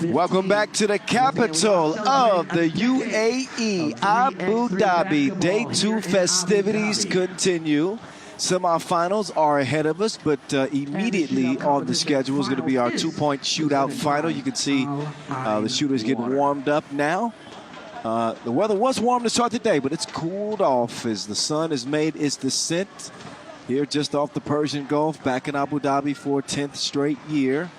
Welcome back to the capital of the UAE, Abu Dhabi. Day 2 festivities continue. Semifinals are ahead of us, but immediately on the schedule is going to be our two-point shootout final. You can see the shooters getting warmed up now. The weather was warm to start the day, but it's cooled off as the sun has made its descent here just off the Persian Gulf, back in Abu Dhabi for a 10th straight year.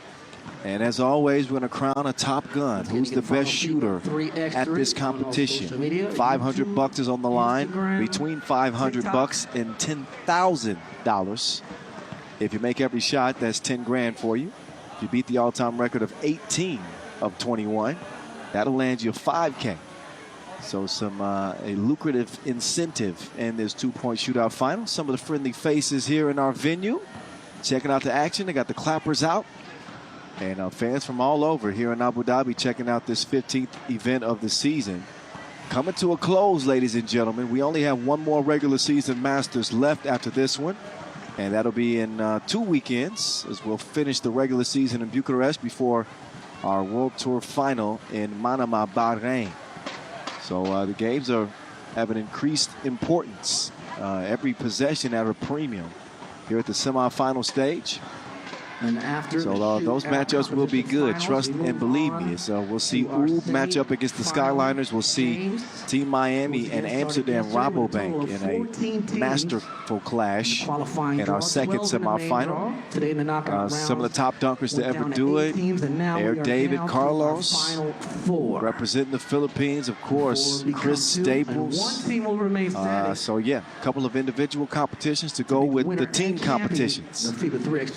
And as always, we're going to crown a top gun. Who's the best shooter at this competition? $500 is on the line, between $500 and $10,000. If you make every shot, that's 10 grand for you. If you beat the all-time record of 18 of 21, that'll land you a 5K. So a lucrative incentive in this two-point shootout final. Some of the friendly faces here in our venue checking out the action. They got the clappers out. And fans from all over here in Abu Dhabi checking out this 15th event of the season. Coming to a close, ladies and gentlemen. We only have one more regular season Masters left after this one. And that'll be in 2 weekends as we'll finish the regular season in Bucharest before our World Tour final in Manama, Bahrain. So the games have an increased importance. Every possession at a premium here at the semifinal stage. And after so those matchups will be good. Trust and believe me. So we'll see Oob match up against the Skyliners. We'll see Team Miami and Amsterdam RABOBANK in a masterful clash in our second semifinal. Some of the top dunkers to ever do it. Air David Carlos representing the Philippines, of course, Chris Staples. So yeah, a couple of individual competitions to go with the team competitions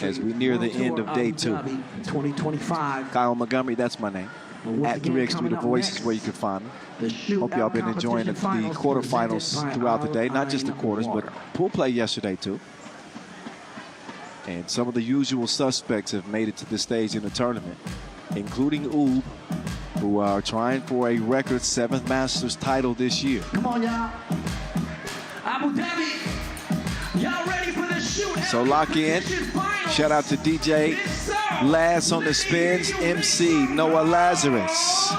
as we near the end of day 2. 2025. Kyle Montgomery, that's my name. At 3x3 The Voice is where you can find me. Hope y'all been enjoying the quarterfinals throughout the day. Not just the quarters, but pool play yesterday too. And some of the usual suspects have made it to this stage in the tournament, including Oob, who are trying for a record 7th Masters title this year. Come on, y'all. Abu Dhabi. Y'all ready for the shoot? So lock in. Shout out to DJ Lass on the spins. MC Noah Lazarus.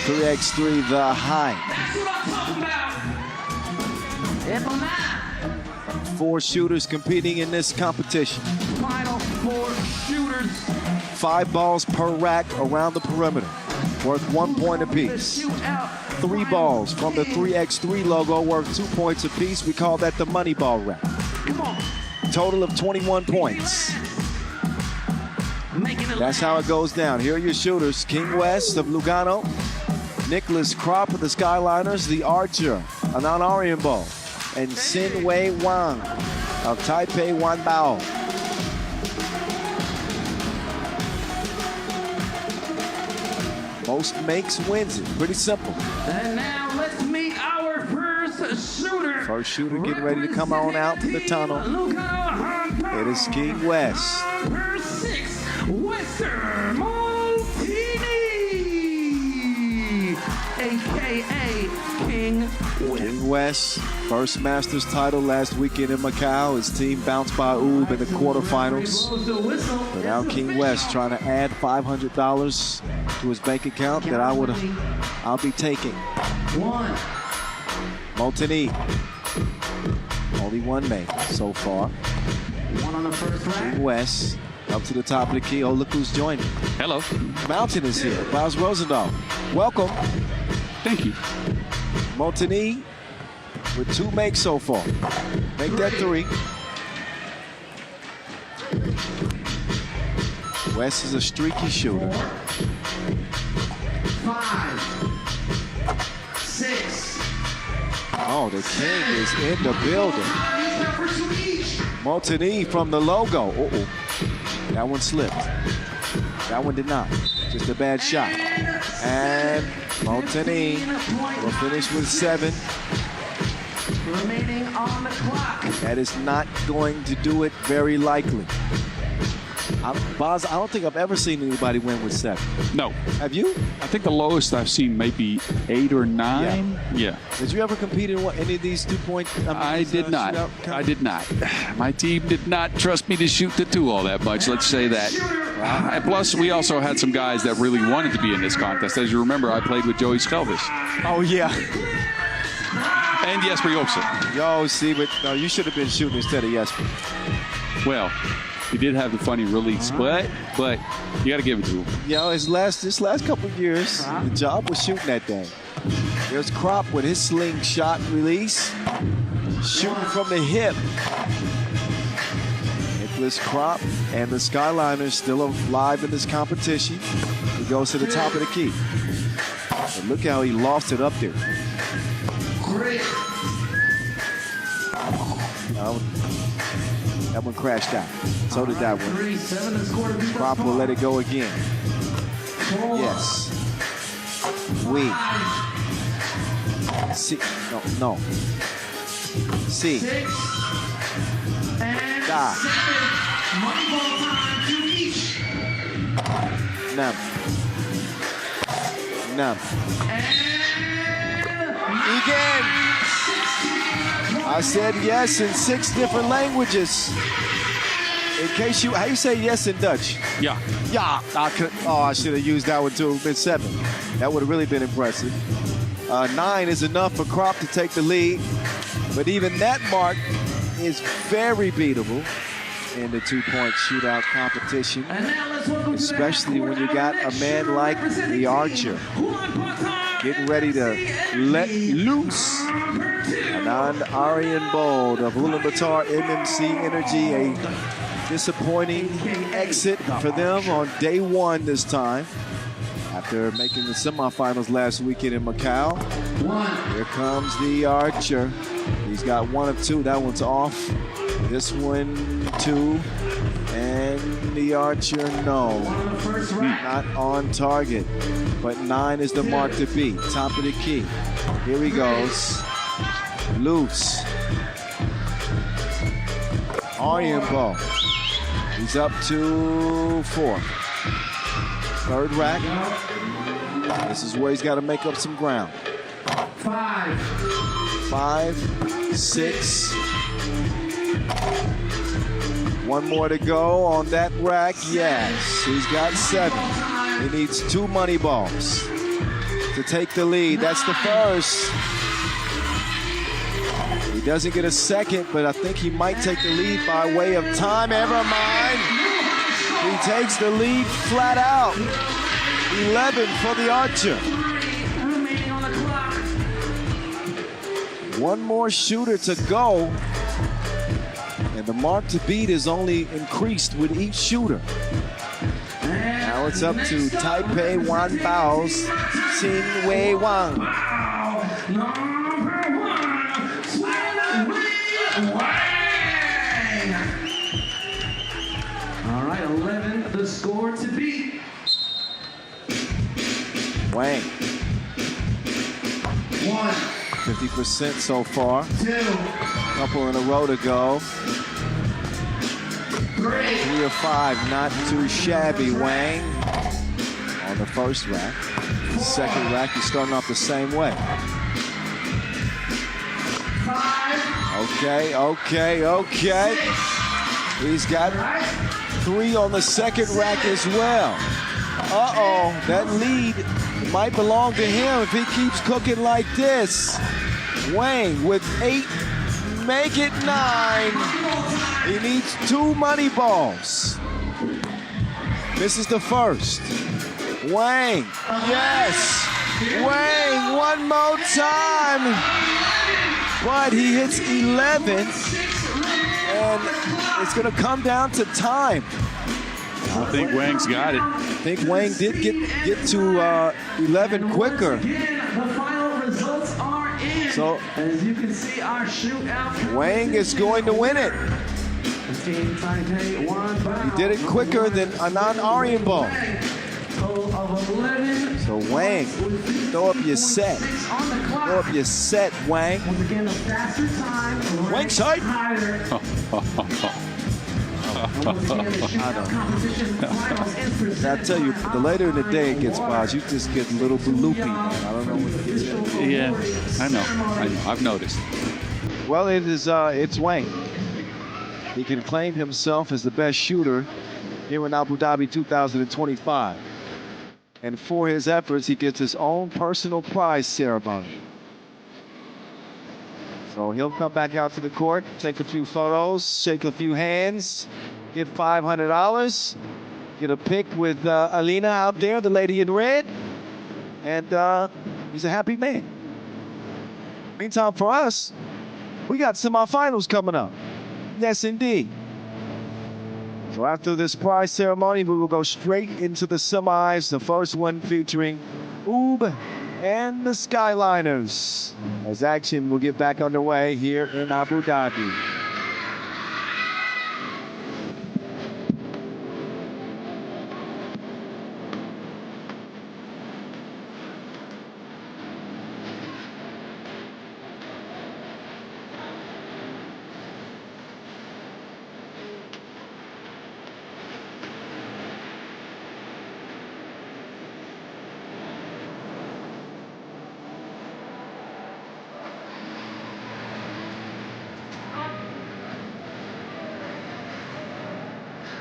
3x3 The Hype. That's what I'm talking about. 4 shooters competing in this competition. Final 4 shooters. 5 balls per rack around the perimeter, worth 1 point apiece. 3 balls from the 3x3 logo worth 2 points apiece. We call that the money ball rack. Come on. Total of 21 points. That's how it goes down. Here are your shooters. King West of Lugano. Nicholas Kropp of the Skyliners. The Archer, Anand Ariambol. And Sin Wei Wang of Taipei Wanbao. Most makes wins it. Pretty simple. And now let's meet our first shooter. First shooter getting ready to come on out to the tunnel. It is King West. Number 6, Western Maltini, a.k.a. King West. King West, first Masters title last weekend in Macau. His team bounced by Oob in the quarterfinals. But now King West trying to add $500 to his bank account that I'll be taking. Maltini, only 1 make so far. One on the first rack. King West Up to the top of the key. Oh, look who's joining. Hello. Mountain is here. Bas Rosendahl. Welcome. Thank you. Montani with 2 makes so far. Make that 3. Wes is a streaky shooter. 5, 6. Oh, the king is in the building. Montani from the logo. Uh-oh. That one slipped. That one did not. Just a bad shot. And Montani will finish with 7. Remaining on the clock. That is not going to do it very likely. Baz, I don't think I've ever seen anybody win with 7. No. Have you? I think the lowest I've seen maybe 8 or 9. Yeah. Did you ever compete in any of these 2-point? I did not. I did not. My team did not trust me to shoot the 2 all that much. Let's say that. And plus, we also had some guys that really wanted to be in this contest. As you remember, I played with Joey Schelvis. Oh, yeah. And Jesper Jobsen. Yo, see, but no, you should have been shooting instead of Jesper. Well, he did have the funny release, but you got to give it to him. You know, this last couple of years, the job was shooting that thing. There's Krop with his slingshot release, shooting from the hip. Nicholas Krop and the Skyliners still alive in this competition. He goes to the top of the key. But look how he lost it up there. That one crashed out. So did that one. Krop will let it go again. Yes. We. C. No. C. Da. Nam. Again. I said yes in 6 different languages. In case how you say yes in Dutch? Yeah. Yeah. I should have used that one too. It's been 7. That would have really been impressive. 9 is enough for Krop to take the lead. But even that mark is very beatable in the 2-point shootout competition. Especially when you got a man like the Archer getting ready to let loose. Anand Aryanbold of Ulaanbaatar MMC Energy, a disappointing exit for them on day 1 this time. After making the semifinals last weekend in Macau. Here comes the Archer. He's got 1 of 2. That one's off. This one, 2. And the Archer, no. Not on target. But 9 is the mark to beat. Top of the key. Here he goes. Loose. Aryanbold. He's up to 4. 3rd rack. This is where he's got to make up some ground. 5, 6. 1 more to go on that rack. Yes, he's got 7. He needs 2 money balls to take the lead. That's the first. He doesn't get a second, but I think he might take the lead by way of time. Never mind. He takes the lead flat out. 11 for the Archer. 1 more shooter to go. And the mark to beat is only increased with each shooter. Now it's up to Taipei Wan Bao's Xin Wei Wang. All right, 11, the score to beat. Wang. 1. 50% so far. 2. Couple in a row to go. 3 or 5, not too shabby. Wang on the first rack. Second rack, he's starting off the same way. 5. Okay. He's got 3 on the second rack as well. Uh-oh, that lead might belong to him if he keeps cooking like this. Wang with 8, make it 9. He needs 2 money balls. Misses the first. Wang. Yes. Wang one more time. But he hits 11. And it's going to come down to time. I think Wang's got it. I think Wang did get to 11 quicker. The final results are in. So as you can see, our shootout. Wang is going to win it. Team Taipei won by. He did it quicker than Anand Arianbo. Total of 11. So Wang, throw up your set. On the clock. Throw up your set, Wang. Once again, a faster time. Wang sight. I tell you, the later in the day it gets by, you just get a little loopy, man. I don't know what it is. Yeah, I know. I've noticed. Well, it's Wang. He can claim himself as the best shooter here in Abu Dhabi 2025. And for his efforts, he gets his own personal prize ceremony. So he'll come back out to the court, take a few photos, shake a few hands, get $500, get a pic with Alina out there, the lady in red, and he's a happy man. Meantime, for us, we got semifinals coming up. Yes, indeed. So after this prize ceremony, we will go straight into the semis, the first one featuring Oob and the Skyliners, as action will get back underway here in Abu Dhabi.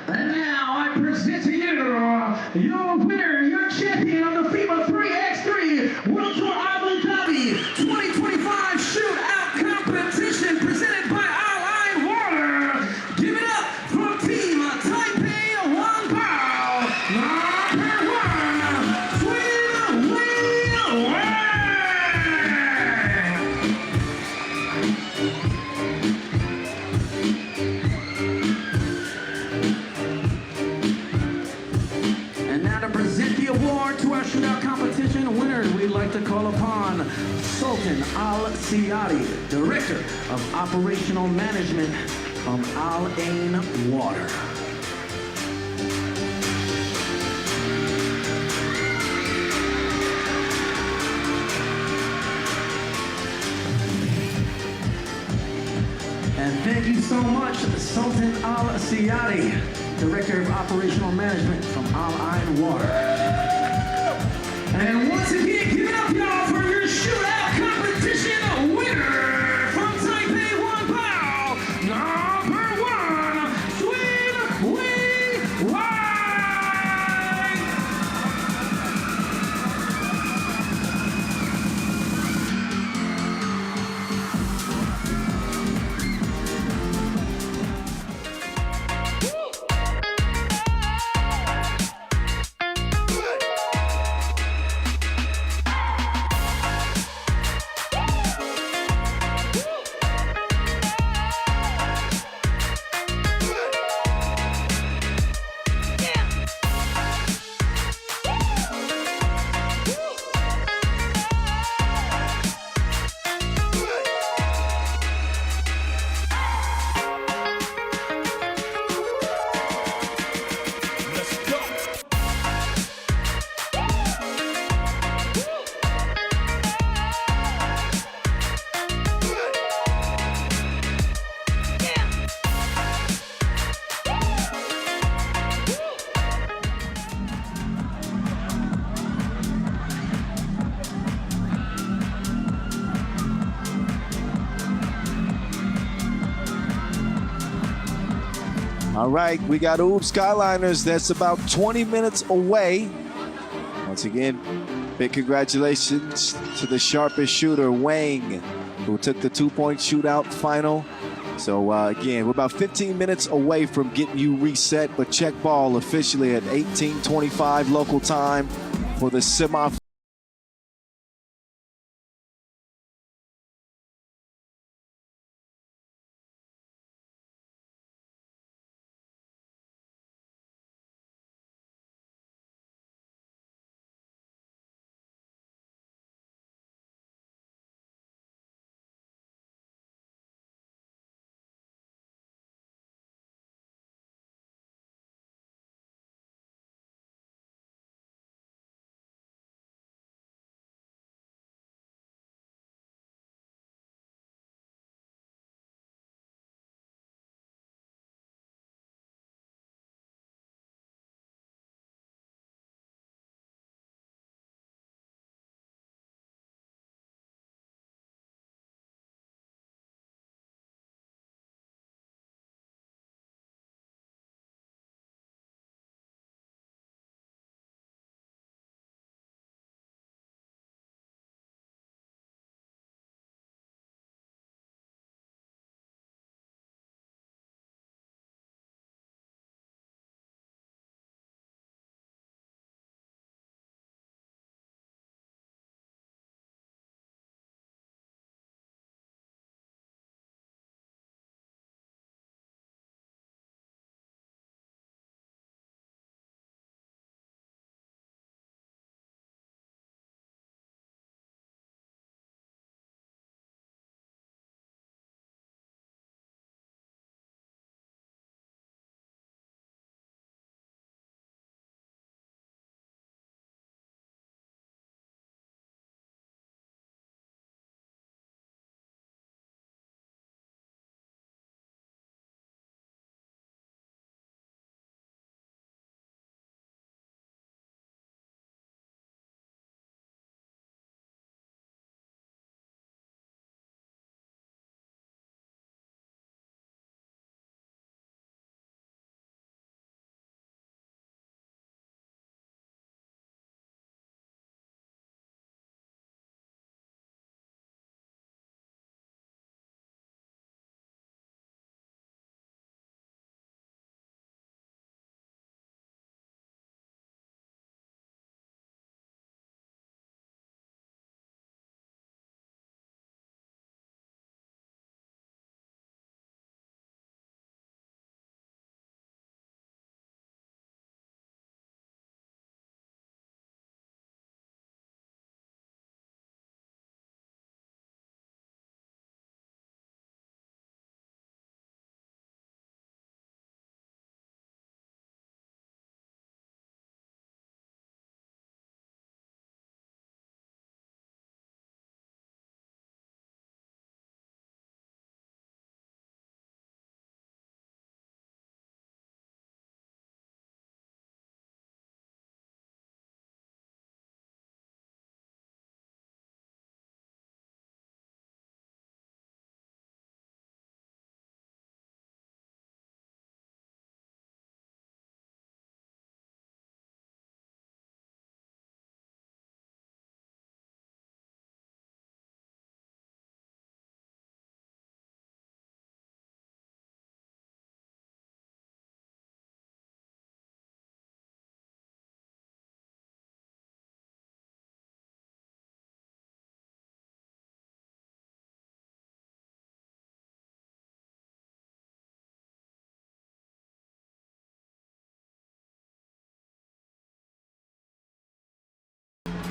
And now I present to you your winner, your champion of the FIBA 3x3 World Tour Abu Dhabi 2025 Shootout Competition presented by All Water. Give it up for Team Taipei Wang Bao, number 1, Twin Wheel Wang. And now to present the award to our shootout competition winners, we'd like to call upon Sultan Al-Siyadi, Director of Operational Management from Al Ain Water. And thank you so much, Sultan Al-Siyadi, Director of Operational Management from Al Ain Water. And once again, give it up, y'all, for your shootout competition winner from Taipei Wang Bao, number 1, Twin Wheel Wang. All right, we got Oob Skyliners. That's about 20 minutes away. Once again, big congratulations to the sharpest shooter, Wang, who took the two-point shootout final So again, we're about 15 minutes away from getting you reset, but check ball officially at 18:25 local time for the semifinal.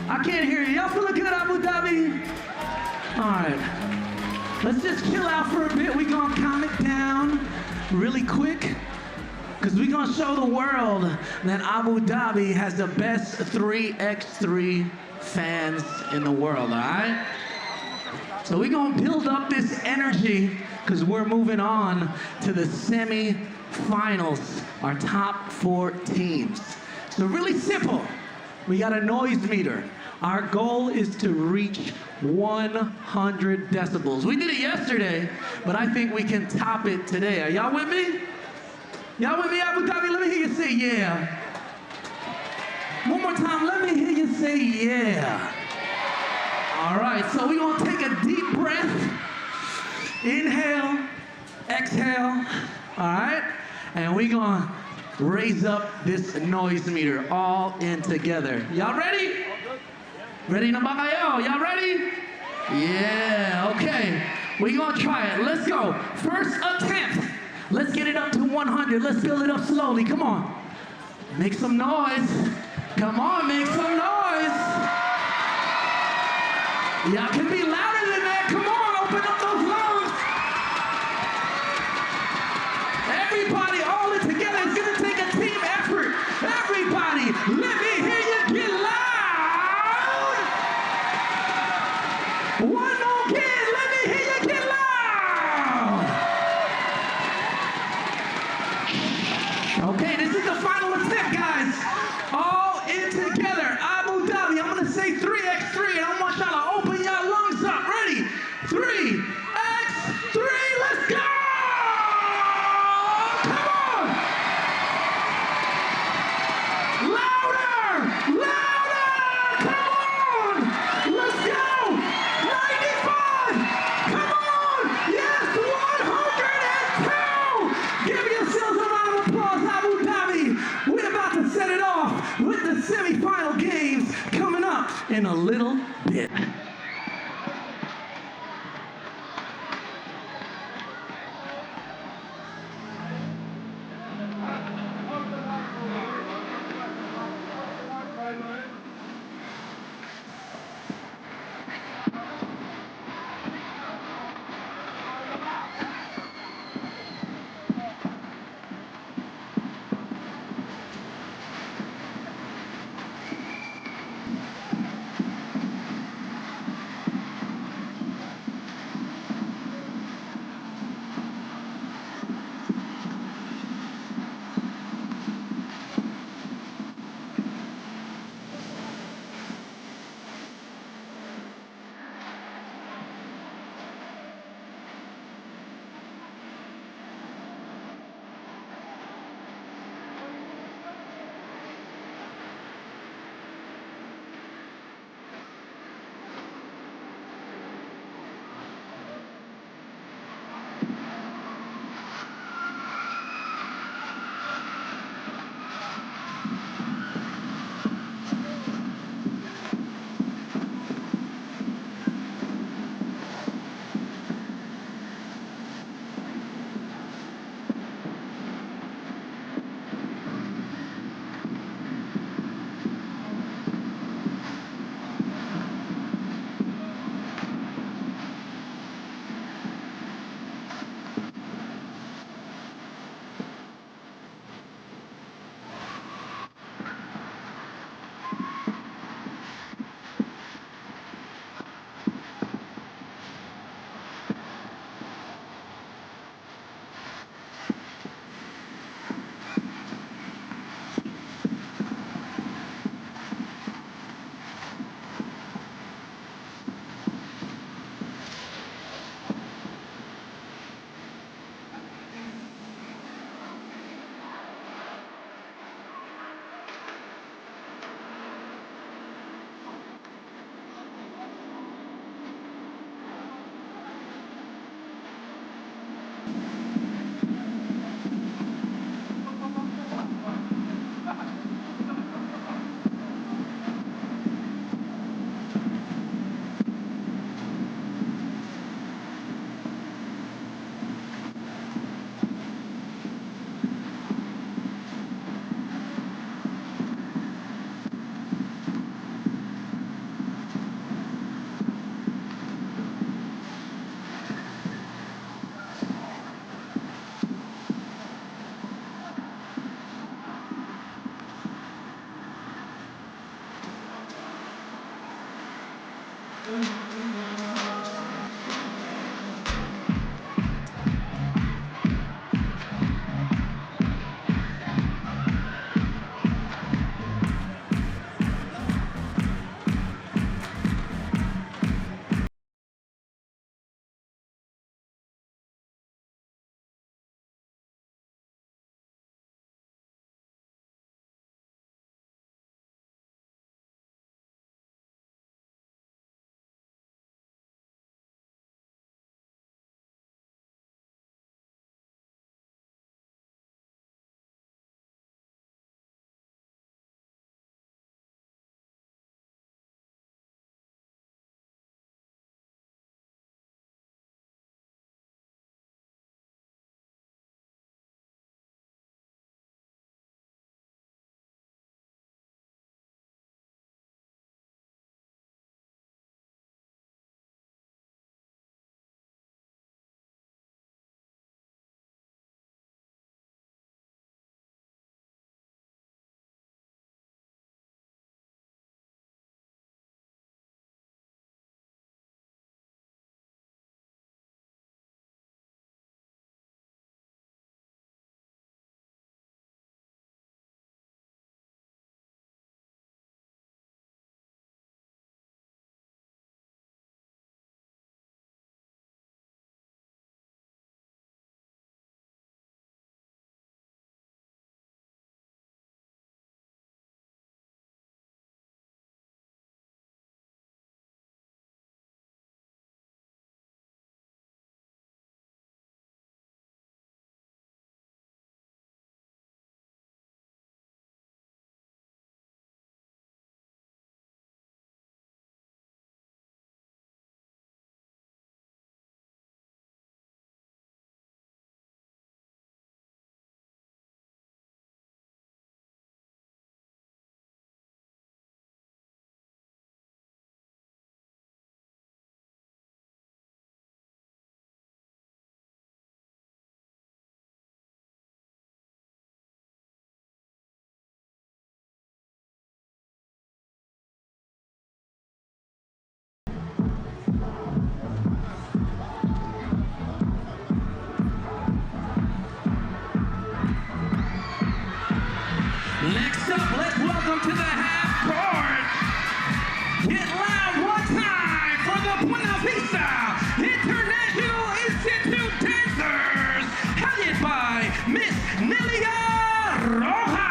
I can't hear you. Y'all feeling good, Abu Dhabi? All right. Let's just chill out for a bit. We're going to calm it down really quick because we're going to show the world that Abu Dhabi has the best 3x3 fans in the world, all right? So we're going to build up this energy because we're moving on to the semi-finals, our top 4 teams. So really simple. We got a noise meter. Our goal is to reach 100 decibels. We did it yesterday, but I think we can top it today. Are y'all with me? Y'all with me, Abu Dhabi? Let me hear you say yeah. One more time, let me hear you say yeah. All right, so we're gonna take a deep breath. Inhale, exhale, all right? And we gonna raise up this noise meter all in together. Y'all ready? Ready na ba kayo? Y'all ready? Yeah, okay. We gonna try it. Let's go. First attempt. Let's get it up to 100. Let's build it up slowly. Come on. Make some noise. Come on, make some noise. Y'all can be louder than that. Come on, open up those lungs. Everybody, all in together. It's gonna take a team effort. Everybody, let me hear you get loud. One more again. Let me hear you get loud. Okay, this is the final attempt, guys. All in together. Abu Dhabi. I'm gonna say 3x3, and I want y'all to open your lungs up. Ready? 3x3. Let's go! Come on! Louder! Louder! Come on! Let's go! 95! Come on! Yes, 102! Give yourselves a round of applause, Abu Dhabi. We're about to set it off with the semifinal games coming up in a little bit. welcome to the half court. Get loud one time for the Buena Vista International Institute dancers, headed by Miss Nelia Rojas.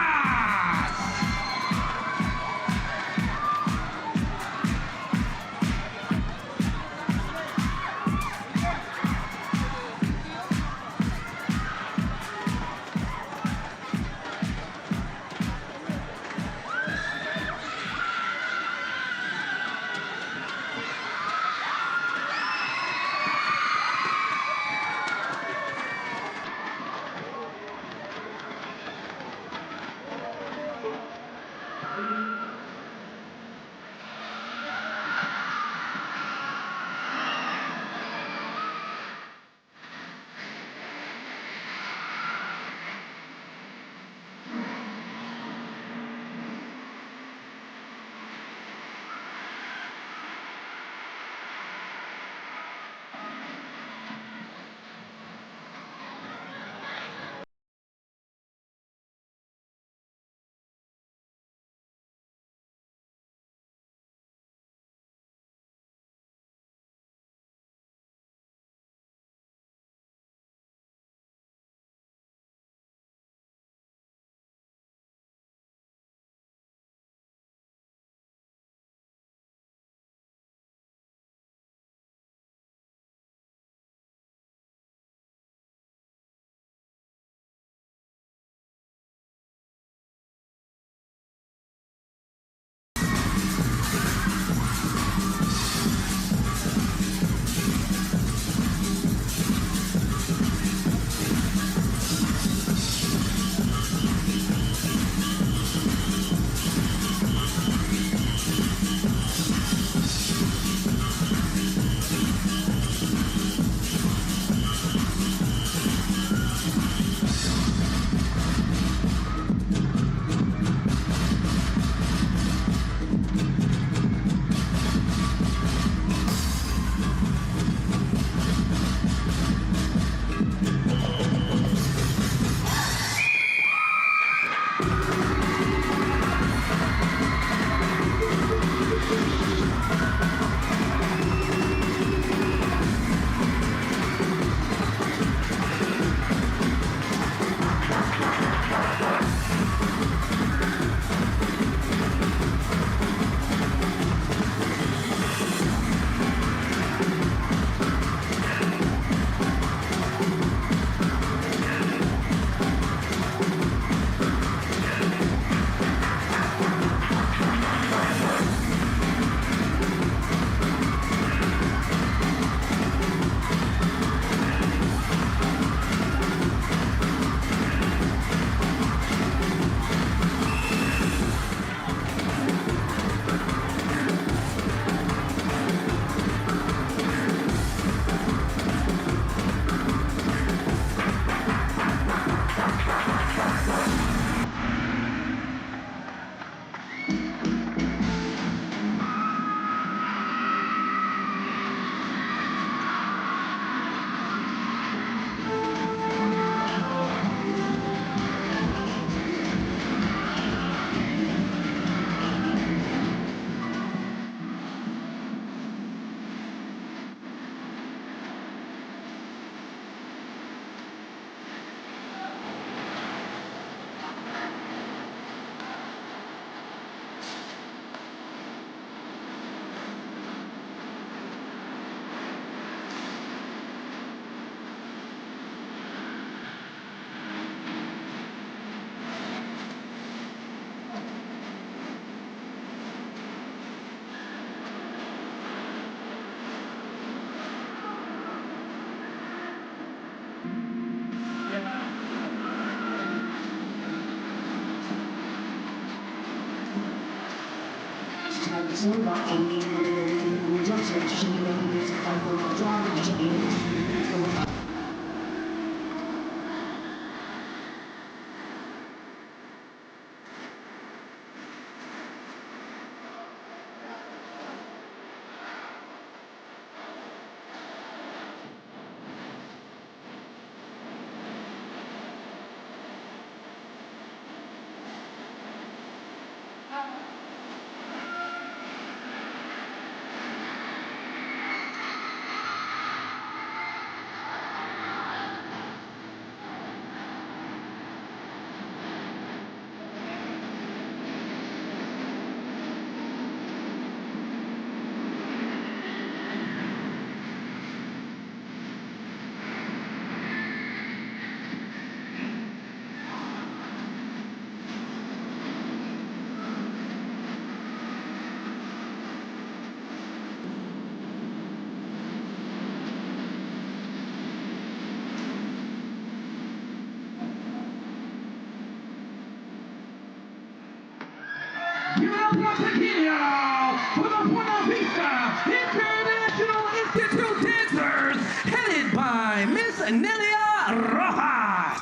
Give it up once again for the Buena Vista International Institute dancers, headed by Miss Nelia Rojas.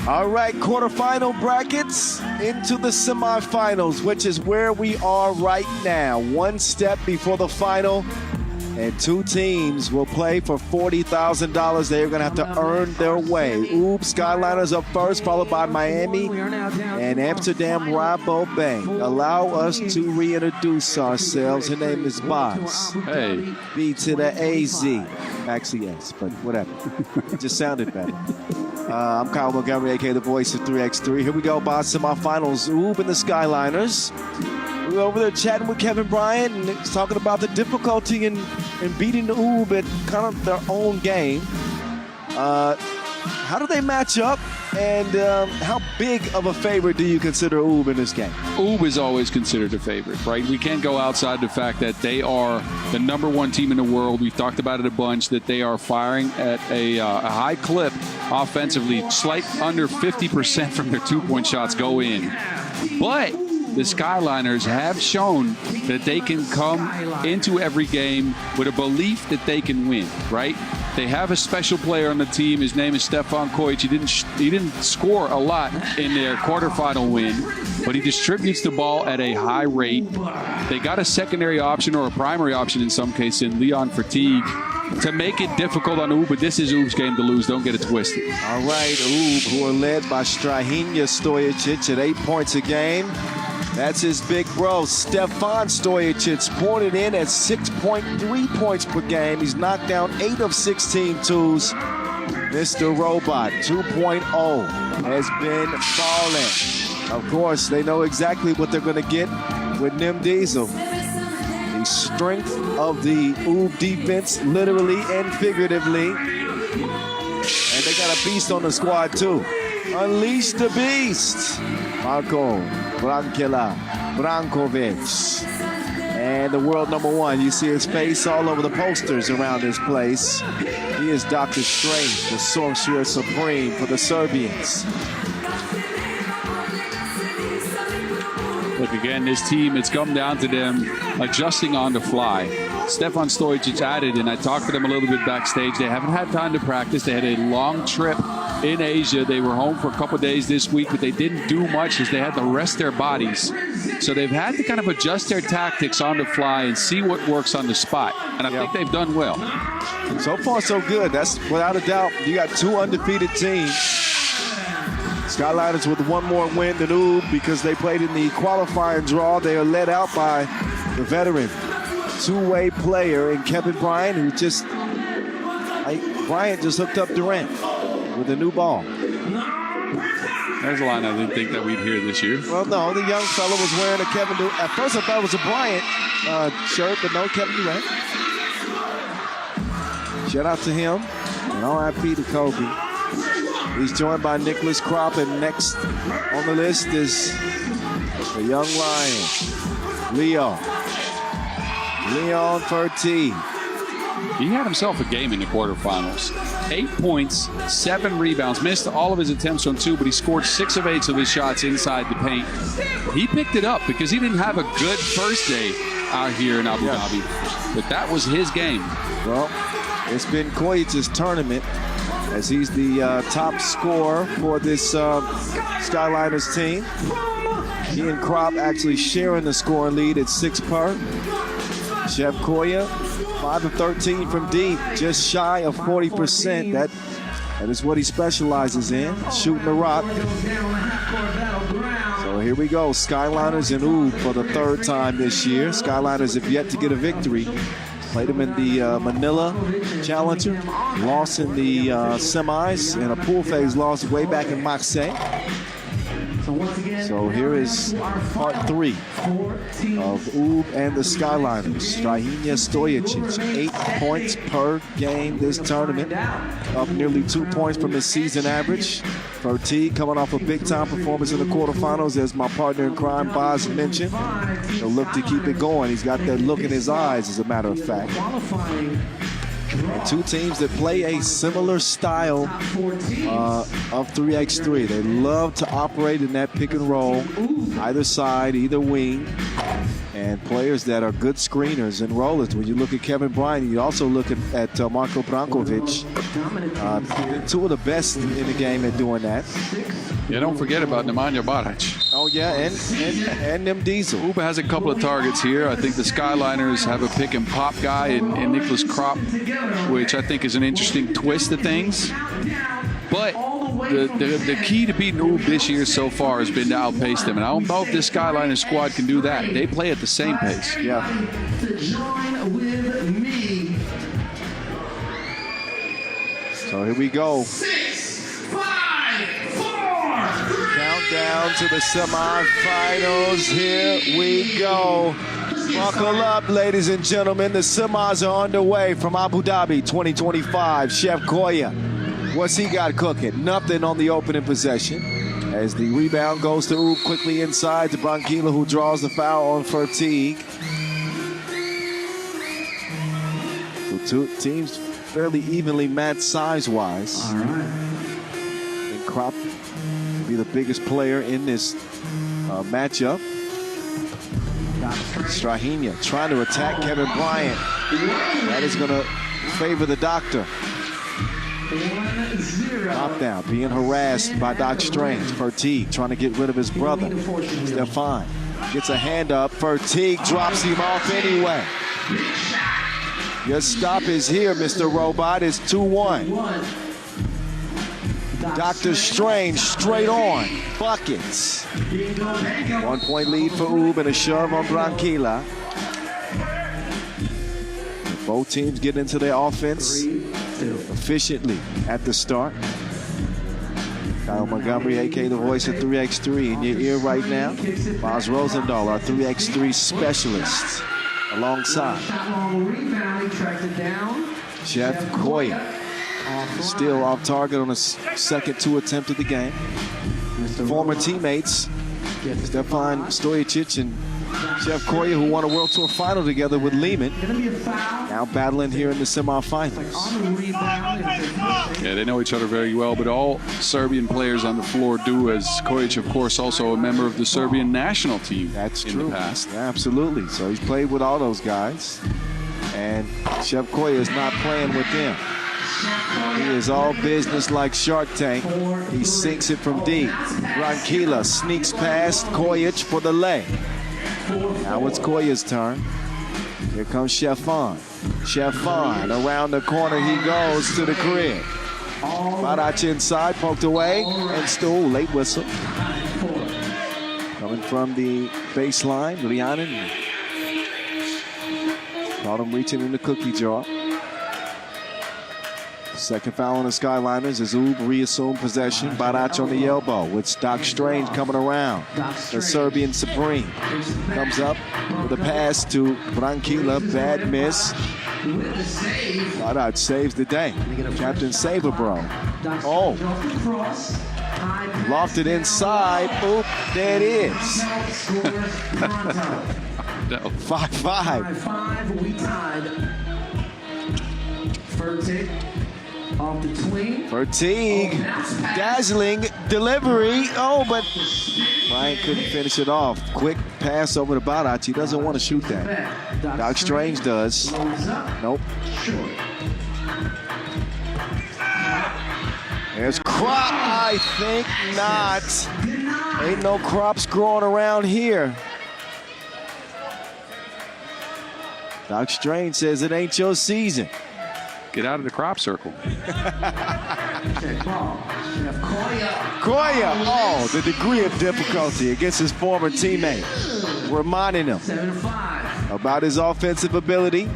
All right, quarterfinal brackets into the semifinals, which is where we are right now. One step before the final, and two teams will play for $40,000. They're going to have to earn their way. Skyliners up first, followed by Miami and Amsterdam RABOBANK. Allow us to reintroduce ourselves. Her name is Boz. Hey. B to the AZ. Actually, yes, but whatever. It just sounded better. I'm Kyle Montgomery, a.k.a. the voice of 3x3. Here we go, Boz, semifinals. And the Skyliners. We're over there chatting with Kevin Bryant and he's talking about the difficulty in beating the at kind of their own game. How do they match up, and how big of a favorite do you consider in this game? Is always considered a favorite, right? We can't go outside the fact that they are the #1 team in the world. We've talked about it a bunch, that they are firing at a high clip offensively. Slight under 50% from their two-point shots go in. But the Skyliners have shown that they can come into every game with a belief that they can win, right? They have a special player on the team. His name is Stefan Kojic. He didn't score a lot in their quarterfinal win, but he distributes the ball at a high rate. They got a secondary option, or a primary option in some cases, in Leon Fatigue, to make it difficult on but this is game to lose. Don't get it twisted. All right, who are led by Strahinja Stojicic at 8 points a game. That's his big bro, Stefan Stojicic, pointed in at 6.3 points per game. He's knocked down 8 of 16 twos. Mr. Robot 2.0 has been falling. Of course, they know exactly what they're going to get with Nim Diesel. The strength of the defense, literally and figuratively. And they got a beast on the squad, too. Unleash the beast. Marko Brankovic. And the world #1. You see his face all over the posters around this place. He is Dr. Strange, the Sorcerer Supreme for the Serbians. Look, again, this team, it's come down to them adjusting on the fly. Stefan Stojicic added, and I talked to them a little bit backstage. They haven't had time to practice. They had a long trip in Asia. They were home for a couple of days this week, but they didn't do much as they had to rest their bodies. So they've had to kind of adjust their tactics on the fly and see what works on the spot. And I think they've done well. So far, so good. That's without a doubt. You got two undefeated teams. Skyliners with one more win than because they played in the qualifying draw. They are led out by the veteran two-way player in Kevin Bryant, who Bryant just hooked up Durant with a new ball. There's a line I didn't think that we'd hear this year. Well, no, the young fella was wearing a Kevin Durant. At first I thought it was a Bryant shirt, but no, Kevin Durant. Shout out to him, and RIP to Kobe. He's joined by Nicholas Kropp, and next on the list is the young lion, Leon Fertig. He had himself a game in the quarterfinals. 8 points, 7 rebounds, missed all of his attempts on 2, but he scored 6 of 8 of his shots inside the paint. He picked it up because he didn't have a good first day out here in Abu Dhabi, but that was his game. Well, it's been Kojic's tournament, as he's the top scorer for this Skyliners team. He and Kropp actually sharing the scoring lead at 6 per. Chef Koya, 5 of 13 from deep, just shy of 40%. That is what he specializes in, shooting the rock. So here we go, Skyliners and for the 3rd time this year. Skyliners have yet to get a victory. Played them in the Manila Challenger, lost in the semis, and a pool phase loss way back in Marseille. So here is part 3 of Ub and the Skyliners. Strahinja Stojicic, 8 points per game this tournament, up nearly 2 points from his season average. Fertig coming off a big-time performance in the quarterfinals, as my partner in crime, Boz, mentioned. He'll look to keep it going. He's got that look in his eyes, as a matter of fact. And two teams that play a similar style of 3x3. They love to operate in that pick and roll, either side, either wing, and players that are good screeners and rollers. When you look at Kevin Bryant, you also look at Marko Brankovic. Two of the best in the game at doing that. Yeah, don't forget about Nemanja Barac. Oh, yeah, and them Diesel. Uba has a couple of targets here. I think the Skyliners have a pick and pop guy in Nicholas Kropp, which I think is an interesting twist to things. But the key to beating Ub this year so far has been to outpace them. And I don't know if this Skyliner squad can do that. They play at the same pace. Yeah. So here we go. 6, 5, 4, 3. Countdown to the semifinals. Here we go. Buckle up, ladies and gentlemen. The semis are underway from Abu Dhabi 2025. Chef Koya, what's he got cooking? Nothing on the opening possession. As the rebound goes to Ub quickly inside to Branquilla, who draws the foul on Fertig. So two teams fairly evenly matched size-wise. All right. And Kropp will be the biggest player in this matchup. Strahinja trying to attack Kevin Bryant. That is going to favor the doctor. Top down, being harassed by Doc Strange. Fertig trying to get rid of his brother. Stefan gets a hand up. Fertig drops him off anyway. Your stop is here, Mr. Robot. It's 2-1. Dr. Strange straight on. Buckets. 1 point lead for Ub and a shove on Branquilla. Both teams get into their offense efficiently at the start. Kyle Montgomery, a.k.a. the voice of 3x3 in your ear right now. Boz Rosendahl, our 3x3 specialist, alongside Chef Koya. Still off target on a second 2 attempt of the game. Former teammates Stefan Stojicic and Chef Koya, who won a World Tour final together with Lehman, now battling here in the semifinals. Yeah, they know each other very well, but all Serbian players on the floor do, as Kojic, of course, also a member of the Serbian national team. That's in true. The past. Yeah, absolutely. So he's played with all those guys, and Chef Koya is not playing with them. He is all business like Shark Tank. He sinks it from deep. Branquilla sneaks past Kojic for the lay. Now it's Koya's turn. Here comes Stefan. Stefan around the corner he goes to the crib. Barac inside, poked away, and Stool, late whistle. Coming from the baseline, Rhiannon caught him reaching in the cookie jar. Second foul on the Skyliners as Ub reassumed possession. Barac on the elbow with Doc Strange coming around. The Serbian Supreme comes up with a pass to Branquilla. Bad miss. Barac saves the day. Captain Saver, bro. Oh. Lofted inside. Oop, there it is. 5-5. We tied. Fertig. Off the tween. Fertig, dazzling delivery. Oh, but Bryant couldn't finish it off. Quick pass over to Barac. He doesn't want to shoot that. Doc Strange does. Nope. There's Kropp. I think not. Ain't no crops growing around here. Doc Strange says it ain't your season. Get out of the crop circle. Koya, oh, the degree of difficulty against his former teammate, reminding him about his offensive ability.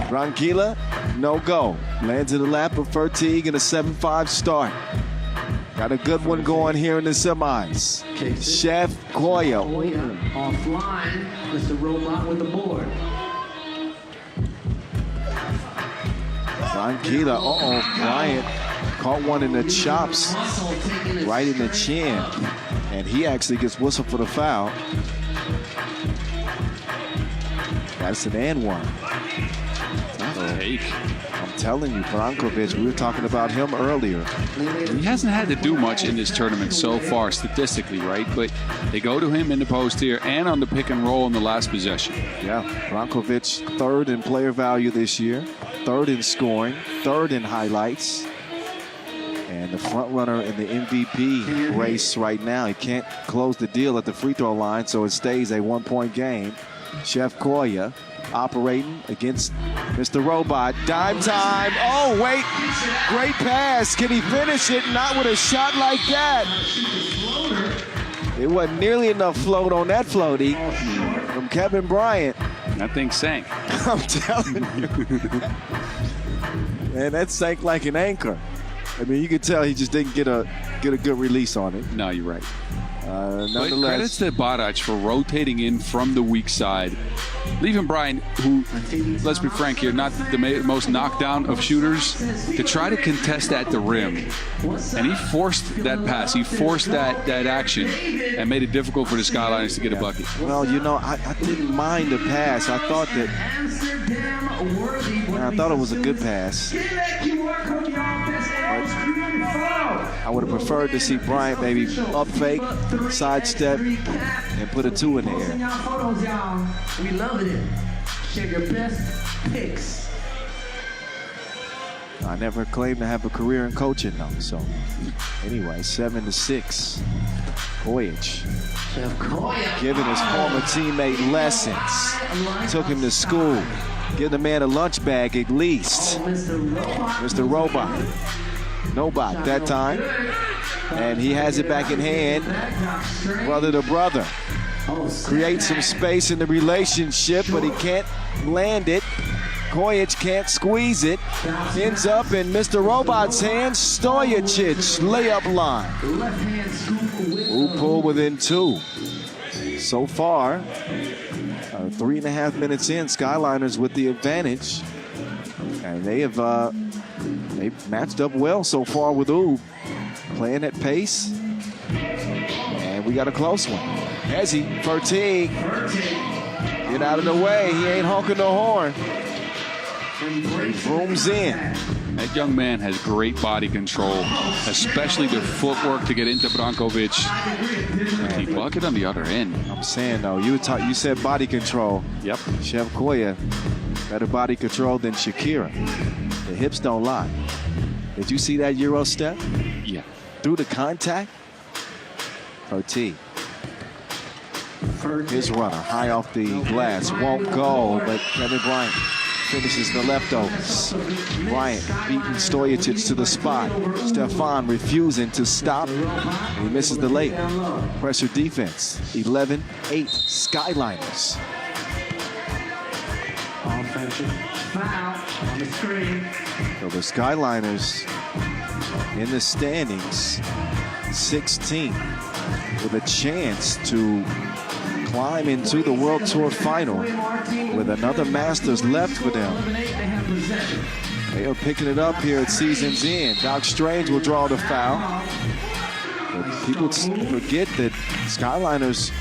Branquilla, no go. Lands in the lap of Fertig in a 7-5 start. Got a good one going here in the semis. Chef Koya. Offline, Mr. Robot with the board. Brian Keeler, Bryant caught one in the chops, right in the chin. And he actually gets whistled for the foul. That's an and one. I'm telling you, Brankovic, we were talking about him earlier. He hasn't had to do much in this tournament so far, statistically, right? But they go to him in the post here and on the pick and roll in the last possession. Yeah, Brankovic, third in player value this year, third in scoring, third in highlights. And the front runner in the MVP race right now. He can't close the deal at the free throw line, so it stays a one-point game. Chef Koya operating against Mr. Robot. Dime time. Oh, wait. Great pass. Can he finish it? Not with a shot like that. It wasn't nearly enough float on that floaty from Kevin Bryant. That thing sank. I'm telling you. Man, that sank like an anchor. I mean, you could tell he just didn't get a good release on it. No, you're right. Nonetheless, but credits to Barac for rotating in from the weak side, leaving Bryant, who, let's be frank here, not the most knockdown of shooters, to try to contest at the rim. And he forced that pass. He forced that action and made it difficult for the Skyliners to get a bucket. Well, you know, I didn't mind the pass. I thought it was a good pass. I would have preferred to see Bryant maybe up fake, sidestep, and put a 2 in the air. We love it. Share your best picks. I never claimed to have a career in coaching, though. So, anyway, 7-6. Voyage. Giving his former teammate lessons. Took him to school. Give the man a lunch bag at least. Mr. Robot. No bot that time. And he has it back in hand. Brother to brother. Create some space in the relationship, but he can't land it. Kojic can't squeeze it. Ends up in Mr. Robot's hands. Stojacic, layup line. Pull within 2. So far, 3.5 minutes in, Skyliners with the advantage. And they've matched up well so far with Oob. Playing at pace. And we got a close one. Hezzy, Fertig. Get out of the way. He ain't honking the horn. He brooms in. That young man has great body control, especially the footwork to get into Brankovic. He bucket on the other end. I'm saying, though, you said body control. Yep. Chef Koya, better body control than Shakira. The hips don't lie. Did you see that Euro step? Yeah. Through the contact? Fertig. His runner, high off the glass, won't go, but Kevin Bryant finishes the leftovers. Bryant beating Stojacic to the spot. Stefan refusing to stop. And he misses the late. Pressure defense. 11-8 Skyliners. Offensive foul on the screen. So the Skyliners in the standings, 16th, with a chance to climb into the World Tour final with another Masters left for them. They are picking it up here at season's end. Doc Strange will draw the foul. But people forget that Skyliners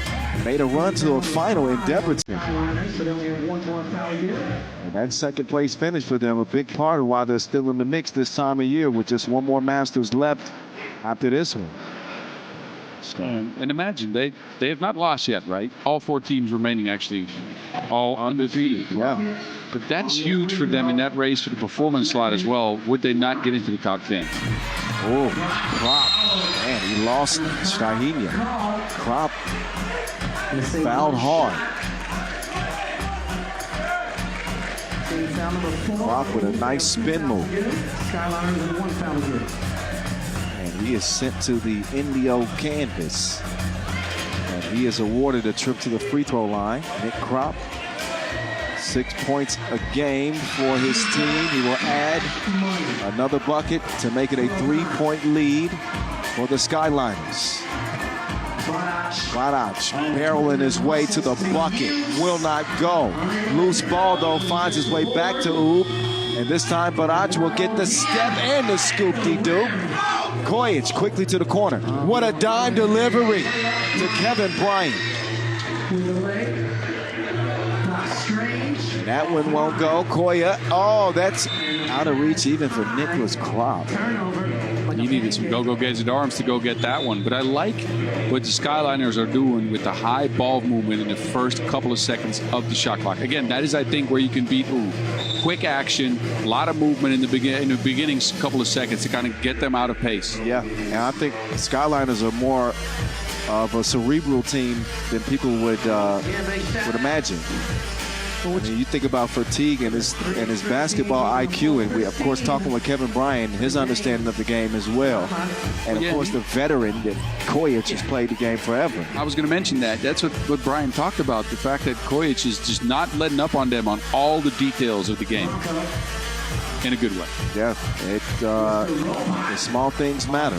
made a run to a final in Debrecen. And that second place finish for them, a big part of why they're still in the mix this time of year with just one more Masters left after this one. And imagine, they have not lost yet, right? All 4 teams remaining actually all undefeated. Yeah. But that's huge for them in that race for the performance slot as well. Would they not get into the top 10? Oh, Krop. Man, he lost Shahinia. Krop fouled hard. Krop with a nice spin move. And he is sent to the Indio canvas. And he is awarded a trip to the free throw line. Nick Krop 6 points a game for his team. He will add another bucket to make it a 3-point lead for the Skyliners. Barach barreling his way to the bucket, will not go. Loose ball though, finds his way back to Oob. And this time Barach will get the step and the scoop-de-doo. Kojic quickly to the corner. What a dime delivery to Kevin Bryant. And that one won't go. Koya, oh, that's out of reach even for Nicholas Kropp. He needed some go-go gadget arms to go get that one. But I like what the Skyliners are doing with the high ball movement in the first couple of seconds of the shot clock. Again, that is, I think, where you can beat Oob. Quick action, a lot of movement in the beginning couple of seconds to kind of get them out of pace. Yeah, and I think Skyliners are more of a cerebral team than people would imagine. I mean, you think about fatigue and his basketball IQ, and we, of course, talking with Kevin Bryant, his understanding of the game as well. And, of course, the veteran that Kojic has played the game forever. I was going to mention that. That's what Brian talked about, the fact that Kojic is just not letting up on them on all the details of the game in a good way. Yeah, the small things matter.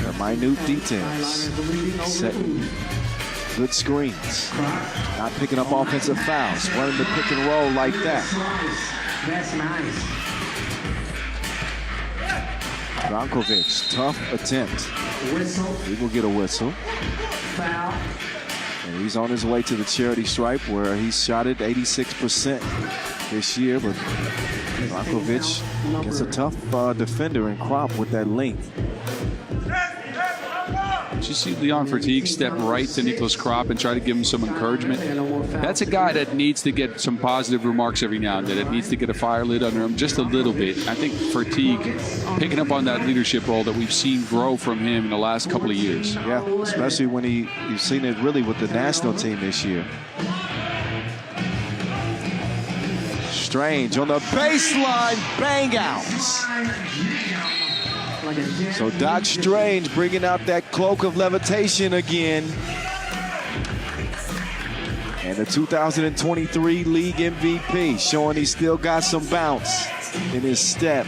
The minute details. Good screens. Not picking up offensive fouls. Running the pick and roll like that. That's nice. Brankovic, tough attempt. Whistle. He will get a whistle. Foul. And he's on his way to the charity stripe where he's shot it 86% this year. But Brankovic gets a tough defender in Kropp with that length. Did you see Leon Fatigue step right to Nicholas Kropp and try to give him some encouragement? That's a guy that needs to get some positive remarks every now and then. It needs to get a fire lit under him just a little bit. I think Fatigue picking up on that leadership role that we've seen grow from him in the last couple of years. Yeah, especially when you've seen it really with the national team this year. Strange on the baseline, bang out. So Doc Strange bringing out that cloak of levitation again. And the 2023 league MVP showing he still got some bounce in his step.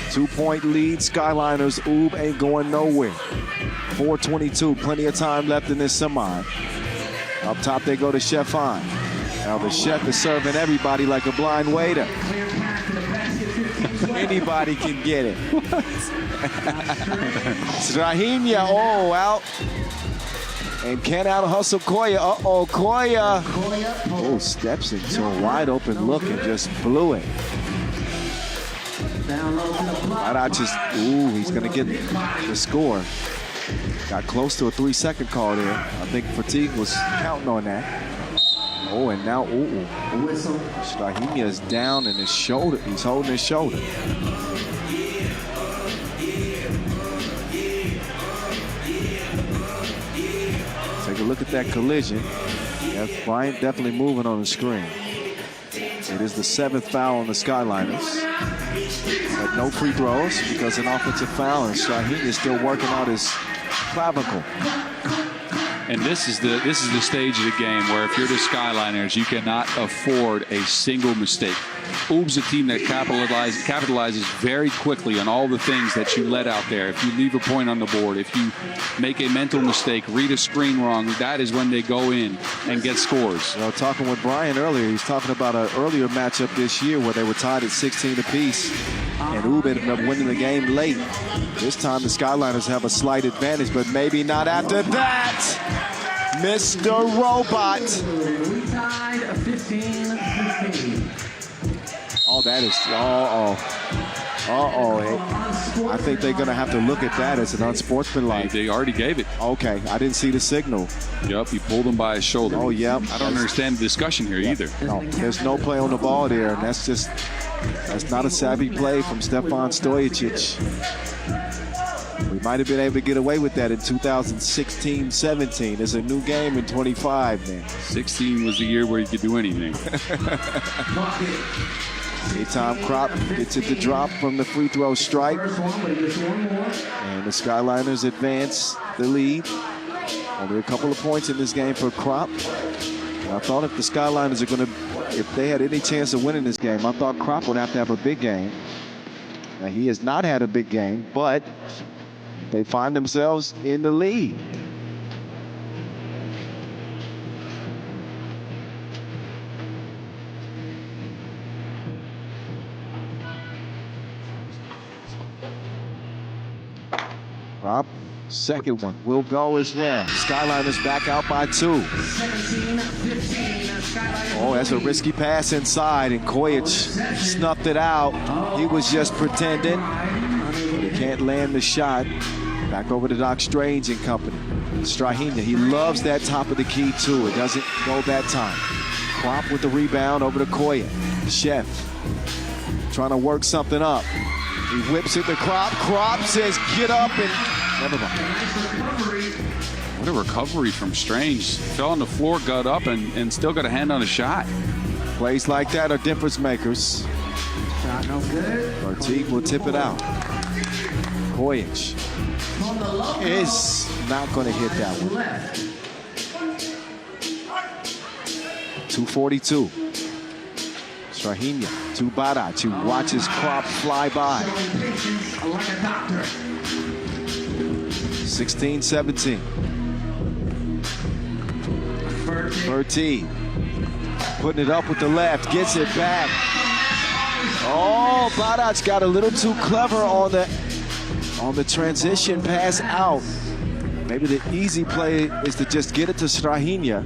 2-point lead, Skyliners. Oob ain't going nowhere. 4:22, plenty of time left in this semi. Up top they go to Chefan. Now the chef is serving everybody like a blind waiter. Anybody can get it. Strahinja, oh, out. And can't out-hustle Koya. Uh-oh, Koya. Oh, steps into a wide open look and just blew it. Ooh, he's going to get the score. Got close to a 3-second call there. I think Fatigue was counting on that. Oh, and now, Strahinja is down in his shoulder. He's holding his shoulder. Take a look at that collision. Yeah, Bryant definitely moving on the screen. It is the 7th foul on the Skyliners. But no free throws because an offensive foul, and Strahinja is still working out his clavicle. And this is the stage of the game where if you're the Skyliners, you cannot afford a single mistake. Oob's a team that capitalizes very quickly on all the things that you let out there. If you leave a point on the board, if you make a mental mistake, read a screen wrong, that is when they go in and get scores. Well, talking with Brian earlier, he's talking about an earlier matchup this year where they were tied at 16 apiece, and Oob ended up winning the game late. This time the Skyliners have a slight advantage, but maybe not after that. Mr. Robot. We tied 15-15. Oh, that is, I think they're going to have to look at that as an unsportsmanlike. They already gave it. Okay, I didn't see the signal. Yep, he pulled him by his shoulder. Oh, yep. I don't understand the discussion here either. No, there's no play on the ball there, and that's not a savvy play from Stefan Stojacic. We might have been able to get away with that in 2016-17. It's a new game in 25, man. 16 was the year where you could do anything. Anytime Kropp gets it to drop from the free throw stripe. And the Skyliners advance the lead. Only a couple of points in this game for Kropp. I thought if the Skyliners are going to, if they had any chance of winning this game, I thought Krop would have to have a big game. Now, he has not had a big game, but they find themselves in the lead. Krop, second one will go as well. Skyliners back out by 2. 17-15. Oh, that's a risky pass inside, and Kojic snuffed it out. He was just pretending. But he can't land the shot. Back over to Doc Strange and company. Strahinja, he loves that top of the key too. It doesn't go that time. Krop with the rebound over to Kojic. Chef trying to work something up. He whips it to Krop. Krop says, get up, and never mind. What a recovery from Strange. Fell on the floor, got up, and still got a hand on a shot. Plays like that are difference makers. Shot no good. Verteeg will tip it out. Kojic is not going to hit that one. 2:42. Strahinja to Badac, who watches Krop fly by. 16-17. Verteeg putting it up with the left, gets it back. Oh, Badac got a little too clever on the transition pass out. Maybe the easy play is to just get it to Strahinja.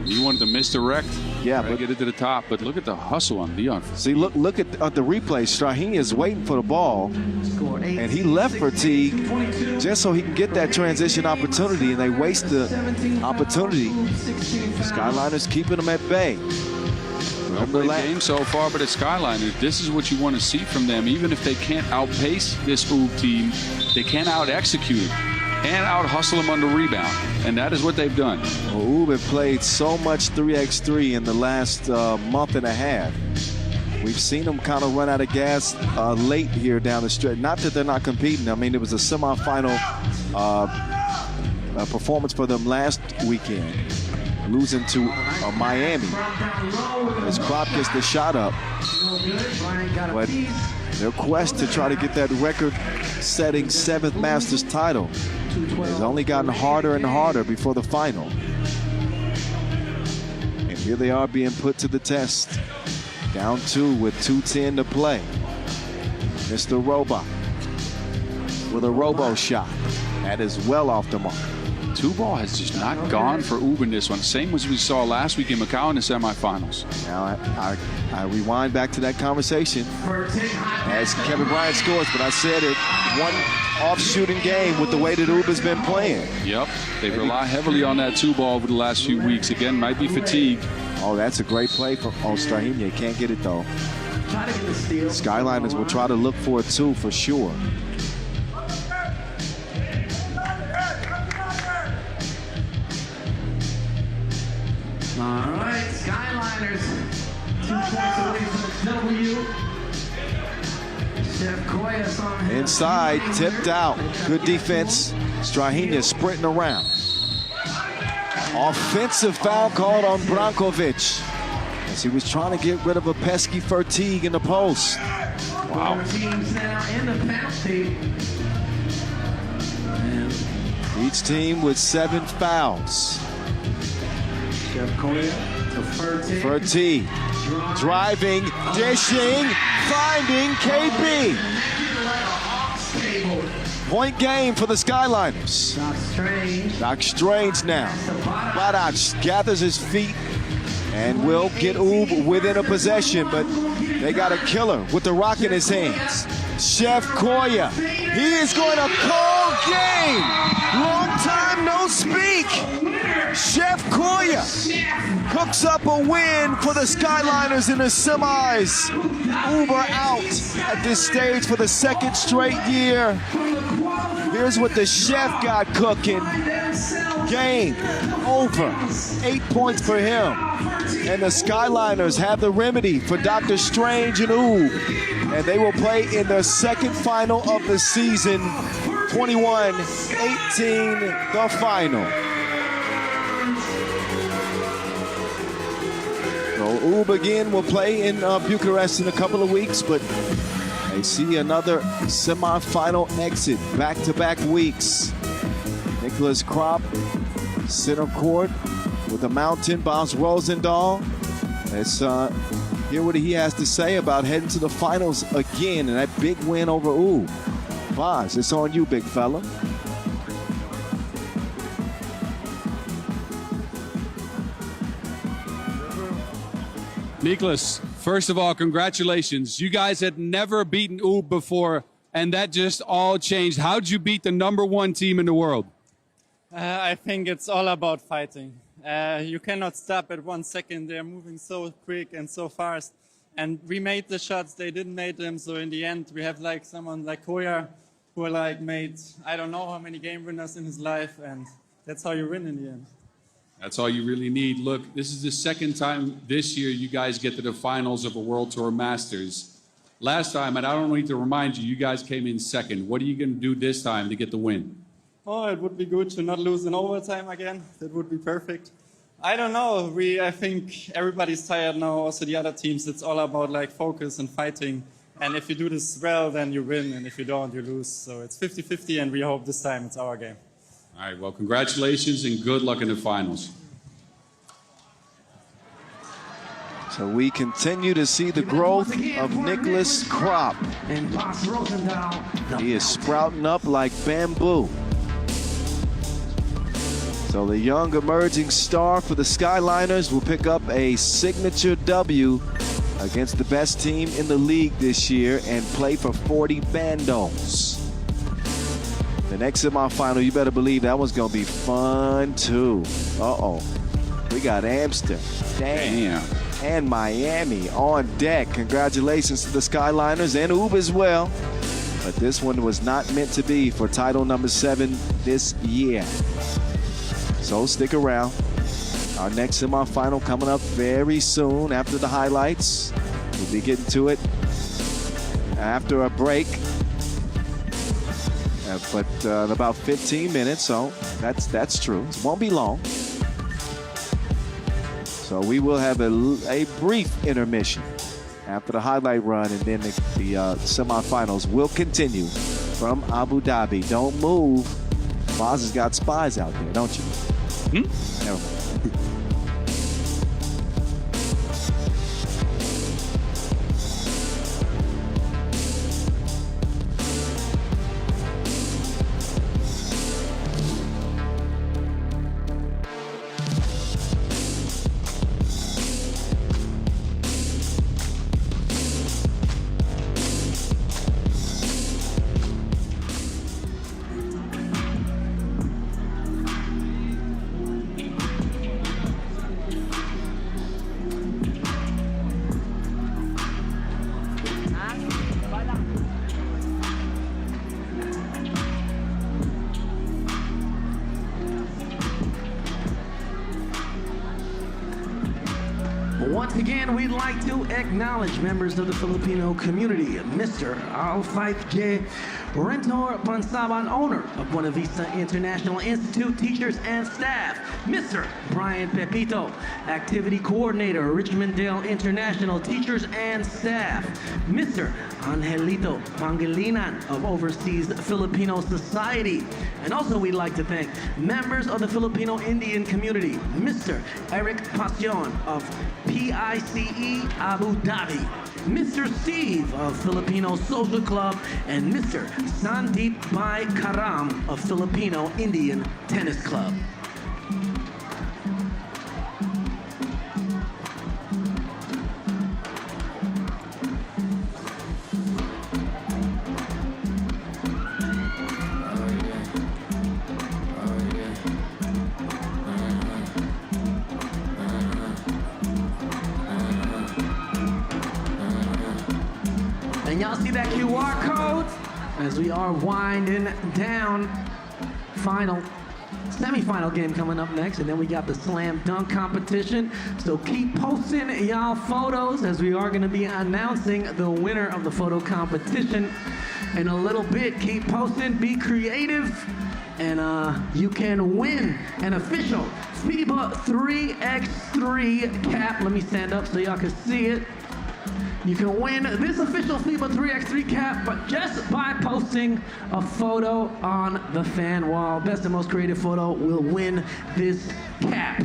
You wanted to misdirect. Yeah, but but get it to the top. But look at the hustle on Leon. see, look at the replay. Strahinja is waiting for the ball, and he left Verteeg just so he can get that transition opportunity, and they waste the opportunity. Skyliners keeping them at bay. Great game so far, but at Skyliners, this is what you want to see from them. Even if they can't outpace this Oob team, they can't out-execute it and out-hustle them on the rebound. And that is what they've done. Well, Oob have played so much 3x3 in the last month and a half. We've seen them kind of run out of gas late here down the stretch. Not that they're not competing. I mean, it was a semifinal performance for them last weekend, losing to Miami. As Krop gets the shot up. But their quest to try to get that record-setting 7th Masters title has only gotten harder and harder before the final. And here they are being put to the test. Down 2 with 2:10 to play. Mr. Robot with a robo shot. That is well off the mark. 2-ball has just not gone for Oob in this one. Same as we saw last week in Macau in the semifinals. Now I rewind back to that conversation as Kevin Bryant scores, but I said it, one off-shooting game with the way that Oob has been playing. Yep, they rely heavily on that 2-ball over the last few weeks. Again, might be fatigue. Oh, that's a great play from Strahinja. Can't get it though. Skyliners will try to look for it too, for sure. All right, Skyliners, 2 points away from the W. Chef Kojic on Inside, tipped out. Good defense. Strahinja sprinting around. Offensive foul called on Brankovic as he was trying to get rid of a pesky Verteeg in the post. Wow. Teams now in the penalty. Each team with 7 fouls. Chef Kojic to Verteeg driving, dishing, finding KB. Point game for the Skyliners. Doc Strange now. Badac gathers his feet and will get Oob within a possession, but they got a killer with the rock in his hands. Chef Kojic, he is going to call game. Long time no speak. Chef Kojic cooks up a win for the Skyliners in the semis. Uber out at this stage for the 2nd straight year. Here's what the Chef got cooking. Game over. 8 points for him. And the Skyliners have the remedy for Dr. Strange and Oob. And they will play in their 2nd final of the season. 21-18, the final. So Ub again will play in Bucharest in a couple of weeks, but they see another semifinal exit, back-to-back weeks. Nicholas Kropp, center court with the Mountain, Bounce Rosendahl. Let's hear what he has to say about heading to the finals again and that big win over Ub. Boz, it's on you, big fella. Nicholas, first of all, congratulations. You guys had never beaten Ub before, and that just all changed. How'd you beat the #1 team in the world? I think it's all about fighting. You cannot stop at 1 second. They're moving so quick and so fast. And we made the shots, they didn't make them. So in the end, we have like someone like Koya who like made, I don't know how many game winners in his life. And that's how you win in the end. That's all you really need. Look, this is the second time this year you guys get to the finals of a World Tour Masters. Last time, and I don't need to remind you, you guys came in second. What are you going to do this time to get the win? Oh, it would be good to not lose in overtime again. That would be perfect. I don't know. I think everybody's tired now. Also the other teams. It's all about like focus and fighting. And if you do this well, then you win. And if you don't, you lose. So it's 50-50, and we hope this time it's our game. All right, well, congratulations and good luck in the finals. So we continue to see the growth of Nicholas Kropp. He is sprouting up like bamboo. So the young emerging star for the Skyliners will pick up a signature W against the best team in the league this year and play for 40 bandos. The next semifinal, you better believe that one's going to be fun too. Uh-oh. We got Amsterdam. Damn. And Miami on deck. Congratulations to the Skyliners and Ub as well. But this one was not meant to be for title #7 this year. So stick around. Our next semifinal coming up very soon after the highlights. We'll be getting to it after a break. But in about 15 minutes, so that's true. It won't be long. So we will have a brief intermission after the highlight run, and then the semifinals will continue from Abu Dhabi. Don't move. Boz has got spies out there, don't you? Never mind. Once again, we'd like to acknowledge members of the Filipino community. Mr. Alfaith J. Rentor Pansaban, owner of Buena Vista International Institute, teachers and staff. Mr. Brian Pepito, activity coordinator, Richmond-Dale International, teachers and staff. Mr. Angelito Pangilinan of Overseas Filipino Society. And also we'd like to thank members of the Filipino Indian community. Mr. Eric Passion of PICE Abu Dhabi. Mr. Steve of Filipino Social Club, and Mr. Sandeep Bhai Karam of Filipino Indian Tennis Club. And y'all see that QR code? As we are winding down, semi-final game coming up next, and then we got the slam dunk competition. So keep posting y'all photos as we are gonna be announcing the winner of the photo competition. in a little bit. Keep posting, be creative, and you can win an official FIBA 3x3 cap. Let me stand up so y'all can see it. You can win this official FIBA 3x3 cap, but just by posting a photo on the fan wall. Best and most creative photo will win this cap.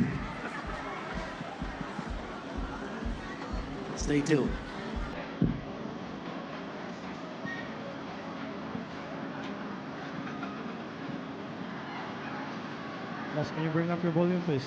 Stay tuned. Boss, can you bring up your volume, please?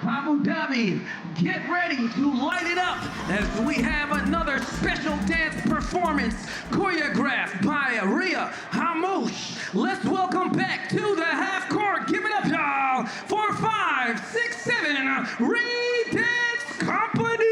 Abu Dhabi, get ready to light it up as we have another special dance performance choreographed by Ria Hamouche. Let's welcome back to the half court. Give it up, y'all, for 5, 6, 7 Re-Dance Company.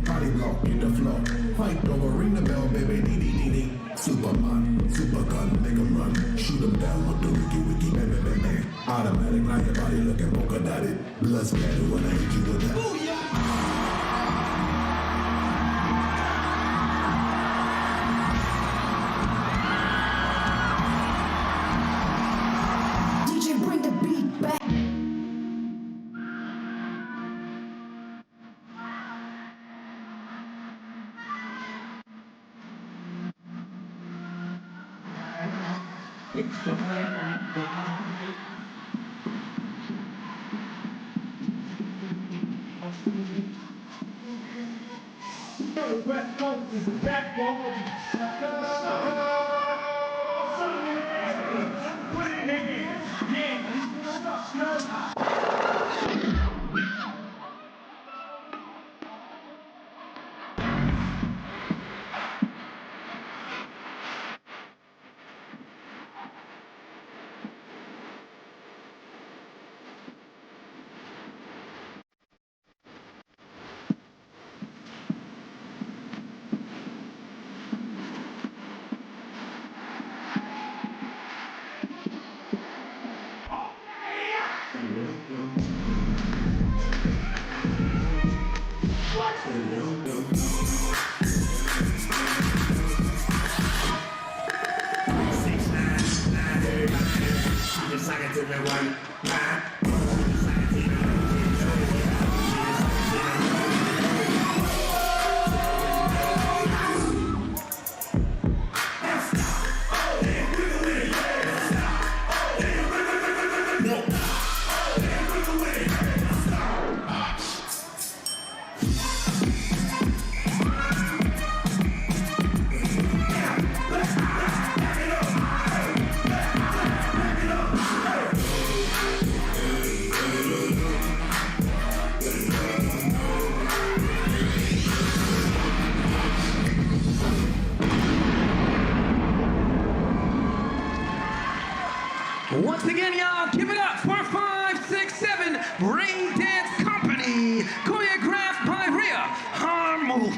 Body block, hit the floor. Fight over, ring the bell, baby, dee. Superman, super gun, make 'em run. Shoot 'em down with the wiki, bang. Automatic, now your body looking polka dotted. Blood splattered when I hit you with that. Booyah! Once again, y'all, give it up for 567 Brain Dance Company, choreographed by Rhea Harmouche.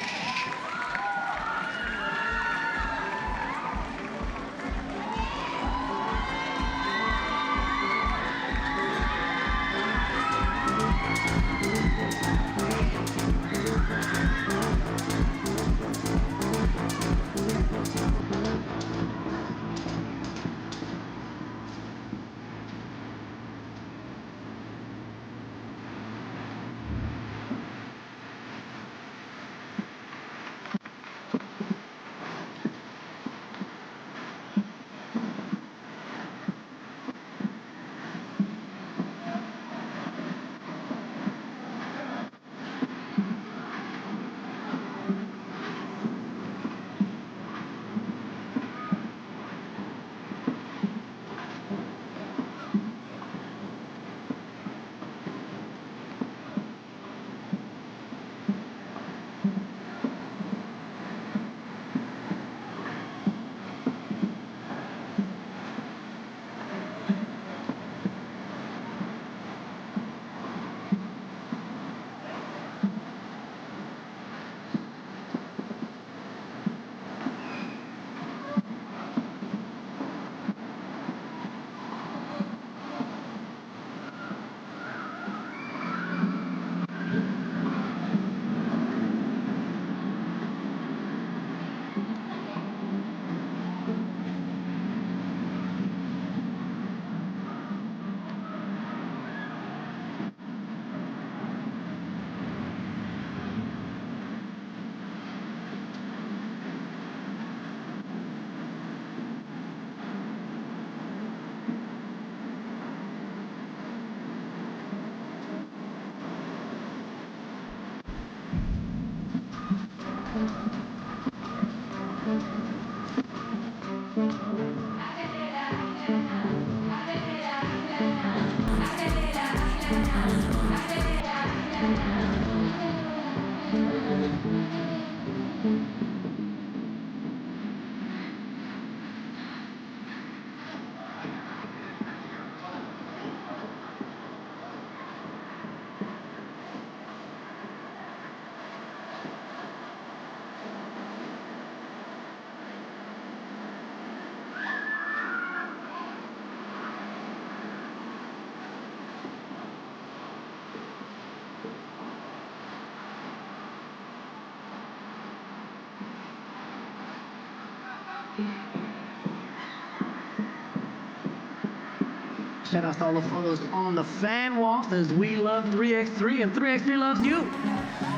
Shout out to all the fellows on the fan wall. Says we love 3x3 and 3x3 loves you.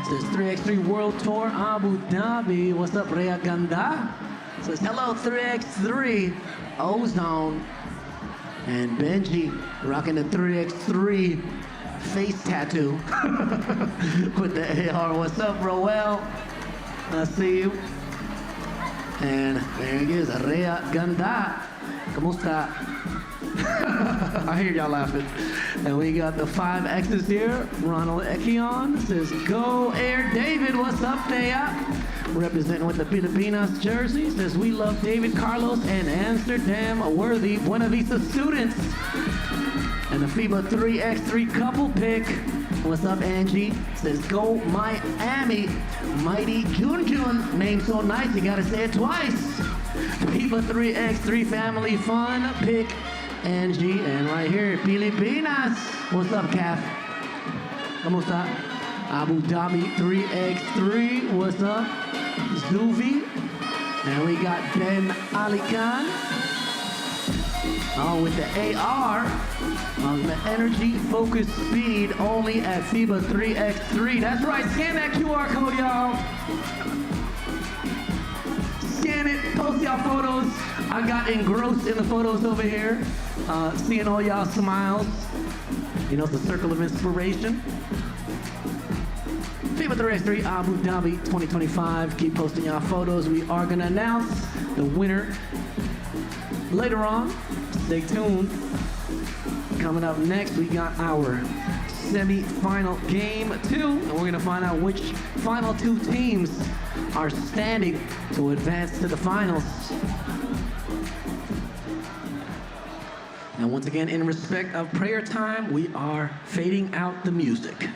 Says 3x3 World Tour Abu Dhabi. What's up, Rhea Ganda? Says hello 3x3 Ozone. And Benji rocking the 3x3 face tattoo with the AR. What's up, Roel? I see you. And there he is, Rhea Ganda. ¿Cómo está? I hear y'all laughing. And we got the 5 X's here. Ronald Ekion says, Go Air David, what's up there? Representing with the Filipinas jersey. Says, we love David, Carlos, and Amsterdam worthy Buena Vista students. And the FIBA 3x3 couple pick. What's up, Angie? Says, go Miami. Mighty Jun Jun. Name so nice, you gotta say it twice. FIBA 3x3 family fun pick. Angie, and right here, Filipinas. What's up, Calf? ¿Cómo está? Abu Dhabi 3x3. What's up? Zuvi. And we got Ben Ali Khan. with the AR on the energy focus speed only at FIBA 3x3. That's right, scan that QR code, y'all. Scan it, post y'all photos. I got engrossed in the photos over here, seeing all y'all smiles. You know, it's a circle of inspiration. FIBA 3x3 Abu Dhabi 2025. Keep posting y'all photos. We are gonna announce the winner later on. Stay tuned. Coming up next, we got our semi-final game 2, and we're gonna find out which final 2 teams are standing to advance to the finals. And once again, in respect of prayer time, we are fading out the music.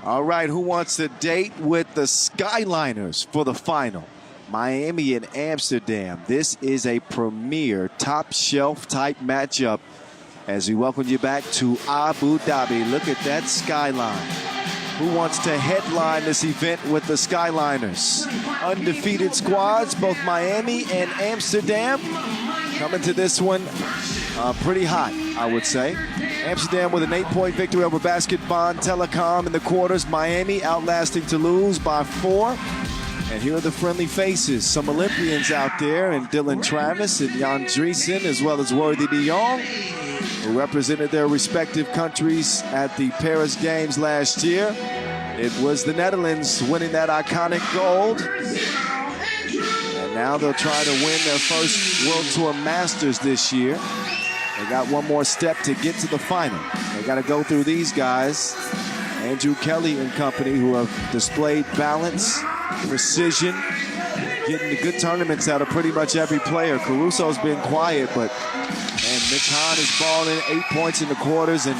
All right, who wants to date with the Skyliners for the final? Miami and Amsterdam. This is a premier top shelf type matchup as we welcome you back to Abu Dhabi. Look at that skyline. Who wants to headline this event with the Skyliners? Undefeated squads, both Miami and Amsterdam, coming to this one pretty hot, I would say. Amsterdam with an 8-point victory over Basketball Telecom in the quarters. Miami outlasting Toulouse by 4. And here are the friendly faces. Some Olympians out there, and Dylan Travis and Jan Driesen, as well as Worthy de Jong, who represented their respective countries at the Paris Games last year. It was the Netherlands winning that iconic gold. And now they'll try to win their first World Tour Masters this year. They got one more step to get to the final. They got to go through these guys, Andrew Kelly and company, who have displayed balance, precision, getting the good tournaments out of pretty much every player. Caruso's been quiet, but and Mitch Hahn is balling 8 points in the quarters. And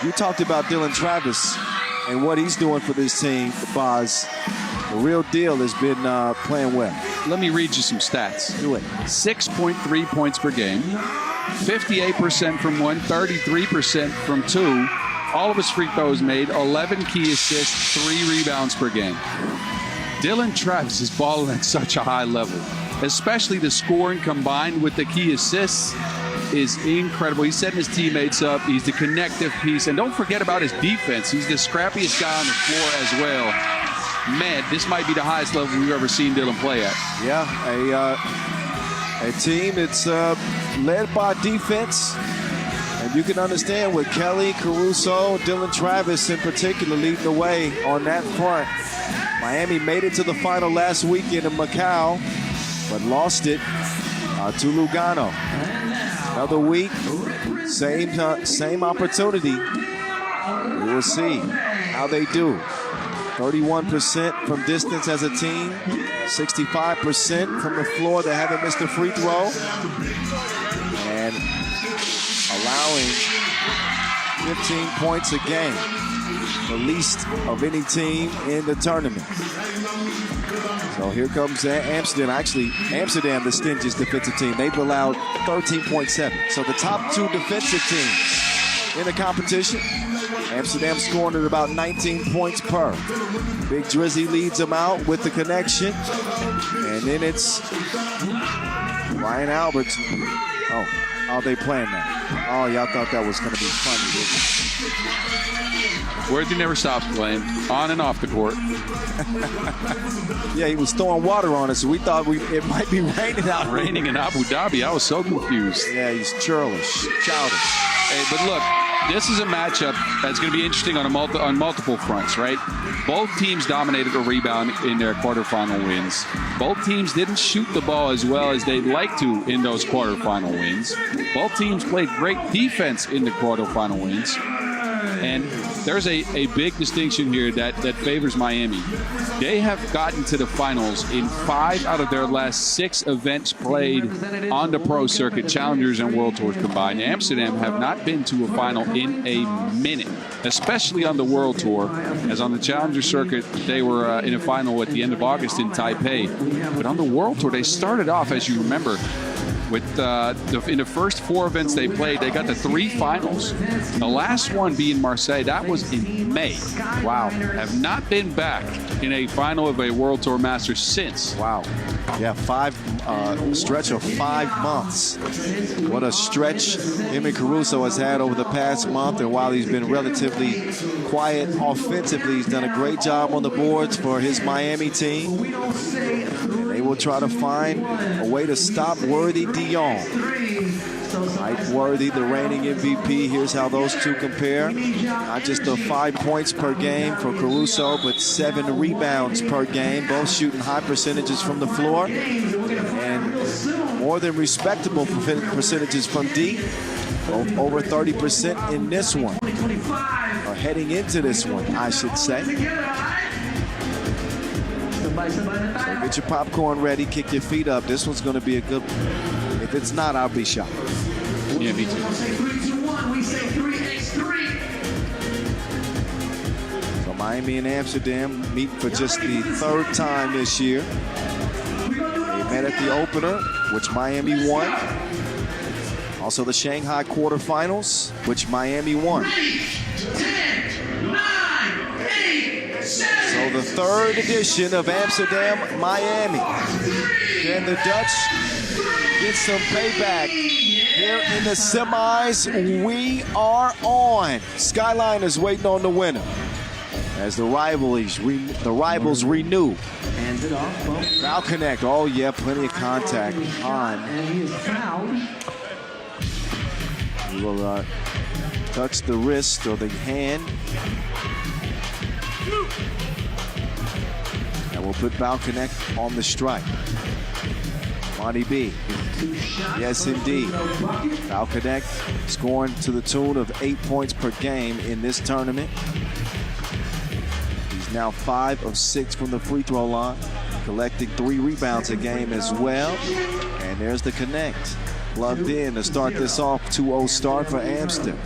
you talked about Dylan Travis and what he's doing for this team, Boz. The real deal has been playing well. Let me read you some stats. Do it. 6.3 points per game, 58% from one, 33% from two. All of his free throws made, 11 key assists, 3 rebounds per game. Dylan Travis is balling at such a high level, especially the scoring combined with the key assists is incredible. He's setting his teammates up. He's the connective piece. And don't forget about his defense. He's the scrappiest guy on the floor as well. Man, this might be the highest level we've ever seen Dylan play at. Yeah, a team that's led by defense. And you can understand with Kelly, Caruso, Dylan Travis in particular leading the way on that front. Miami made it to the final last weekend in Macau, but lost it to Lugano. Another week, same opportunity. We will see how they do. 31% from distance as a team, 65% from the floor. They haven't missed a free throw. And allowing 15 points a game, the least of any team in the tournament. So here comes Amsterdam. Actually, Amsterdam, the stingiest defensive team. They've allowed 13.7. So the top 2 defensive teams in the competition. Amsterdam scoring at about 19 points per. Big Drizzy leads them out with the connection. And then it's Ryan Alberts. Oh, how they playing that? Oh, y'all thought that was going to be funny, didn't you? Worthy never stops playing, on and off the court. Yeah, he was throwing water on us, so we thought it might be raining out. Raining in Abu Dhabi. I was so confused. Yeah, he's childish. Hey, but look, this is a matchup that's going to be interesting on multiple fronts, right? Both teams dominated a rebound in their quarterfinal wins. Both teams didn't shoot the ball as well as they'd like to in those quarterfinal wins. Both teams played great defense in the quarterfinal wins. And there's a big distinction here that favors Miami. They have gotten to the finals in 5 out of their last 6 events played on the pro circuit, Challengers and World Tours combined. Amsterdam have not been to a final in a minute, especially on the World Tour, as on the Challenger circuit, they were in a final at the end of August in Taipei. But on the World Tour, they started off, as you remember, with in the first 4 events they played, they got to 3 finals. The last one being Marseille, that was in May. Wow. Have not been back in a final of a World Tour Masters since. Wow. Yeah, stretch of 5 months. What a stretch him and Caruso has had over the past month. And while he's been relatively quiet offensively, he's done a great job on the boards for his Miami team. And they will try to find a way to stop Worthy de Jong. Mike Worthy, the reigning MVP. Here's how those two compare. Not just the 5 points per game for Caruso, but 7 rebounds per game. Both shooting high percentages from the floor. And more than respectable percentages from deep. Both over 30% in this one. Or heading into this one, I should say. So get your popcorn ready, kick your feet up. This one's going to be a good one. If it's not, I'll be shocked. Yeah, me too. So Miami and Amsterdam meet for just the 3rd time this year. They met at the opener, which Miami won. Also the Shanghai quarterfinals, which Miami won. So the 3rd edition of Amsterdam, Miami. Can the Dutch get some payback here in the semis? We are on. Skyliners waiting on the winner. as the rivals renew. Hands it off. Foul connect. Oh, yeah, plenty of contact on. And he is fouled. He will touch the wrist or the hand. And we'll put foul connect on the strike. Monty B. Yes, indeed. Foul connect scoring to the tune of 8 points per game in this tournament. He's now 5 of 6 from the free throw line, collecting 3 rebounds a game as well. And there's the connect. Plugged in to start this off. 2-0 start for Amsterdam.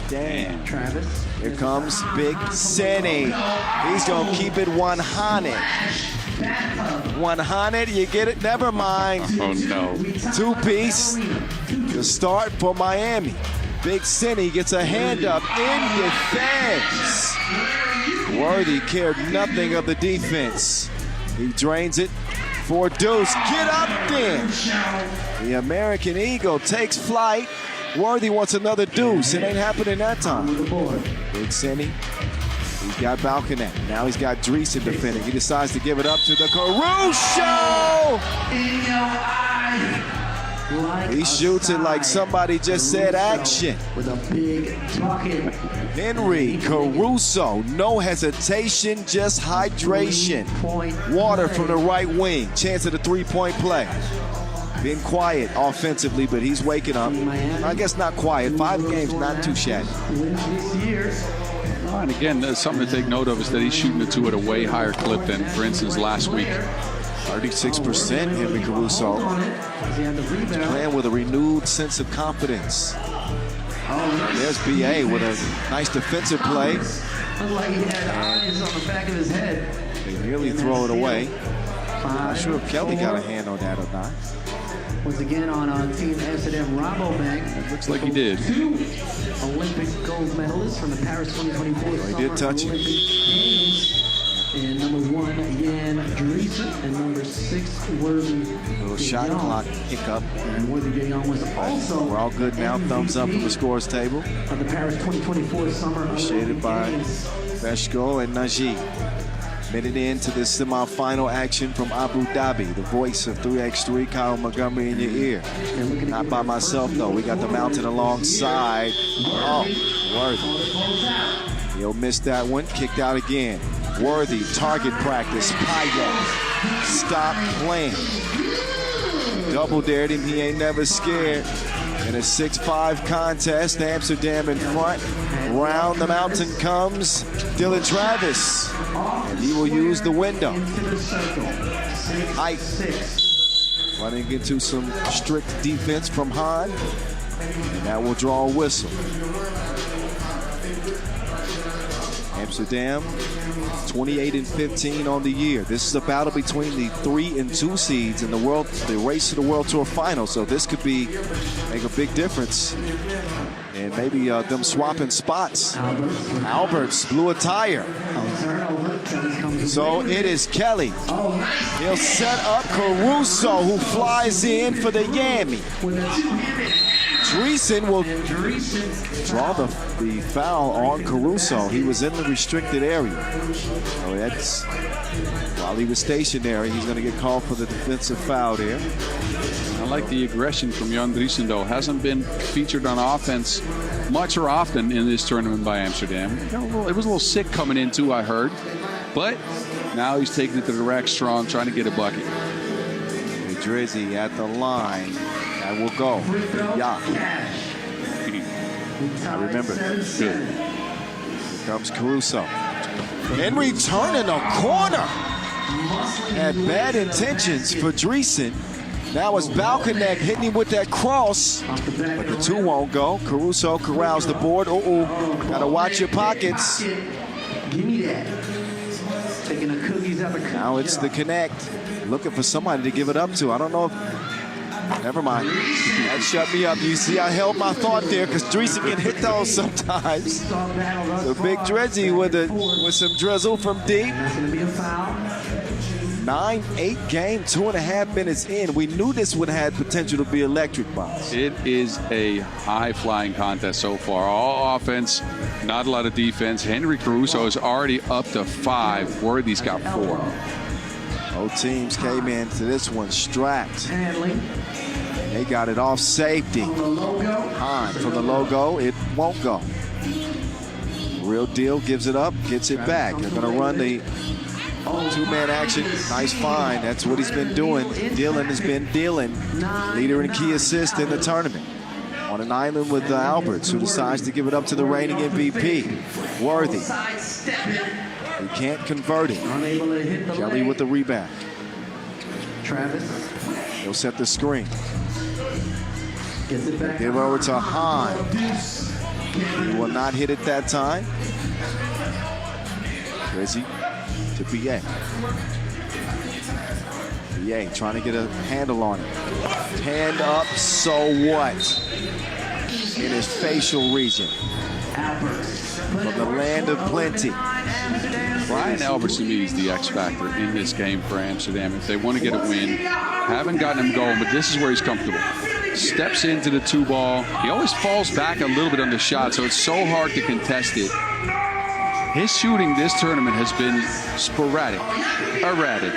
Damn. Travis. Here comes Big Senny. He's going to keep it 100. 100, you get it? Never mind. Oh, no. 2-piece to start for Miami. Big Senny gets a hand up in defense. Worthy cared nothing of the defense. He drains it for Deuce. Get up there. The American Eagle takes flight. Worthy wants another deuce. It ain't happening that time. Big Senny. He's got Balconet. Now he's got Dreesen defending. He decides to give it up to the Caruso. He shoots it like somebody just said action. With a big bucket. Henry Caruso. No hesitation, just hydration. Water from the right wing. Chance at a three-point play. Been quiet offensively, but he's waking up. I guess not quiet. 5 games, not too shabby. And again, something to take note of is that he's shooting the 2 at a way higher clip than, for instance, last week. 36% Henry Caruso. He's playing with a renewed sense of confidence. And there's BA with a nice defensive play. Like he had eyes on the back of his head. They nearly throw it away. Not sure if Kelly got a hand on that or not. Once again on Team Amsterdam RABOBANK. It looks like he did. 2 Olympic gold medalists from the Paris 2024 he did touch him. Olympic Games. And number 1, Jan Dreesen, and number 6, Worthy. Little shot clock hiccup. And Worthy Gayon was also. We're all good now. Thumbs up from the scores table. Of the Paris 2024 Summer Initiated by Beshko and Najee. Minute into this semi-final action from Abu Dhabi. The voice of 3x3, Kyle Montgomery in your ear. Not by myself, though. We got the mountain alongside. Oh, Worthy. He'll miss that one. Kicked out again. Worthy, target practice. Payet. Stop playing. Double dared him. He ain't never scared. In a 6-5 contest, Amsterdam in front. Round the mountain comes Dylan Travis. And he will use the window. Height. Running into some strict defense from Hahn. And that will draw a whistle. Amsterdam, 28-15 on the year. This is a battle between the 3 and 2 seeds in the race to the World Tour final. So this could make a big difference. And maybe them swapping spots. Alberts blew a tire. So it is Kelly. He'll set up Caruso, who flies in for the Yammy. Dreesen will draw the foul on Caruso. He was in the restricted area. So that's, while he was stationary, he's going to get called for the defensive foul there. I like the aggression from Jan Dreesen, though. Hasn't been featured on offense much or often in this tournament by Amsterdam. It was a little sick coming in, too, I heard. But now he's taking it to the rack strong, trying to get a bucket. Drizzy at the line. That will go. Yeah. I remember. Good. Here comes Caruso. Henry turning a corner. Had bad intentions for Dreesen. Now it's Balconet hitting him with that cross. But the 2 won't go. Caruso corrals the board. Gotta watch your pockets. Give me that. Taking the cookies out the cookie Now it's the connect. Looking for somebody to give it up to. I don't know if... Never mind. That shut me up. You see, I held my thought there because Dreesen can hit those sometimes. So Big Drizzy with some drizzle from deep. That's going to be a foul. 9-8 game, 2.5 minutes in. We knew this would have potential to be electric, box. It is a high-flying contest so far. All offense, not a lot of defense. Henry Caruso is already up to 5. Worthy's got 4. Both teams came into this one strapped. Handling. They got it off safety. The logo. Hahn from the logo, it won't go. Real Deal gives it up, gets it back. They're going to run the two-man action. Nice find. That's what he's been doing. Dylan has been dealing. Leader in key assist in the tournament. On an island with Alberts, who decides to give it up to the reigning MVP. Worthy. He can't convert it. Unable to hit the Kelly leg. with the rebound. Travis He'll set the screen. gets it back. Give over to Hahn. He will not hit it that time. Rizzy to BA. BA trying to get a handle on it. Hand up, so what? In his facial region. From the land of plenty. Brian Alberts, to me, is the X factor in this game for Amsterdam. If they want to get a win, haven't gotten him going, but this is where he's comfortable. Steps into the 2-ball. He always falls back a little bit on the shot, so it's so hard to contest it. His shooting this tournament has been sporadic, erratic.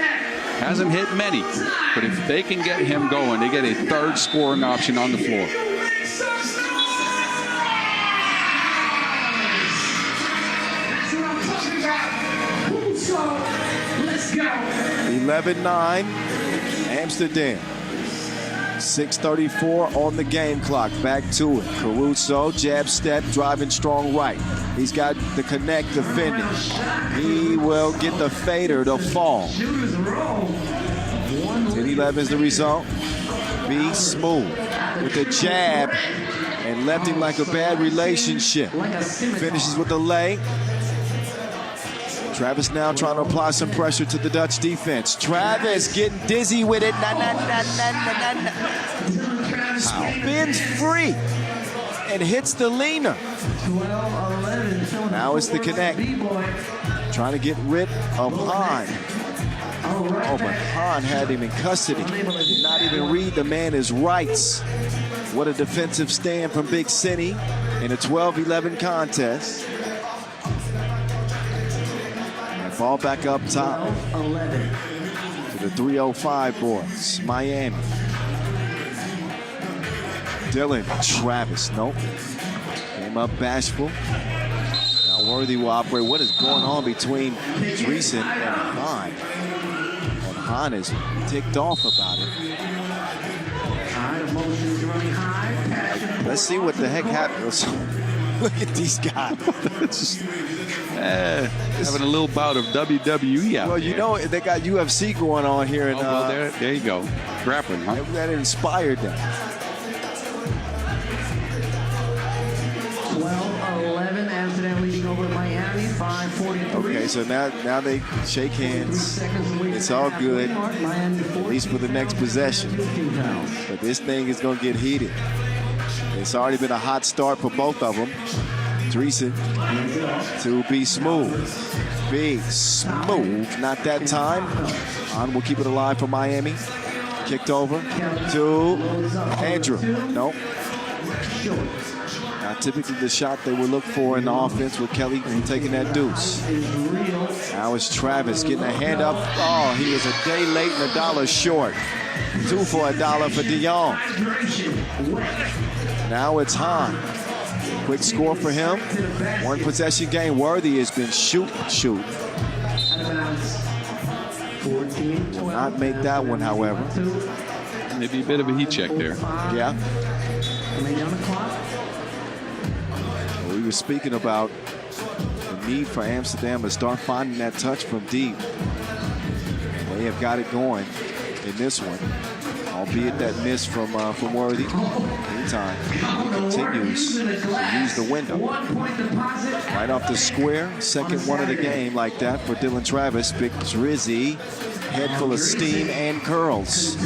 Hasn't hit many, but if they can get him going, they get a third scoring option on the floor. Let's go. 11-9, Amsterdam. 6:34 on the game clock. Back to it. Caruso, jab step, driving strong right. He's got the connect to finish. He will get the fader to fall. 10-11 is the result. Be smooth with the jab and left him like a bad relationship. Finishes with the lay. Travis now trying to apply some pressure to the Dutch defense. Travis getting dizzy with it. Spins free and hits the leaner. 12-11. Now it's the connect. Trying to get rid of Hahn. Oh, but Hahn had him in custody. Did not even read the man his rights. What a defensive stand from Big City in a 12-11 contest. Ball back up top 11. to the 305 boys. Miami. Dylan, Travis, nope. Came up bashful. Now Worthy will operate. What is going on between Dreesen and Hahn? And Hahn is ticked off about it. High emotions running high. Let's see what the heck happens. Look at these guys. Having a little bout of WWE out Well, you know, they got UFC going on here. And, there you go. Grappling, huh? that inspired them. 12-11. Amsterdam leading over Miami. 5:43. Okay, so now they shake hands. It's all good, at least for the next possession. But this thing is going to get heated. It's already been a hot start for both of them. Dreesen to be smooth. Be smooth. Not that time. On will keep it alive for Miami. Kicked over to Andrew. Nope. Not typically the shot they would look for in the offense with Kelly taking that deuce. Now it's Travis getting a hand up. Oh, he is a day late and $1 short. 2 for $1 for DeYoung. Now it's Hahn. Quick score for him. 1 possession game. Worthy has been shoot. Will not make that one, however. Maybe a bit of a heat check there. Yeah. We were speaking about the need for Amsterdam to start finding that touch from deep. And they have got it going in this one. Albeit that miss from Worthy. Meantime, he continues to use the window. Right off the square, second one of the game like that for Dylan Travis. Big Drizzy, head full of steam and curls.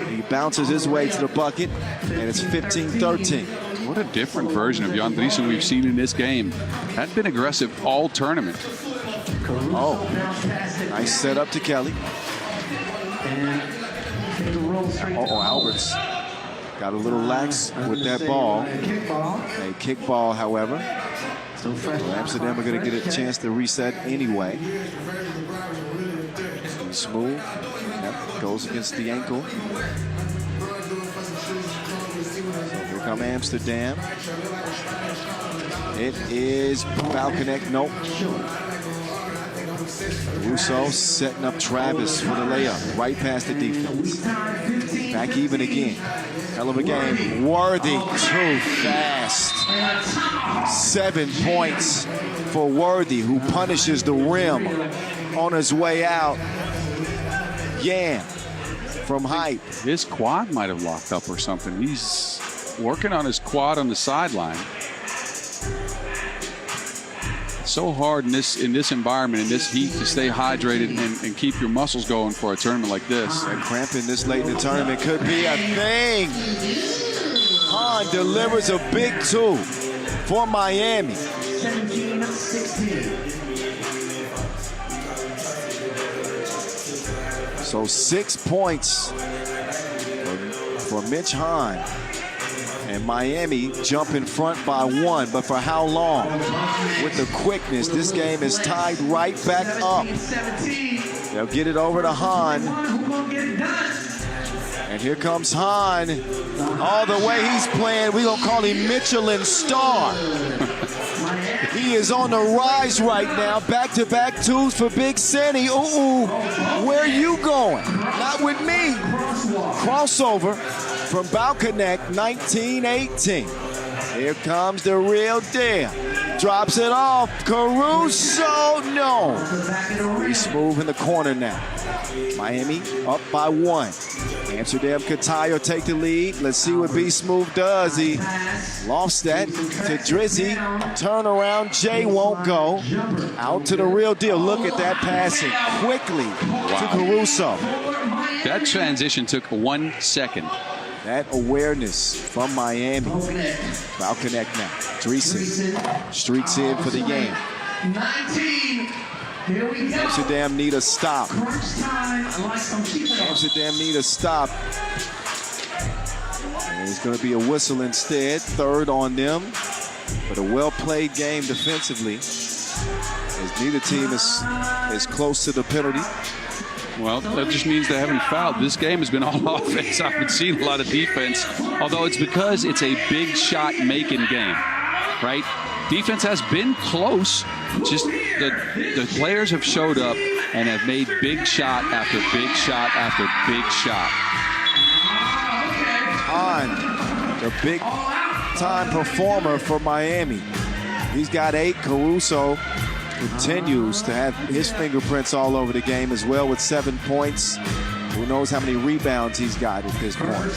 He bounces his way to the bucket, and it's 15-13. What a different version of Jan Driesen we've seen in this game. Had been aggressive all tournament. Oh, nice setup to Kelly. Uh-oh, Alberts got a little lax with that ball. A kick ball, however. So Amsterdam are going to get a chance to reset anyway. Smooth. Yep, goes against the ankle. So here come Amsterdam. It is Balconnect. Nope. Russo setting up Travis for the layup. Right past the defense. Back even again. Hell of a game. Worthy. Too fast. 7 points for Worthy, who punishes the rim on his way out. Yam from height. His quad might have locked up or something. He's working on his quad on the sideline. It's so hard in this environment, in this heat, to stay hydrated and keep your muscles going for a tournament like this. And cramping this late in the tournament could be a thing. Hahn delivers a big 2 for Miami. 17-16. So 6 points for Mitch Hahn. And Miami jump in front by 1, but for how long? With the quickness, this game is tied right back up. They'll get it over to Hahn. And here comes Hahn. All the way he's playing, we're going to call him Michelin Star. He is on the rise right now. Back-to-back 2s for Big Senny. Ooh, where you going? Not with me. Crossover from Balconnect, 19-18. Here comes the real deal. Drops it off. Caruso, no. He's smooth in the corner now. Miami up by 1. Amsterdam Katayo take the lead. Let's see what B Smooth does. He lost that to Drizzy. Turnaround, Jay won't go. Out to the real deal. Look at that passing quickly to Caruso. That transition took 1 second. That awareness from Miami. Balconnect now. Dreesen streaks in for the game. 19. Here we go. Amsterdam need a stop. Amsterdam need a stop. And it's going to be a whistle instead. 3rd on them. But a well-played game defensively, as neither team is close to the penalty. Well, that just means they haven't fouled. This game has been all offense. I haven't seen a lot of defense, although it's because it's a big shot-making game, right? Defense has been close. Just the players have showed up and have made big shot after big shot after big shot. Hahn, the big-time performer for Miami. He's got 8. Caruso continues to have his fingerprints all over the game as well with 7 points. Who knows how many rebounds he's got at this point.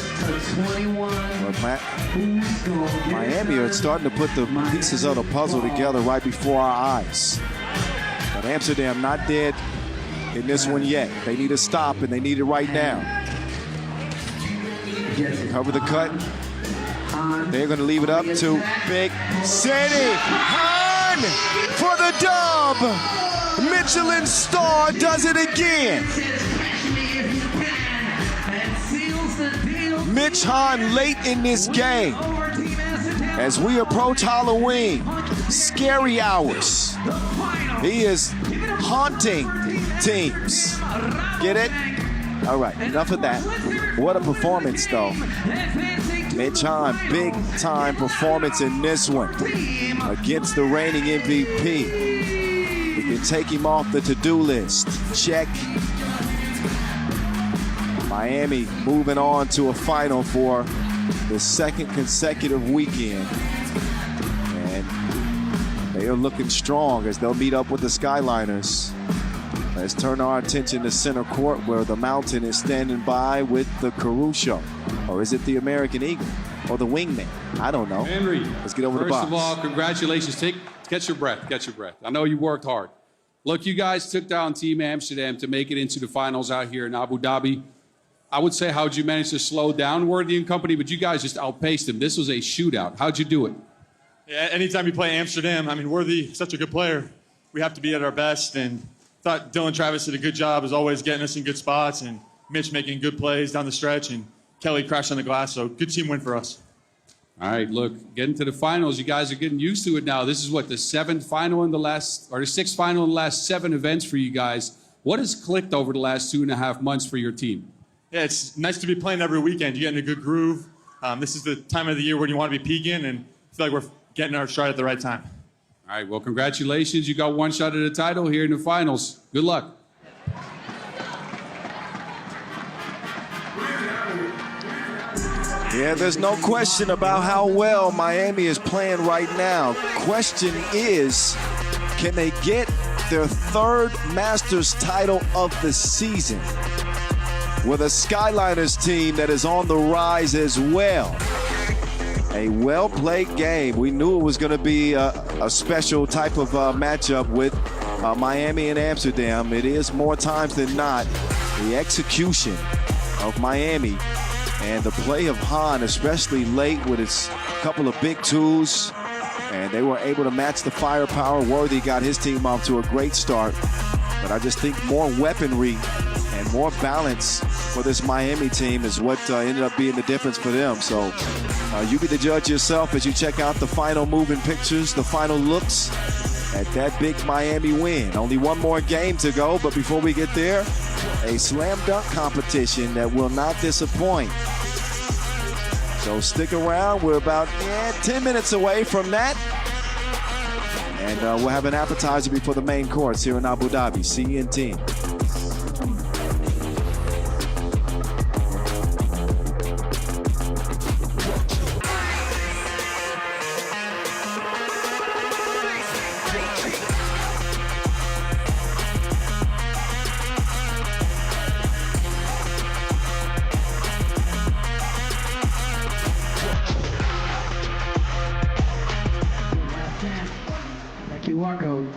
But Miami are starting to put the pieces of the puzzle together right before our eyes. But Amsterdam not dead in this one yet. They need a stop, and they need it right now. Cover the cut. They're going to leave it up to Big City. Hahn for the dub. Michelin Star does it again. Mitch Hahn late in this game. As we approach Halloween, scary hours. He is haunting teams. Get it? All right, enough of that. What a performance, though. Mitch Hahn, big-time performance in this one against the reigning MVP. We can take him off the to-do list. Check. Miami moving on to a final for the 2nd consecutive weekend. And they are looking strong as they'll meet up with the Skyliners. Let's turn our attention to center court where the Mountain is standing by with the Caruso. Or is it the American Eagle? Or the Wingman? I don't know. Henry, let's get over the box. First of all, congratulations. Catch your breath. Catch your breath. I know you worked hard. Look, you guys took down Team Amsterdam to make it into the finals out here in Abu Dhabi. I would say, how'd you manage to slow down Worthy and company? But you guys just outpaced them. This was a shootout. How'd you do it? Yeah, anytime you play Amsterdam, I mean, Worthy, such a good player. We have to be at our best. And thought Dylan Travis did a good job, as always, getting us in good spots. And Mitch making good plays down the stretch, and Kelly crashing the glass. So good team win for us. All right, look, getting to the finals, you guys are getting used to it now. This is what, the sixth final in the last 7 events for you guys. What has clicked over the last 2.5 months for your team? Yeah, it's nice to be playing every weekend. You get in a good groove. This is the time of the year when you want to be peaking, and I feel like we're getting our stride at the right time. All right, well, congratulations. You got one shot at the title here in the finals. Good luck. Yeah, there's no question about how well Miami is playing right now. Question is, can they get their 3rd Masters title of the season with a Skyliners team that is on the rise as well? A well-played game. We knew it was going to be a special type of matchup with Miami and Amsterdam. It is more times than not the execution of Miami and the play of Han, especially late with its couple of big twos. And they were able to match the firepower. Worthy got his team off to a great start. But I just think more weaponry and more balance for this Miami team is what ended up being the difference for them. So you be the judge yourself as you check out the final moving pictures, the final looks at that big Miami win. Only one more game to go, but before we get there, a slam dunk competition that will not disappoint. So stick around. We're about 10 minutes away from that. And we'll have an appetizer before the main course here in Abu Dhabi. See you in 10. QR code.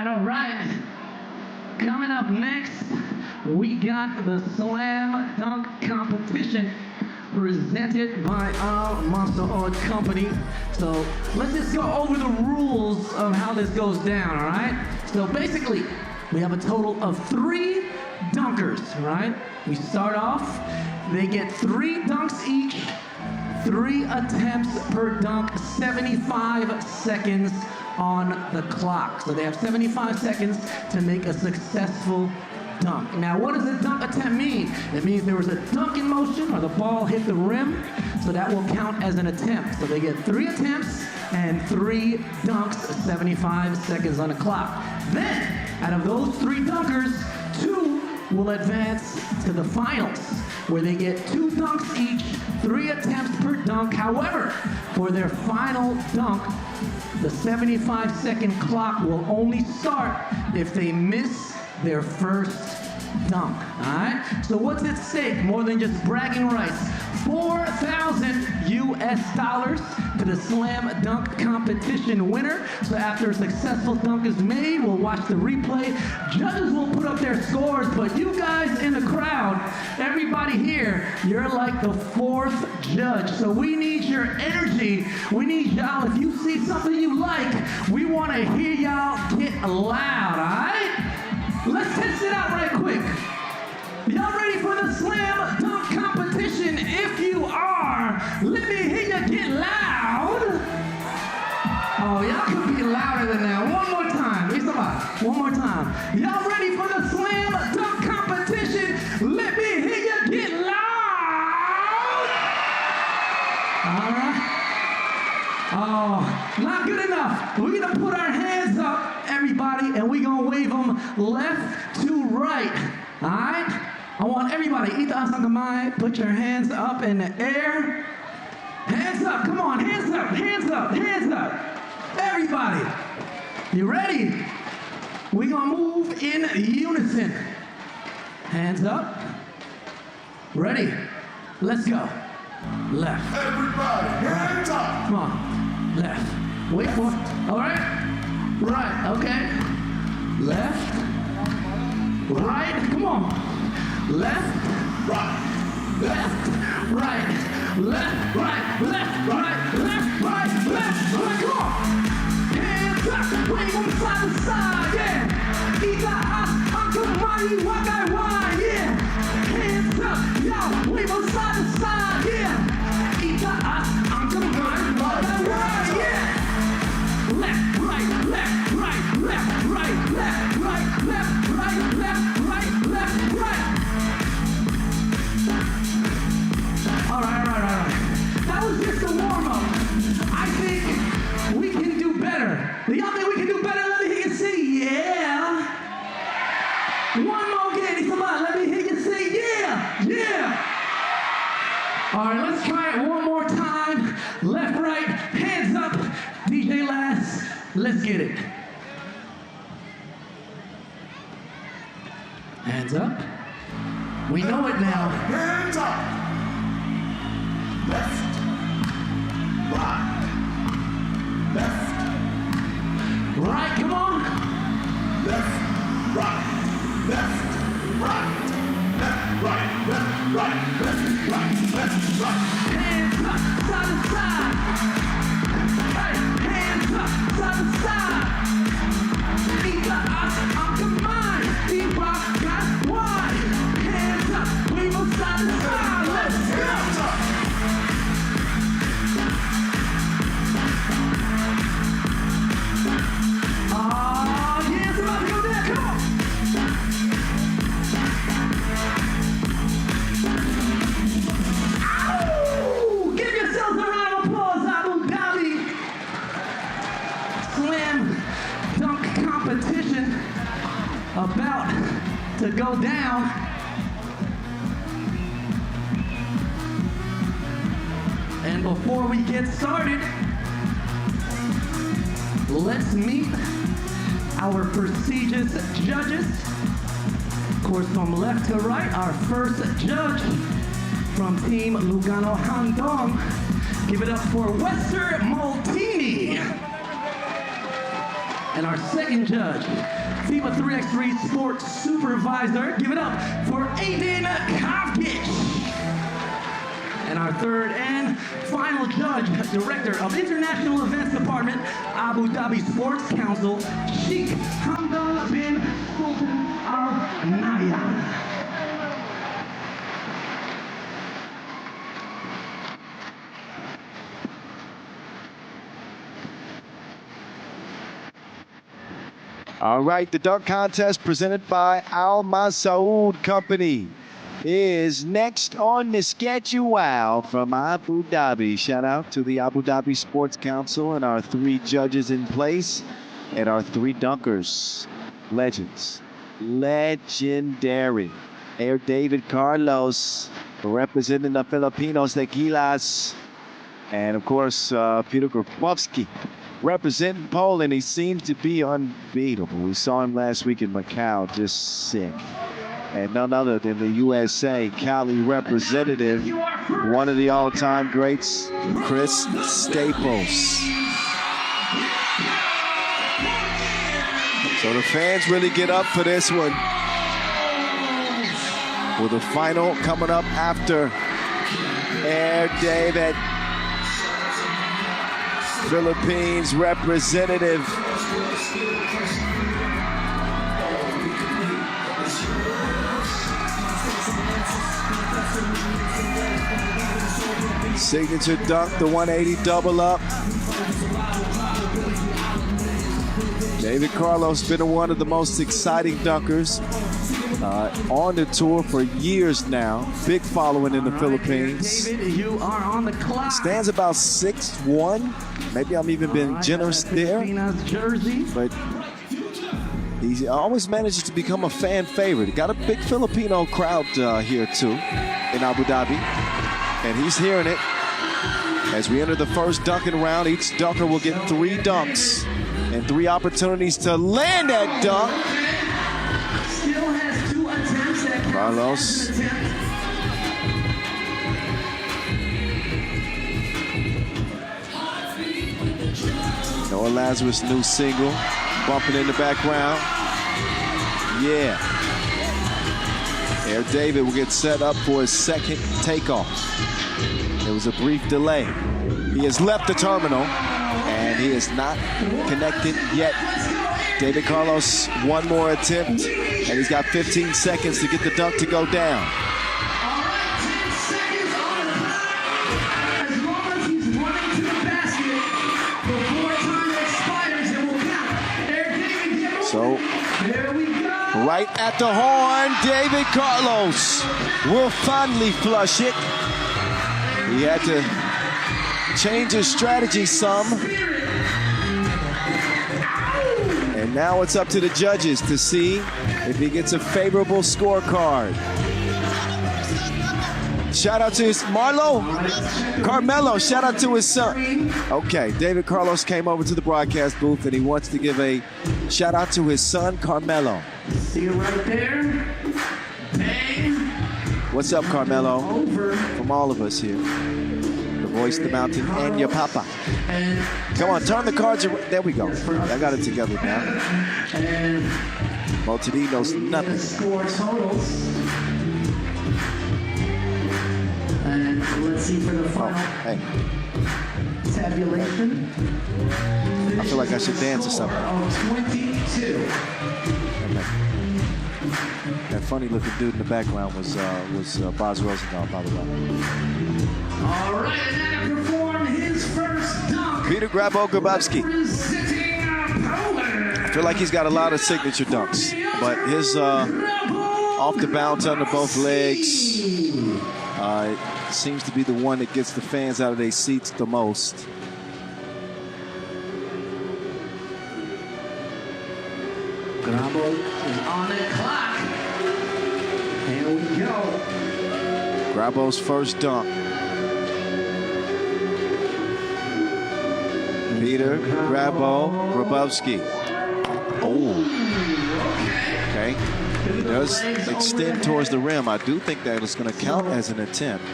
right. Coming up next, we got the Slam Dunk Competition presented by our Monster Oil Company. So let's just go over the rules of how this goes down, all right? So basically, we have a total of 3 dunkers, right? We start off, they get 3 dunks each, 3 attempts per dunk, 75 seconds on the clock. So they have 75 seconds to make a successful dunk. Now, what does a dunk attempt mean? It means there was a dunk in motion or the ball hit the rim, so that will count as an attempt. So they get 3 attempts and 3 dunks, 75 seconds on the clock. Then, out of those 3 dunkers, 2 will advance to the finals, where they get 2 dunks each, 3 attempts per dunk. However, for their final dunk, the 75-second clock will only start if they miss their first dunk, all right? So what's at stake? More than just bragging rights. $4,000 US to the slam dunk competition winner. So after a successful dunk is made, we'll watch the replay. Judges will put up their scores, but you guys in the crowd, everybody here, you're like the 4th judge. So we need your energy. We need y'all, if you see something you like, we want to hear y'all get loud, all right? Let's test it out right quick. Y'all ready for the slam dunk competition? If you are, let me hear you get loud. Oh, y'all could be louder than that. One more time. Please somebody. One more time. Y'all ready for the slam dunk competition? Let me hear you get loud. All right. Oh, not good enough. We're gonna put our hands up, everybody, and we're gonna wave them left to right. All right? I want everybody, put your hands up in the air. Hands up, come on, hands up, hands up, hands up. Everybody, you ready? We're gonna move in unison. Hands up. Ready? Let's go. Left. Everybody, hands up. Come on. Left. Wait for it. All right. Right. Okay. Left. Right. Come on. Left. Right. Left. Right. Left. Right. Left. Right. Left. Right. Left. Right. Come on. Hands up. Wave them side to side. Yeah. Ita Akamai Wakai. Yeah. Hands up. Yo. Wave them side to side. Yeah. Ita Akamai Wakai. Yeah. Left. Right. Left. Right. Left. Right. Left. Right. Left. Right. Left. Right. Left. Right. All right. That was just a warm-up. I think we can do better. Do y'all think we can do better? Let me hear you say, yeah. One more again. Somebody, let me hear you say, yeah. Yeah. All right, let's try it one more time. Left, right, hands up. DJ Lass, let's get it. Hands up. We know it now. Hands up. Left. Right. Left. Right, come on. Left. Right. Left. Right. Left. Right. Left. Right. Left. Right. Left. Right. Hands up, side to side. Hey, hands up, side to side. Ita Akamai, Iwa got wide. Hands up, wave them side to side. Let's go. Oh, yeah, somebody go there, come on. Ow! Give yourselves a round of applause, Abu Dhabi. Slam dunk competition about to go down. And before we get started, let's meet our prestigious judges. Of course, from left to right, our first judge from Team Lugano Handong. Give it up for Wester Maltini. And our second judge, FIBA 3x3 Sports Supervisor, give it up for Aiden Kovkic. And our third and final judge, Director of International Events Department, Abu Dhabi Sports Council, Sheikh Hamdan bin Sultan Al Nahyan. All right, the dunk contest presented by Al Masaoud Company is next on the schedule from Abu Dhabi. Shout out to the Abu Dhabi Sports Council and our 3 judges in place and our 3 dunkers. Legends. Legendary. Air David Carlos representing the Filipinos, the Gilas. And of course, Peter Grabowski representing Poland. He seems to be unbeatable. We saw him last week in Macau, just sick. And none other than the USA Cali representative, one of the all-time greats, Chris Staples. So the fans really get up for this one. With the final coming up after Air David, Philippines representative. Signature dunk, the 180 double up. David Carlos been one of the most exciting dunkers on the tour for years now. Big following in the Philippines. David, you are on the clock. Stands about 6'1". Maybe I'm even being generous there. But he always manages to become a fan favorite. Got a big Filipino crowd here too in Abu Dhabi. And he's hearing it. As we enter the first dunking round, each dunker will get 3 dunks and 3 opportunities to land that dunk. Still has 2 attempts at Carlos. Noah Lazarus' new single, bumping in the background. Yeah. Air David will get set up for his second takeoff. There was a brief delay. He has left the terminal, and he is not connected yet. David Carlos, one more attempt, and he's got 15 seconds to get the dunk to go down. As long as he's running to the basket before time expires, it will count. Air David, get So, there we go. right at the horn, David Carlos will finally flush it. He had to change his strategy some. And now it's up to the judges to see if he gets a favorable scorecard. Shout out to his Carmelo, shout out to his son. Okay, David Carlos came over to the broadcast booth and he wants to give a shout out to his son, Carmelo. See you right there. Bang. What's up, Carmelo? From all of us here. The voice, the mountain, and your papa. Come on, turn the cards around. There we go. I got it together now. Multidi knows nothing. Score totals. And let's see for the final Hey, tabulation. I feel like I should dance or something. 22. That funny looking dude in the background was Boz Rosendahl, by the way. All right, and now to perform his first dunk. Peter Grabowski. Representing Poland. I feel like he's got a lot of signature dunks, but his off the bounce under both legs seems to be the one that gets the fans out of their seats the most. Grabo is on the clock. Here we go. Grabo's first dunk. Peter Grabowski. Oh. Okay. He does extend towards the rim. I do think that is going to count as an attempt.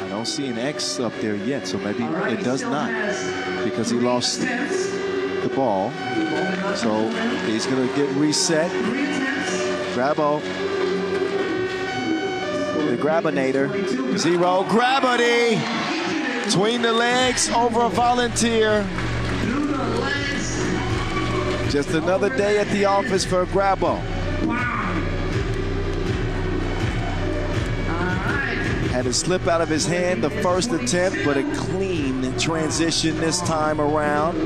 I don't see an X up there yet, so maybe it does not, because he lost the ball. So he's going to get reset. Grabo. The Grabinator. 0. Gravity. Between the legs over a volunteer. Just another day at the office for Grabo. Had it slip out of his hand the first attempt, but a clean transition this time around.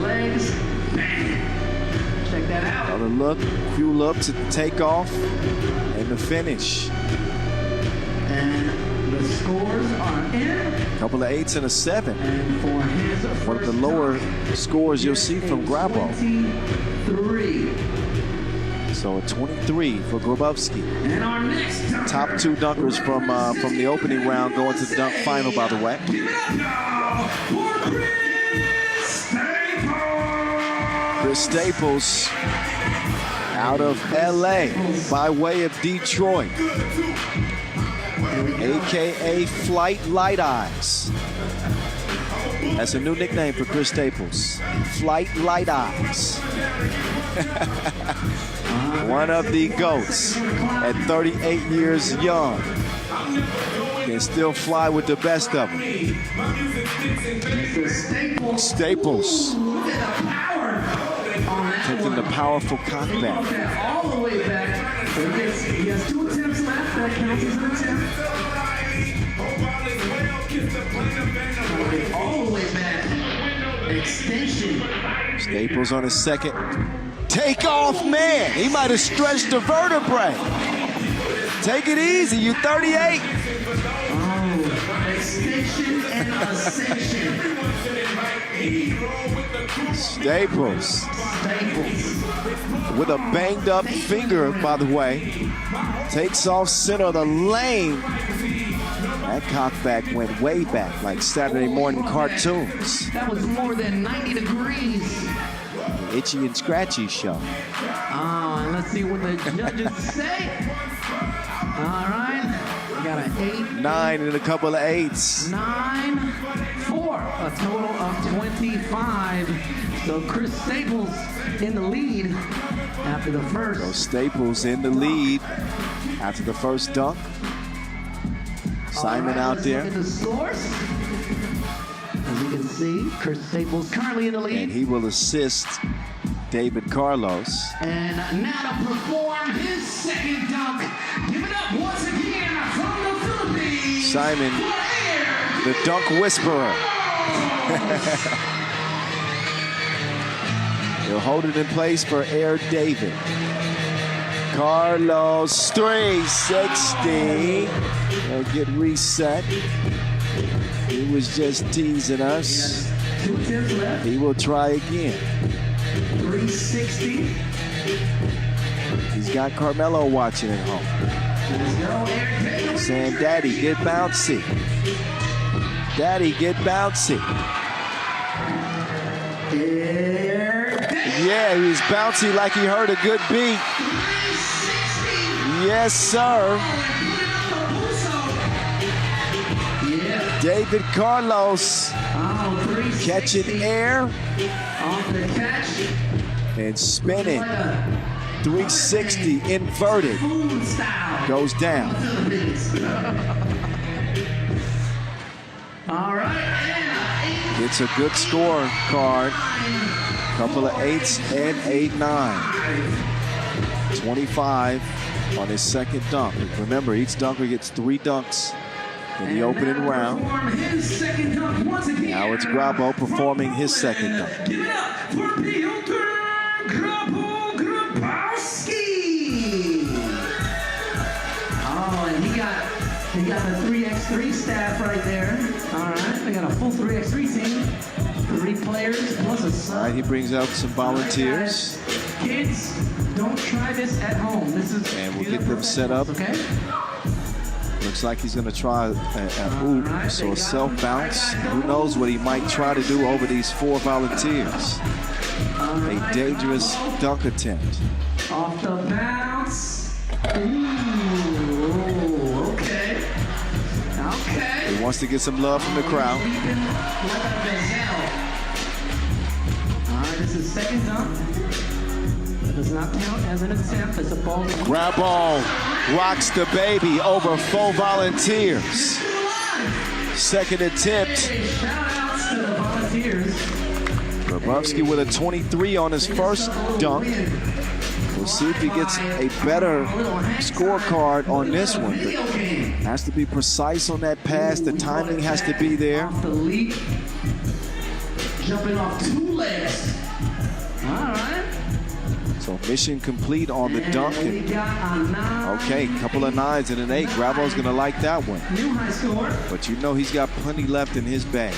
Another look, few looks at the takeoff and the finish. And the scores are in. A couple of 8s and a 7. And for his one of the lower scores you'll see from Grabo. 23. So a 23 for Grabowski. And our next dunker. Top 2 dunkers from the opening round going to the dunk final, by the way. Give it up now for Chris Staples out of LA by way of Detroit. AKA Flight Light Eyes. That's a new nickname for Chris Staples. Flight Light Eyes. One of the GOATs at 38 years young. Can still fly with the best of them. Staples. Taking the powerful cockback. All the way back. He has 2 attempts left. That counts as an attempt. All the way back. Extension. Staples on his second takeoff, man. He might have stretched the vertebrae. Take it easy, you 38. Oh, extension and ascension. Staples. With a banged up finger, by the way. Takes off center of the lane. That cockback went way back, like Saturday morning cartoons. That was more than 90 degrees. Itchy and Scratchy show. And let's see what the judges say. All right. We got an 8. 9 and a couple of 8s. 9, 4. A total of 25. So Chris Staples in the lead after the first. So Staples in the lead after the first dunk. Simon out there. Look at the scores. As you can see, Chris Staples currently in the lead. And he will assist David Carlos. And now to perform his second dunk. Give it up once again from the Philippines. Simon, the dunk whisperer. He'll hold it in place for Air David. Carlos 360. He'll get reset. He was just teasing us. 2 attempts left. He will try again. 360. He's got Carmelo watching at home. Saying, Daddy, get bouncy. Daddy, get bouncy. Yeah, he's bouncy like he heard a good beat. Yes, sir. David Carlos catching air and spinning. 360 inverted. Goes down. All right. It's a good score card. Couple of 8s and 8-9. 25 on his second dunk. Remember, each dunker gets 3 dunks in the opening round. Now it's Grabo performing his second dunk. Give it up for Piotr Grabowski. Oh, and he got the 3x3 staff right there. All right, we got a full 3x3 team. 3 players plus a sub. All right, he brings out some volunteers. Kids, don't try this at home. This is and we'll get them set up. Okay. Looks like he's going to try a oop, so a self bounce. Who knows what he might try to do over these 4 volunteers. A dangerous dunk attempt. Off the bounce. Ooh, okay. Okay. He wants to get some love from the crowd. All right, This is second dunk. It does not count as an attempt. It's a ball. Grab ball rocks the baby over 4 volunteers. Second attempt. Shout outs to the volunteers. Grabowski with a 23 on his first dunk. We'll see if he gets a better scorecard on this one. But has to be precise on that pass. The timing has to be there. Off the leap. Jumping off 2 legs. All right. So mission complete on the dunk. And we got a 9. Okay, couple of 9s and an 8. Grabo's going to like that one. New high score. But you know he's got plenty left in his bag.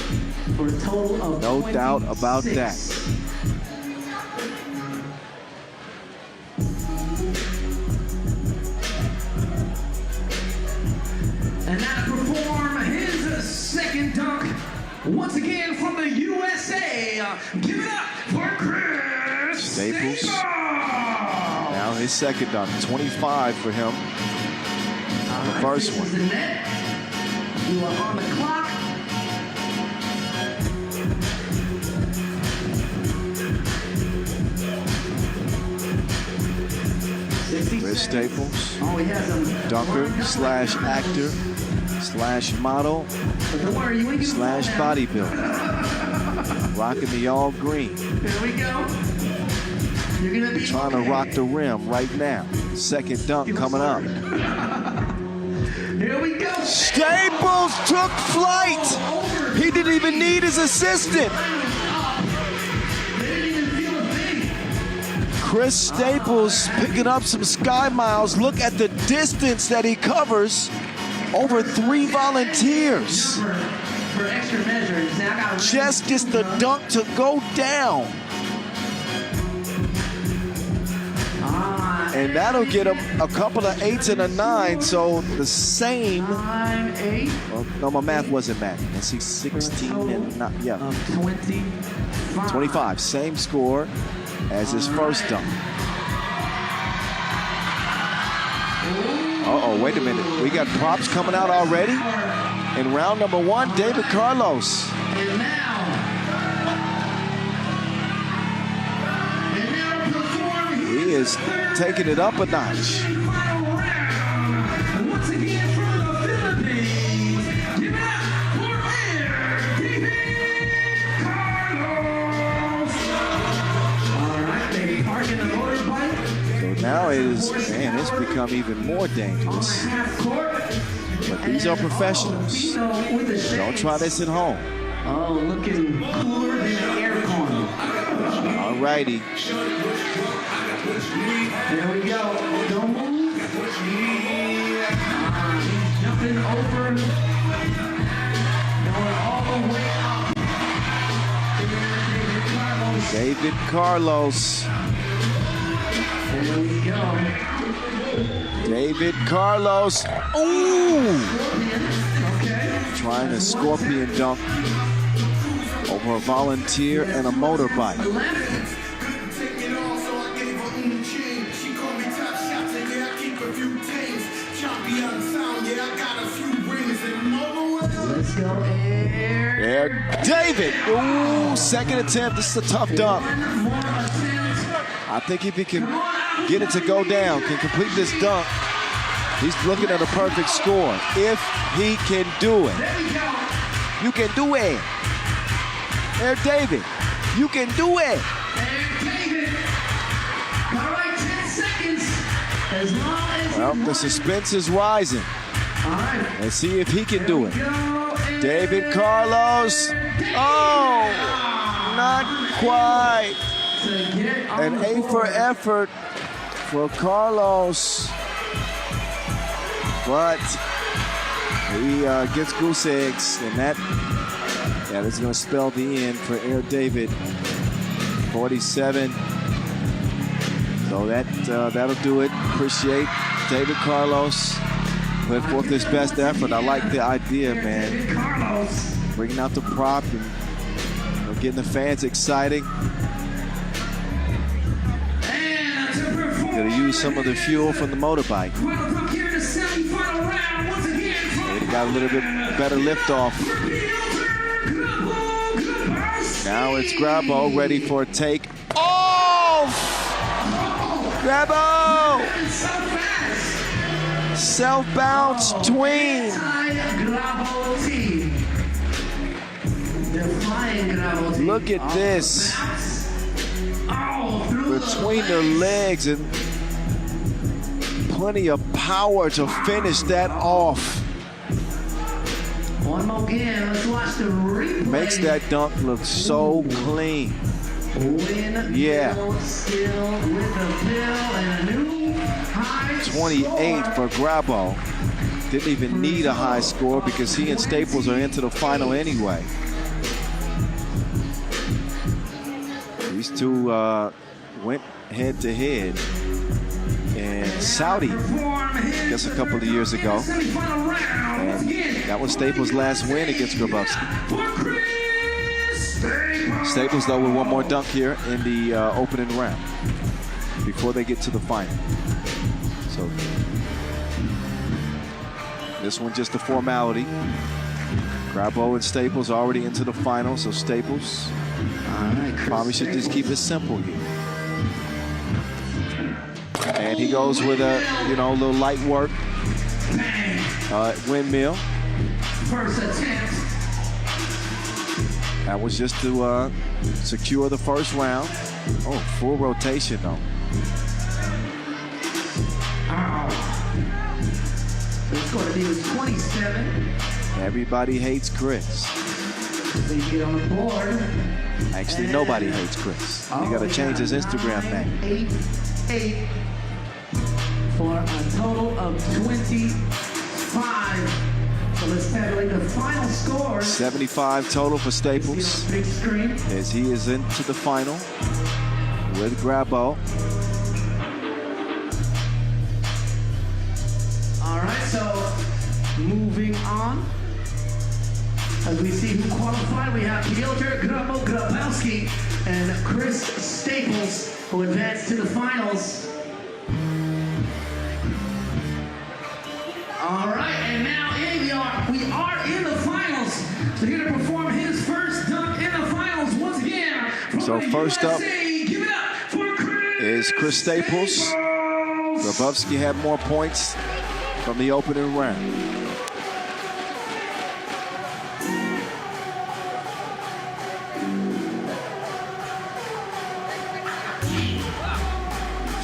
For a total of No doubt about 26. that. And now to perform his second dunk, once again from the USA, give it up for Chris Staples. Staples. Now his second dunk, 25 for him. On the first This one. is the net. You are on the clock. Chris Staples, Oh, he has a dunker slash actor slash model But don't worry, you ain't gonna slash fall down. bodybuilder. Rocking the all green. Here we go. You're gonna be Trying to okay. rock the rim right now. Second dunk coming up. Here we go. Staples took flight. He didn't even need his assistant. They didn't even feel a thing. Chris Staples picking up some sky miles. Look at the distance that he covers. Over 3 volunteers. For extra measures. Now I gotta Just gets the dunk to go down. And that'll get him a couple of 8s and a 9. So the same. 9, 8 Well, no, my math wasn't math. Let's see, 16 and 9. Yeah, of 25. 25. Same score as his first dunk. Uh-oh, wait a minute. We got props coming out already. In round number 1, David Carlos. And now perform He is taking it up a notch. final round. Once again from the Philippines. Give it up for David Carlos. All right, they park in the motorbike. So now it is, man, it's become even more dangerous. Half court. But these are professionals. With the shades. Don't try this at home. Oh, looking cooler than an air corn. All righty. There we go. Don't move. He's jumping over. Going all the way up. David Carlos. There we go. David Carlos. Ooh! Okay. Trying a scorpion dunk over a volunteer and a motorbike. Let's go air. There, David. Ooh, second attempt. This is a tough dunk. One more attempt. I think if he can get it to go down, can complete this dunk, he's looking at a perfect score. If he can do it. There we go. You can do it. There, David. You can do it. And David. All right, 10 seconds. As long as Well, you the want. suspense is rising. All right. Let's see if he can do it. Go and David Carlos. Oh, not quite. to get on An the A for board. effort for Carlos. But he gets goose eggs, and that is going to spell the end for Air David. 47. So that'll do it. Appreciate David Carlos. Put forth his best effort. I like the idea, man. David Carlos. Bringing out the prop and getting the fans excited. And to perform. Gonna use some of the fuel from the motorbike. Welcome here to semi-final round once again. They got a little bit better liftoff. Now it's Grabo ready for a take Grabo! So fast. Self-bounce tween. Grabo team. Defying Grabo team. Look at this. Oh, through Between their legs and plenty of power to finish that off. One more again. Let's watch the replay. Makes that dunk look so clean. Yeah. Still with the bill and a new high 28 for Grabo. Didn't even need a high score because he and Staples are into the final anyway. These two went head to head in Saudi, I guess a couple of years ago. And that was Staples' last win against Grabowski. Staples, though, with one more dunk here in the opening round before they get to the final. So this one just a formality. Grabo and Staples already into the final, so Staples probably should just keep it simple here. And he goes with a, little light work windmill. First attempt. That was just to secure the first round. Oh, full rotation though. It's going to be with 27. Everybody hates Chris. They get on the board. Actually, nobody hates Chris. You got to change his Instagram name. 8 for a total of 25. So let's tabulate the final score. 75 total for Staples Big screen. as he is into the final with Grabo. All right, so moving on. As we see who qualified, we have Piotr Grabowski and Chris Staples who advanced to the finals. All right, and now we are in the finals. So here to perform his first dunk in the finals once again. So first up give it up for is Chris Staples. Grabowski had more points from the opening round.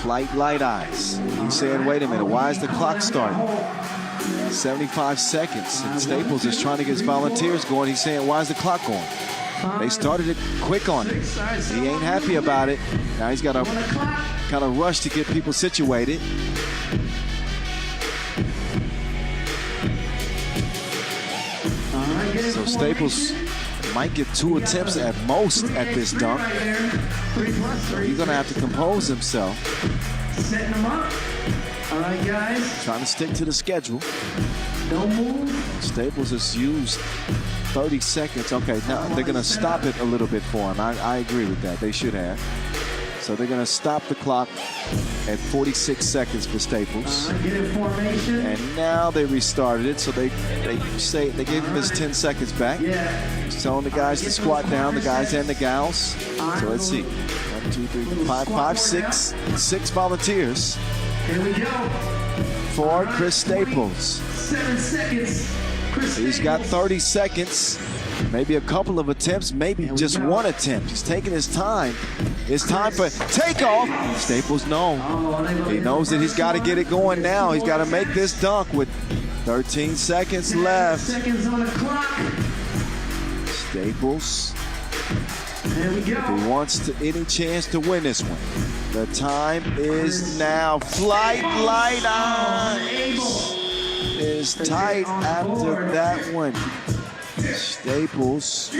Light eyes. He's saying, wait a minute, why is the clock starting? 75 seconds. And Staples is trying to get his volunteers going. He's saying, why is the clock going? They started it quick on him. He ain't happy about it. Now he's got to kind of rush to get people situated. So Staples might get 2 attempts at most at this dunk. So he's going to have to compose himself. Setting them up. All right, guys. Trying to stick to the schedule. Don't move. Staples has used 30 seconds. Okay, now they're going to stop it a little bit for him. I agree with that. They should have. So they're going to stop the clock at 46 seconds for Staples. Get in formation. And now they restarted it. So they gave him his 10 seconds back. Yeah. He's telling the guys to squat down, the guys and the gals. So let's see. 1, 2, 3, 4, 5, 6 volunteers. Here we go. For Chris Staples. 7 seconds. He's got 30 seconds. Maybe a couple of attempts, maybe just one attempt. He's taking his time. It's time for takeoff. Staples knows. He knows that he's got to get it going now. He's got to make this dunk with 13 seconds left. Seconds on the clock. Staples, There we go. if he wants any chance to win this one, the time is now. Flight light eyes is tight after that one. Staples,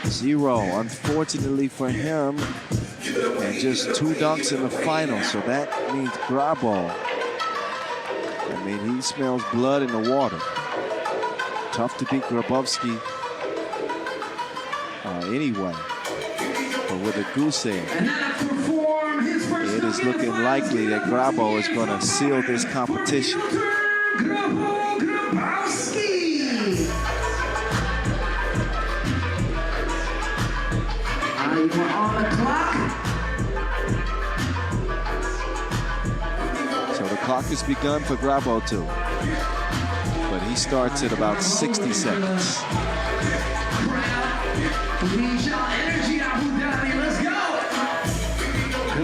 0, unfortunately for him, and just 2 dunks in the final. So that means Grabo. He smells blood in the water. Tough to beat Grabowski anyway. But with a goose egg, it is looking likely that Grabo is going to seal this competition. You are on the clock. clock has begun for Grabo too. But he starts at about 60 seconds.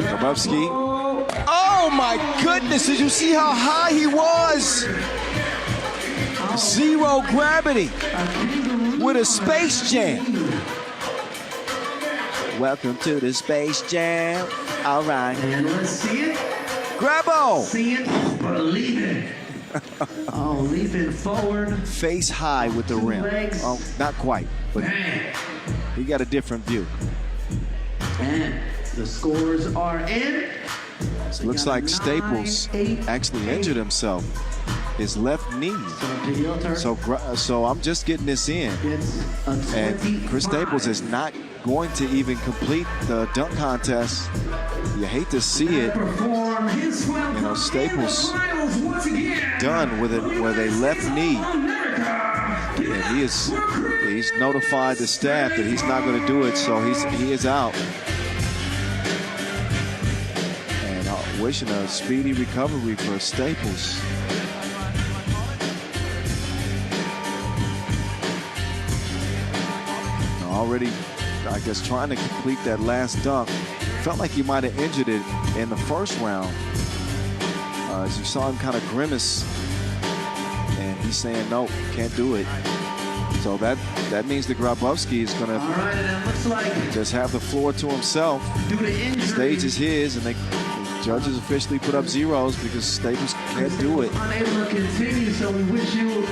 Grabowski. Oh my goodness, did you see how high he was? Zero gravity with a Space Jam. Welcome to the Space Jam. All right. And let's see it. Grabo. See it, believe it. Oh, leaping forward. Face high with the rim. Legs. Oh, not quite, but Bang. he got a different view. And the scores are in. So looks like Staples actually injured himself. His left knee. So I'm just getting this in. And Chris Staples is not going to even complete the dunk contest. You hate to see it. You know, Staples done with a left knee. And he's notified the staff that he's not going to do it, so he is out. And wishing a speedy recovery for Staples. Already, I guess, trying to complete that last dunk. Felt like he might have injured it in the first round. As you saw him kind of grimace. And he's saying, nope, can't do it. So that means that Grabowski is going to just have the floor to himself. The stage is his, and the judges officially put up zeros because Staples can't do it. Unable to continue, so we wish you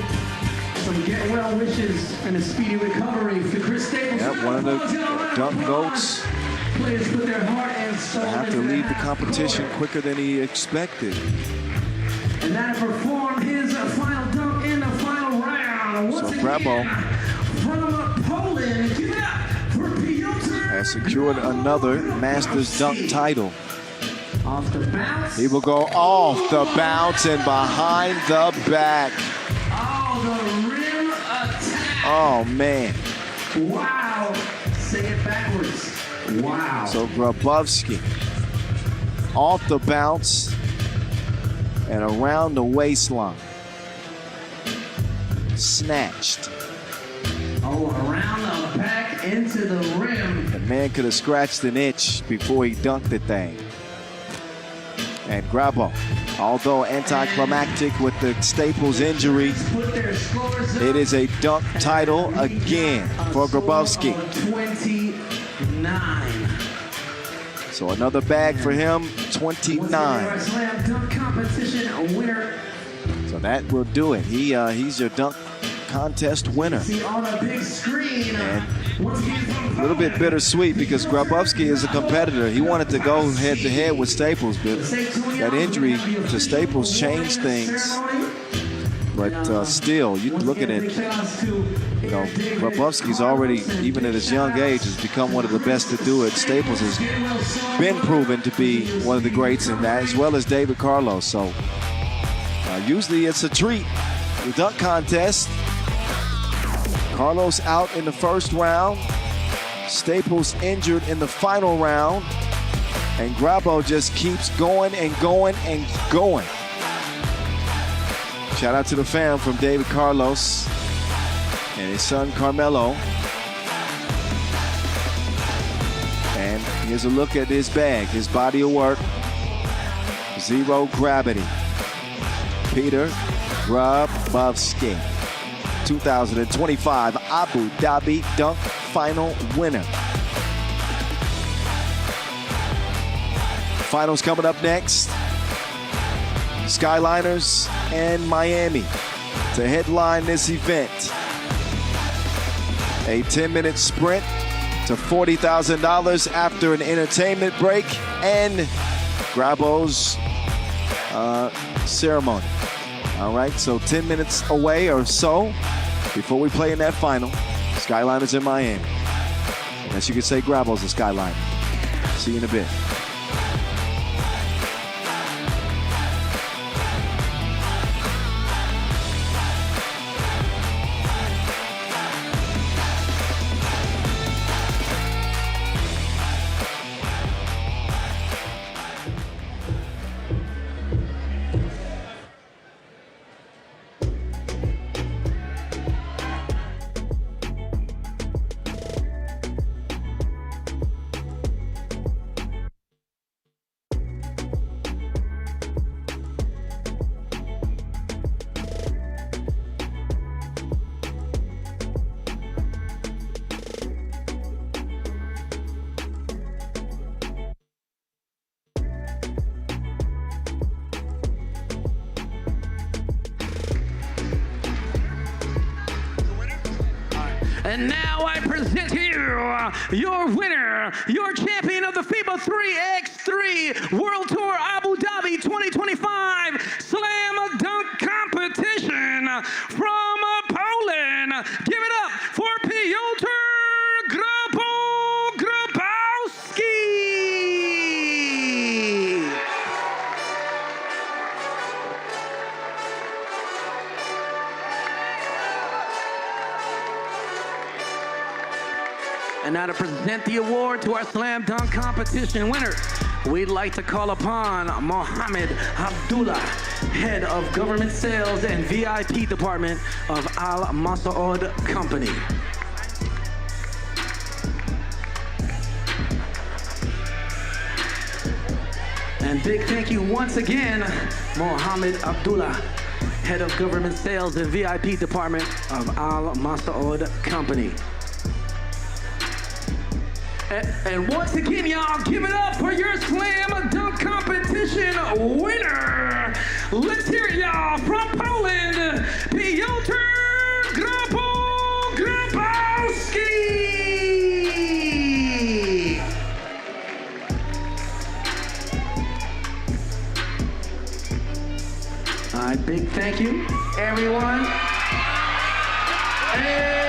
some get well wishes and a speedy recovery for Chris Staples. Yeah, one of the dunk goats. Players put their heart and soul Have to leave the competition quicker than he expected. And that performed his final dunk in the final round. So Grabo from Poland, give it up for Piotr. has secured another Masters dunk title. Off the bounce. He will go off the bounce and behind the back. Oh, the rim attack. Oh, man. Wow. Say it backwards. Wow. So Grabowski off the bounce and around the waistline. Snatched. Oh, around the back into the rim. The man could have scratched an itch before he dunked the thing. And Grabo, although anticlimactic with the Staples injury, it is a dunk title again for Grabowski. 29. So another bag for him, 29. Slam dunk competition winner. So that will do it. He's your dunk contest winner. See on a big screen. And a little bit bittersweet because Grabowski is a competitor. He wanted to go head to head with Staples, but that injury to Staples changed things. But still, you look at it, you know, Grabowski's already, even at his young age, has become one of the best to do it. Staples has been proven to be one of the greats in that, as well as David Carlos. So usually it's a treat, the dunk contest. Carlos out in the first round. Staples injured in the final round. And Grabo just keeps going and going and going. Shout out to the fam from David Carlos and his son Carmelo. And here's a look at his bag, his body of work. Zero gravity. Peter Grabowski. 2025 Abu Dhabi dunk final winner. Finals coming up next. Skyliners and Miami to headline this event. A 10-minute sprint to $40,000 after an entertainment break and Grabo's ceremony. All right, so 10 minutes away or so before we play in that final. Skyliners in Miami. I guess you could say Grabo's a Skyliner. See you in a bit. And now I present to you your winner, your champion of the FIBA 3x3 World Tour Abu Dhabi 2025 Slam Dunk Competition from Poland. Give it up for Piotr Grabowski. And now to present the award to our Slam Dunk Competition winner, we'd like to call upon Mohammed Abdullah, Head of Government Sales and VIP Department of Al Masaud Company. And big thank you once again, Mohammed Abdullah, Head of Government Sales and VIP Department of Al Masaud Company. And once again, y'all, give it up for your Slam Dunk Competition winner. Let's hear it, y'all, from Poland, Piotr Grabowski. All right, big thank you, everyone. Hey.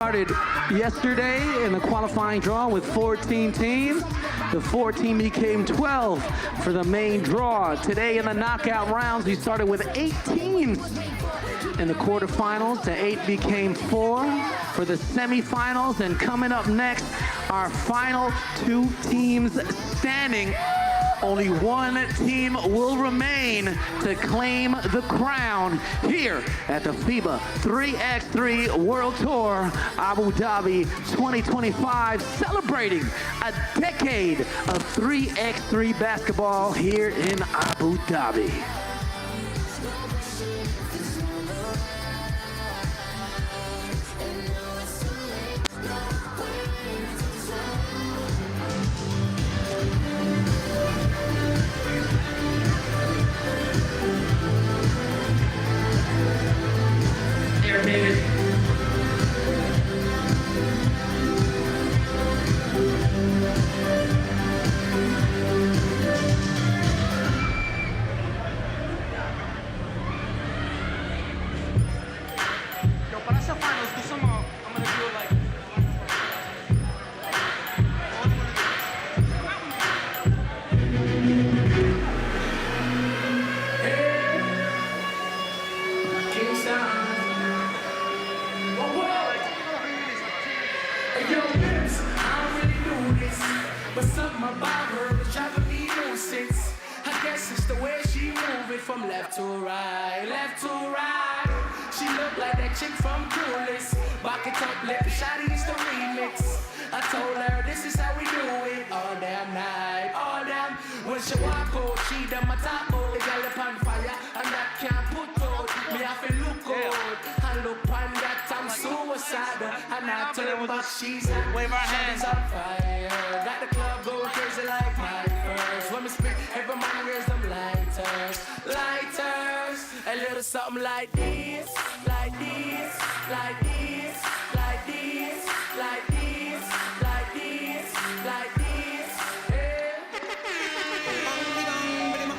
Started yesterday in the qualifying draw with 14 teams. The 14 became 12 for the main draw. Today in the knockout rounds, we started with 8 teams in the quarterfinals. The 8 became 4 for the semifinals. And coming up next, our final 2 teams standing only one team will remain to claim the crown here at the FIBA 3x3 World Tour Abu Dhabi 2025, celebrating a decade of 3x3 basketball here in Abu Dhabi. But something about her is driving me nuisance. I guess it's the way she move it from left to right, left to right. She look like that chick from Clueless. Back it up, let the shawty is the remix. I told her this is how we do it all damn night, all damn. When she walk out, she done my top out. The girl up on fire, and that can't put out. Me have to look out, and look on that I'm suicidal. And I tell her, but she's hot, wave her hands on fire. Got the club going crazy like my first. When we spit, every man wears them lighters, lighters. A little something like this, like this, like this, like this, like this, like this, like this.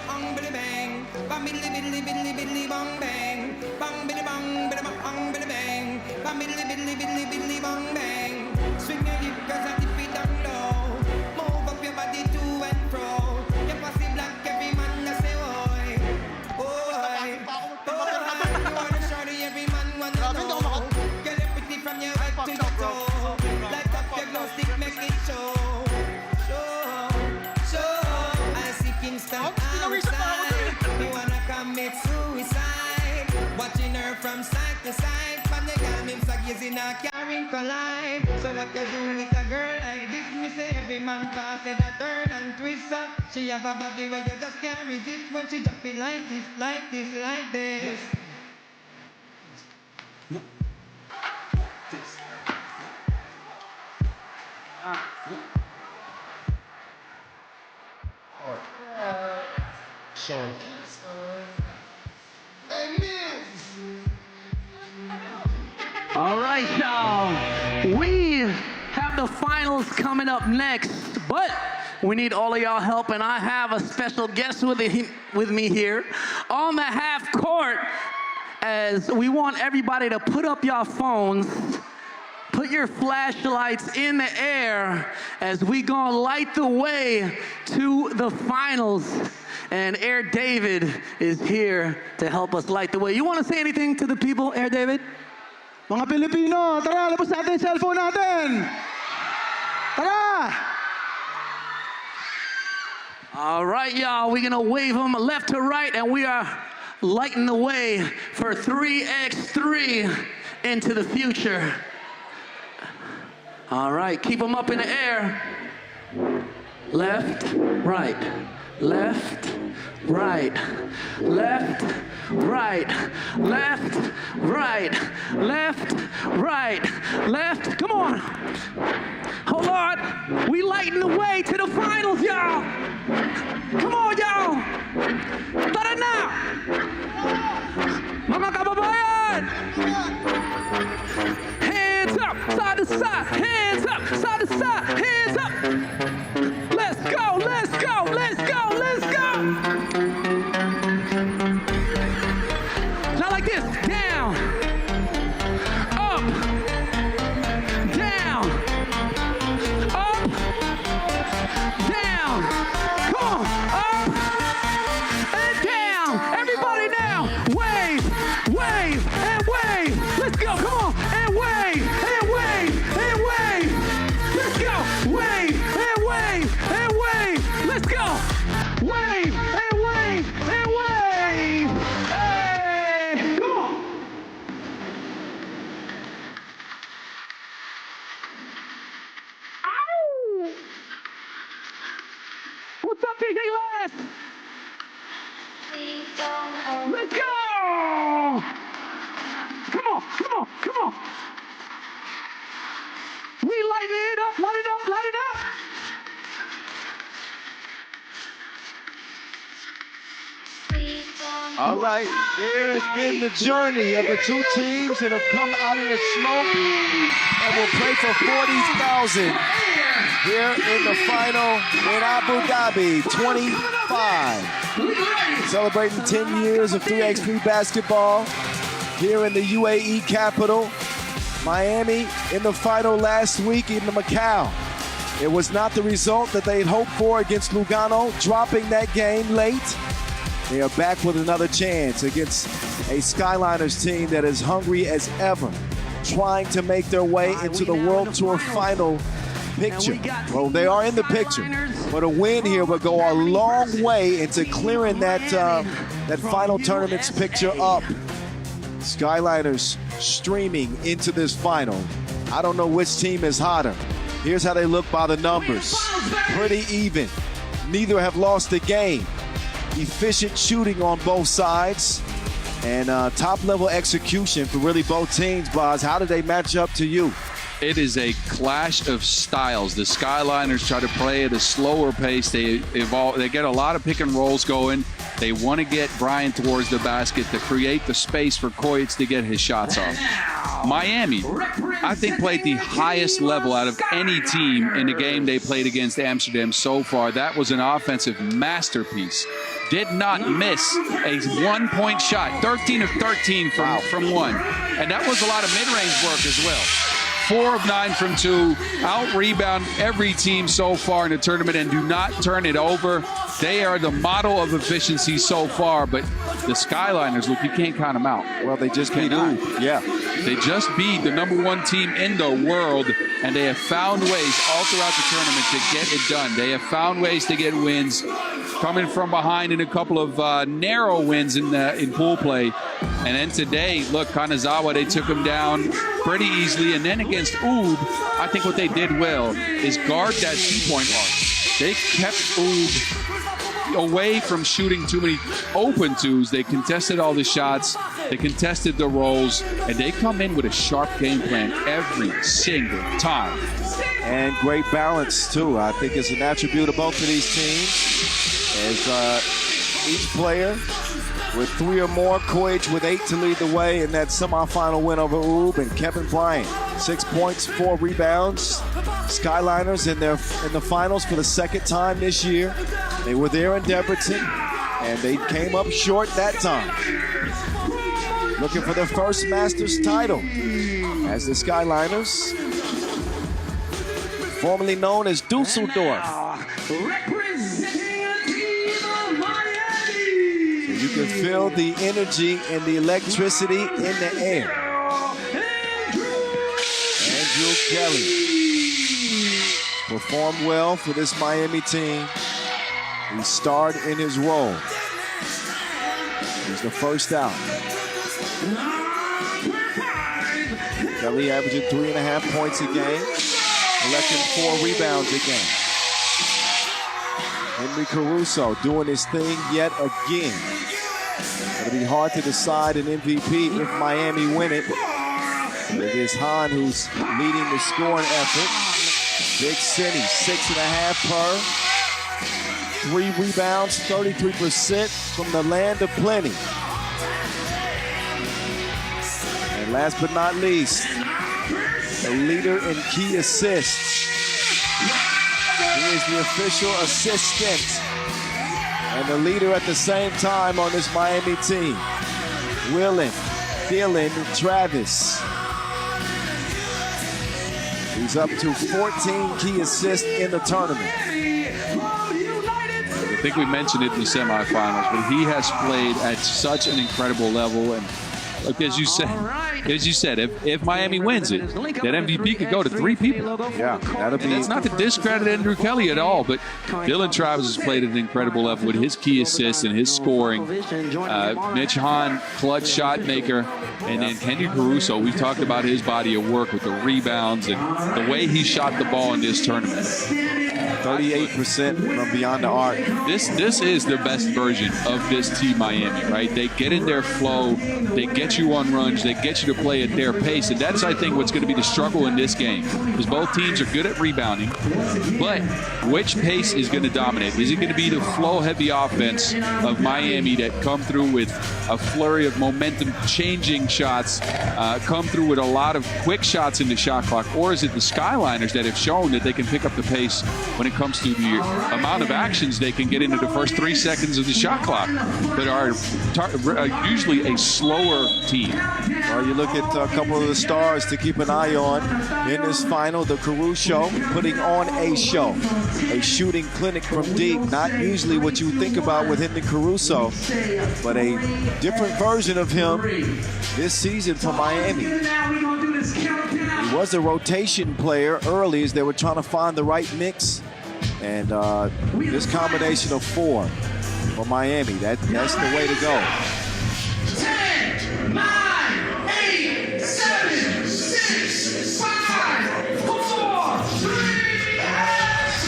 Bang biddy bang, bang biddy biddy biddy biddy bang bang, bang biddy bang biddy bang biddy bang, bang biddy biddy biddy biddy bang bang. Swing your hip 'cause I dip it down low. Move up your body to and fro. Your pussy black, every man I say oi, oi, oi. You wanna shorty, every man wanna know. Girl, you're pretty from your head to your toe. Light up your glow stick, make it show, show, show. I see Kingston outside. You wanna commit suicide? Watching her from side to side. From the girl, me gazing a carrying collide. So what you do with a girl like this? Me say every man pass it a turn and twist up. She have a body where you just can't resist when she drop it like this, like this, like this. All right, y'all. We have the finals coming up next, but we need all of y'all help, and I have a special guest with me here on the half court, as we want everybody to put up your phones, put your flashlights in the air, as we gonna light the way to the finals. And Air David is here to help us light the way. You want to say anything to the people, Air David? Mga Pilipino, tara, labas natin yung cellphone natin! Tara! All right, y'all, we're gonna wave them left to right, and we are lighting the way for 3x3 into the future. All right, keep them up in the air. Left, right, left, right, left, right, left, right, left, right, left. Come on. Hold on. We lighting the way to the finals, y'all. Come on, y'all. Tara na. Mga kababayan. Hands up, side to side. Hands up, side to side. Hands up. Let's go, let's go, let's go, let's go. Now like this, down, up, down, up, down. Come on, up and down. Everybody now, wave, wave, and wave. Let's go, come on, and wave, and wave, and wave. Let's go, wave, and wave, and wave. Let's go. on. We light it up, light it up, light it up. All right, there's been the journey of the two teams that have come out of the smoke and will play for 40,000 here in the final in Abu Dhabi, 25. Celebrating 10 years of 3x3 basketball here in the UAE capital. Miami in the final last week in the Macau. It was not the result that they'd hoped for against Lugano, dropping that game late. They are back with another chance against a Skyliners team that is hungry as ever, trying to make their way into the World Tour final picture. Well, they are in the picture, but a win here would go a long way into clearing that final tournament's picture up. Skyliners streaming into this final. I don't know which team is hotter. Here's how they look by the numbers. Pretty even. Neither have lost the game. Efficient shooting on both sides and top-level execution for really both teams, Boz. How do they match up to you? It is a clash of styles. The Skyliners try to play at a slower pace. They evolve. They get a lot of pick and rolls going. They want to get Brian towards the basket to create the space for Koyitz to get his shots off. Miami, I think, played the highest level out of any team in the game they played against Amsterdam so far. That was an offensive masterpiece. Did not miss a one-point shot, 13 of 13 from one. And that was a lot of mid-range work as well. 4 of 9 from 2, out-rebound every team so far in the tournament and do not turn it over. They are the model of efficiency so far, but the Skyliners, look, you can't count them out. Well, they just beat Oob. Yeah. They just beat the #1 team in the world, and they have found ways all throughout the tournament to get it done. They have found ways to get wins, coming from behind in a couple of narrow wins in pool play. And then today, look, Kanazawa, they took him down pretty easily. And then against Oob, I think what they did well is guard that two-point arc. They kept Oob away from shooting too many open twos. They contested all the shots. They contested the rolls. And they come in with a sharp game plan every single time. And great balance, too. I think it's an attribute of both of these teams. As each player with 3 or more, Koyitz with 8 to lead the way in that semifinal win over Oob, and Kevin Bryant, 6 points, 4 rebounds. Skyliners in the finals for the second time this year. They were there in Debrecen, and they came up short that time. Looking for their first Masters title as the Skyliners, formerly known as Dusseldorf. You can feel the energy and the electricity in the air. Andrew Kelly performed well for this Miami team. He starred in his role. He's the first out. Kelly averaging 3.5 points a game, collecting 4 rebounds a game. Henry Caruso doing his thing yet again. It'll be hard to decide an MVP if Miami win it. But it is Hahn who's leading the scoring effort. Big City, 6.5 per. 3 rebounds, 33% from the land of plenty. And last but not least, the leader in key assists. He is the official assistant and the leader at the same time on this Miami team. Dylan Travis. He's up to 14 key assists in the tournament. I think we mentioned it in the semifinals, but he has played at such an incredible level. And look, as you said, if Miami wins it, that MVP could go to 3 people. Yeah, that'll be. And that's not to discredit Andrew Kelly at all, but Dylan Travis has played at an incredible level with his key assists and his scoring. Mitch Hahn, clutch shot maker, and then Henry Caruso. We've talked about his body of work with the rebounds and the way he shot the ball in this tournament. 38% from beyond the arc. This is the best version of this team Miami, right? They get in their flow, they get you on runs, they get you to play at their pace, and that's, I think, what's going to be the struggle in this game, because both teams are good at rebounding, but which pace is going to dominate? Is it going to be the flow-heavy offense of Miami that come through with a flurry of momentum-changing shots, come through with a lot of quick shots in the shot clock, or is it the Skyliners that have shown that they can pick up the pace when it comes to the amount of actions they can get into the first 3 seconds of the shot clock, but are usually a slower team? Well, you look at a couple of the stars to keep an eye on in this final. The Caruso putting on a show, a shooting clinic from deep. Not usually what you think about with Henry Caruso, but a different version of him this season for Miami. He was a rotation player early as they were trying to find the right mix. And this combination of 4 for Miami, that's the way to go. 10, 9, 8, 7, 6, 5, 4,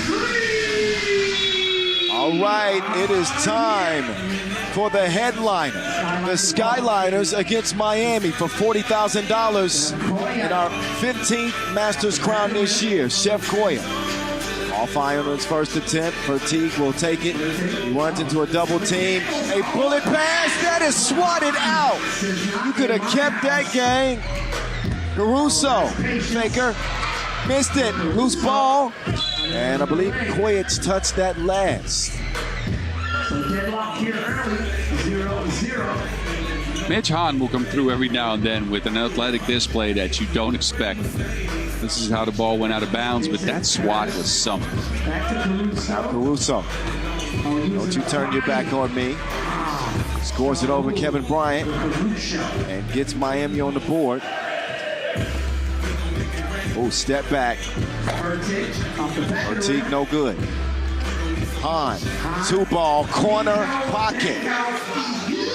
3. All right, it is time for the headliner, the Skyliners against Miami for $40,000 in our 15th Masters crown this year. Chef Koya off eye on his first attempt. Fatigue will take it. He runs into a double team. A bullet pass that is swatted out. You could have kept that game. Caruso, Faker, missed it. Loose ball. And I believe Koyet's touched that last. Deadlock here early, 0-0. Mitch Hahn will come through every now and then with an athletic display that you don't expect. This is how the ball went out of bounds, but that swat was something. Now Caruso, don't you turn your back on me. Scores it over Kevin Bryant and gets Miami on the board. Oh, step back. Fatigue no good. Hahn, 2-ball, corner, pocket.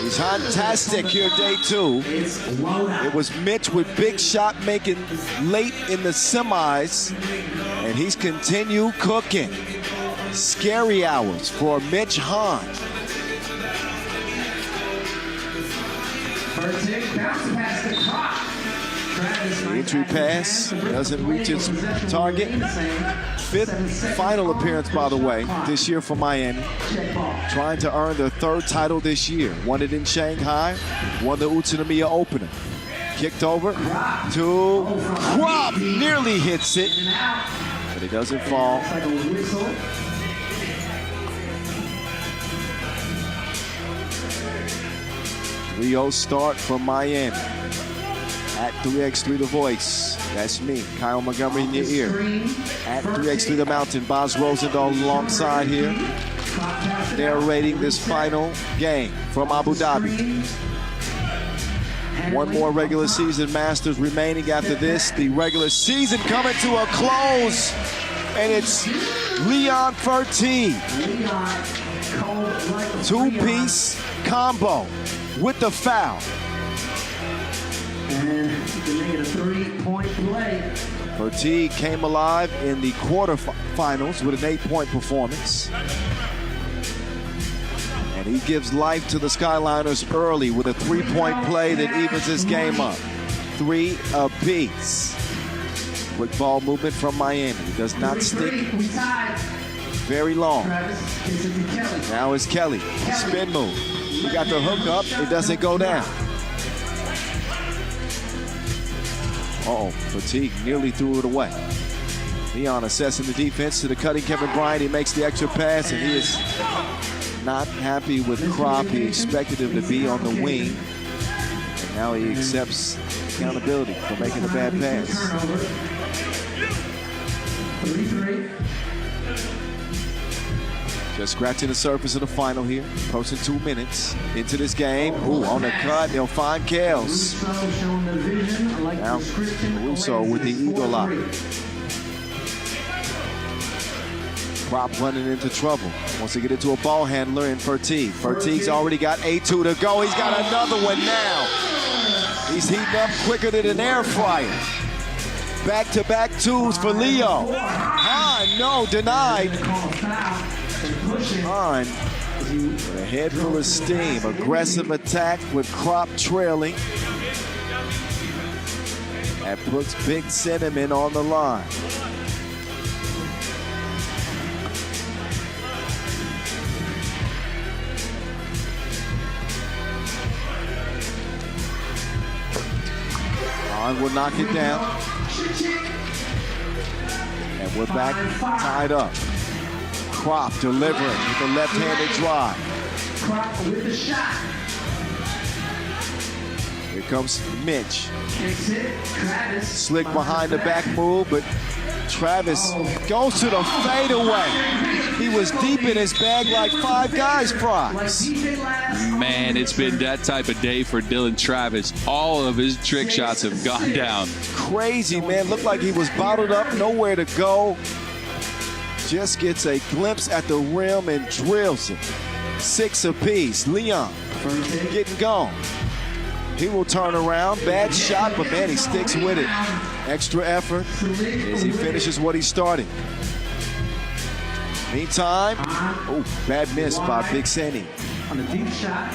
He's fantastic here, day 2. It was Mitch with big shot making late in the semis, and he's continued cooking. Scary hours for Mitch Hahn. The entry pass doesn't reach its target. 5th final appearance, by the way, this year for Miami. Trying to earn their 3rd title this year. Won it in Shanghai, won the Utsunomiya opener. Kicked over to Crop, nearly hits it, but it doesn't fall. Rio start from Miami. At 3x3 The Voice, that's me, Kyle Montgomery in your ear. At 3x3 The Mountain, Boz Rosendahl alongside here, narrating this final game from Abu Dhabi. One more regular season Masters remaining after this. The regular season coming to a close, and it's Leon Fatigue. 2-piece combo with the foul. And to make it a 3-point play. Fatigue came alive in the quarterfinals with an 8-point performance. And he gives life to the Skyliners early with a 3-point play that evens this game up. 3 apiece. Quick ball movement from Miami. It does not stick very long. Now it's Kelly. Spin move. He got the hook up. It doesn't go down. Uh-oh, Fatigue nearly threw it away. Leon assessing the defense to the cutting Kevin Bryant. He makes the extra pass, and he is not happy with Crop. He expected him to be on the wing. And now he accepts accountability for making a bad pass. 3-3. Just scratching the surface of the final here. Approaching 2 minutes into this game. Ooh, on the cut, they'll find Kales. Now, Caruso with the eagle eye. Crop running into trouble. Wants to get into a ball handler in Fatigue. Fatigue's already got A2 to go. He's got another one now. He's heating up quicker than an air fryer. Back-to-back twos for Leo. Hahn, no, denied. Hahn with a head full of steam. Aggressive attack with Krop trailing. That puts Big Cinnamon on the line. Hahn will knock it down. And we're back tied up. Krop delivering with the left-handed drive. Krop with the shot. Here comes Mitch. Kicks it. Travis. Slick behind the back move, but Travis goes to the fadeaway. He was deep in his bag like five guys prize. Man, it's been that type of day for Dylan Travis. All of his trick shots have gone down. Crazy, man. Looked like he was bottled up, nowhere to go. Just gets a glimpse at the rim and drills it. 6 apiece. Leon getting gone. He will turn around. Bad shot, but man, he sticks with it. Extra effort as he finishes what he started. Meantime, oh, bad miss by Big Sandy. On a deep shot.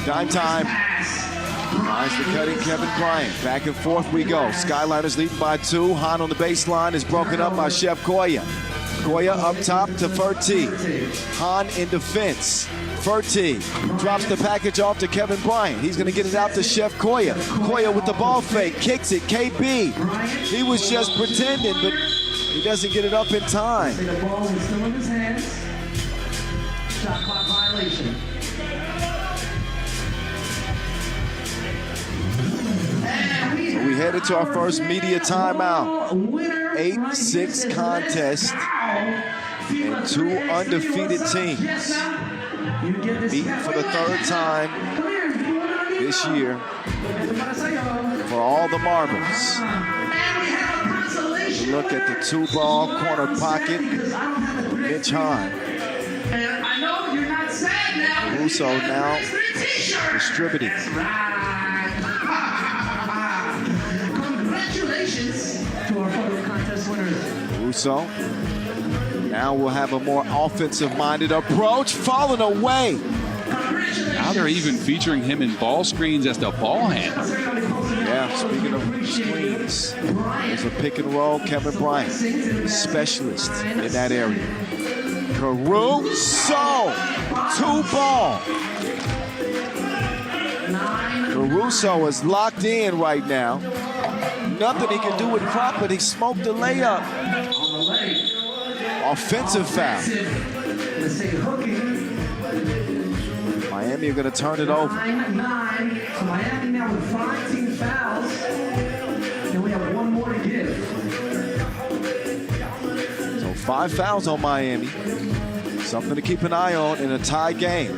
Dime time. Finds the cutting Kevin Bryant. Back and forth we go. Skyliners leading by 2. Hahn on the baseline is broken up by Chef Koya. Koya up top to Fertig. Hahn in defense. Fertig drops the package off to Kevin Bryant. He's going to get it out to Chef Koya. Koya with the ball fake. Kicks it. KB. He was just pretending, but he doesn't get it up in time. The ball is still in his hands. Shot clock violation. So we headed to our first media timeout. 8-6 contest and 2 undefeated teams. Beaten for the 3rd time this year for all the marbles. Look at the 2-ball corner pocket. Mitch Hahn. Russo now distributing. Congratulations to our photo contest winners. Russo. Now we'll have a more offensive-minded approach. Falling away. Now they're even featuring him in ball screens as the ball handler. Yeah, speaking of screens, there's a pick and roll. Kevin Bryant, specialist in that area. Caruso, 2-ball. Caruso is locked in right now. Nothing he can do with Krop, but he smoked the layup. Offensive foul. Miami are going to turn it over. 9-9. So Miami now with 5 team fouls. And we have 1 more to give. So 5 fouls on Miami. Something to keep an eye on in a tie game.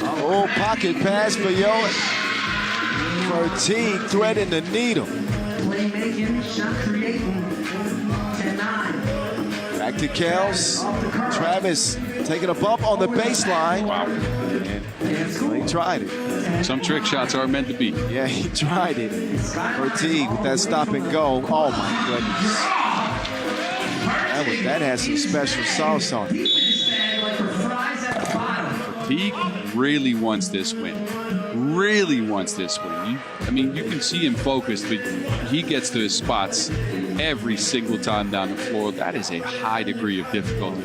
Oh, pocket pass for Yoan. Fertig threading the needle. Playmaking, shot creating. 10-9. Back to Kels. Travis taking a bump on the baseline. Wow. And he tried it. Some trick shots are meant to be. Yeah, he tried it. Fertig with that stop and go. Oh my goodness. That had some special sauce on it. He really wants this win. Really wants this win. I mean, you can see him focused, but he gets to his spots every single time down the floor. That is a high degree of difficulty.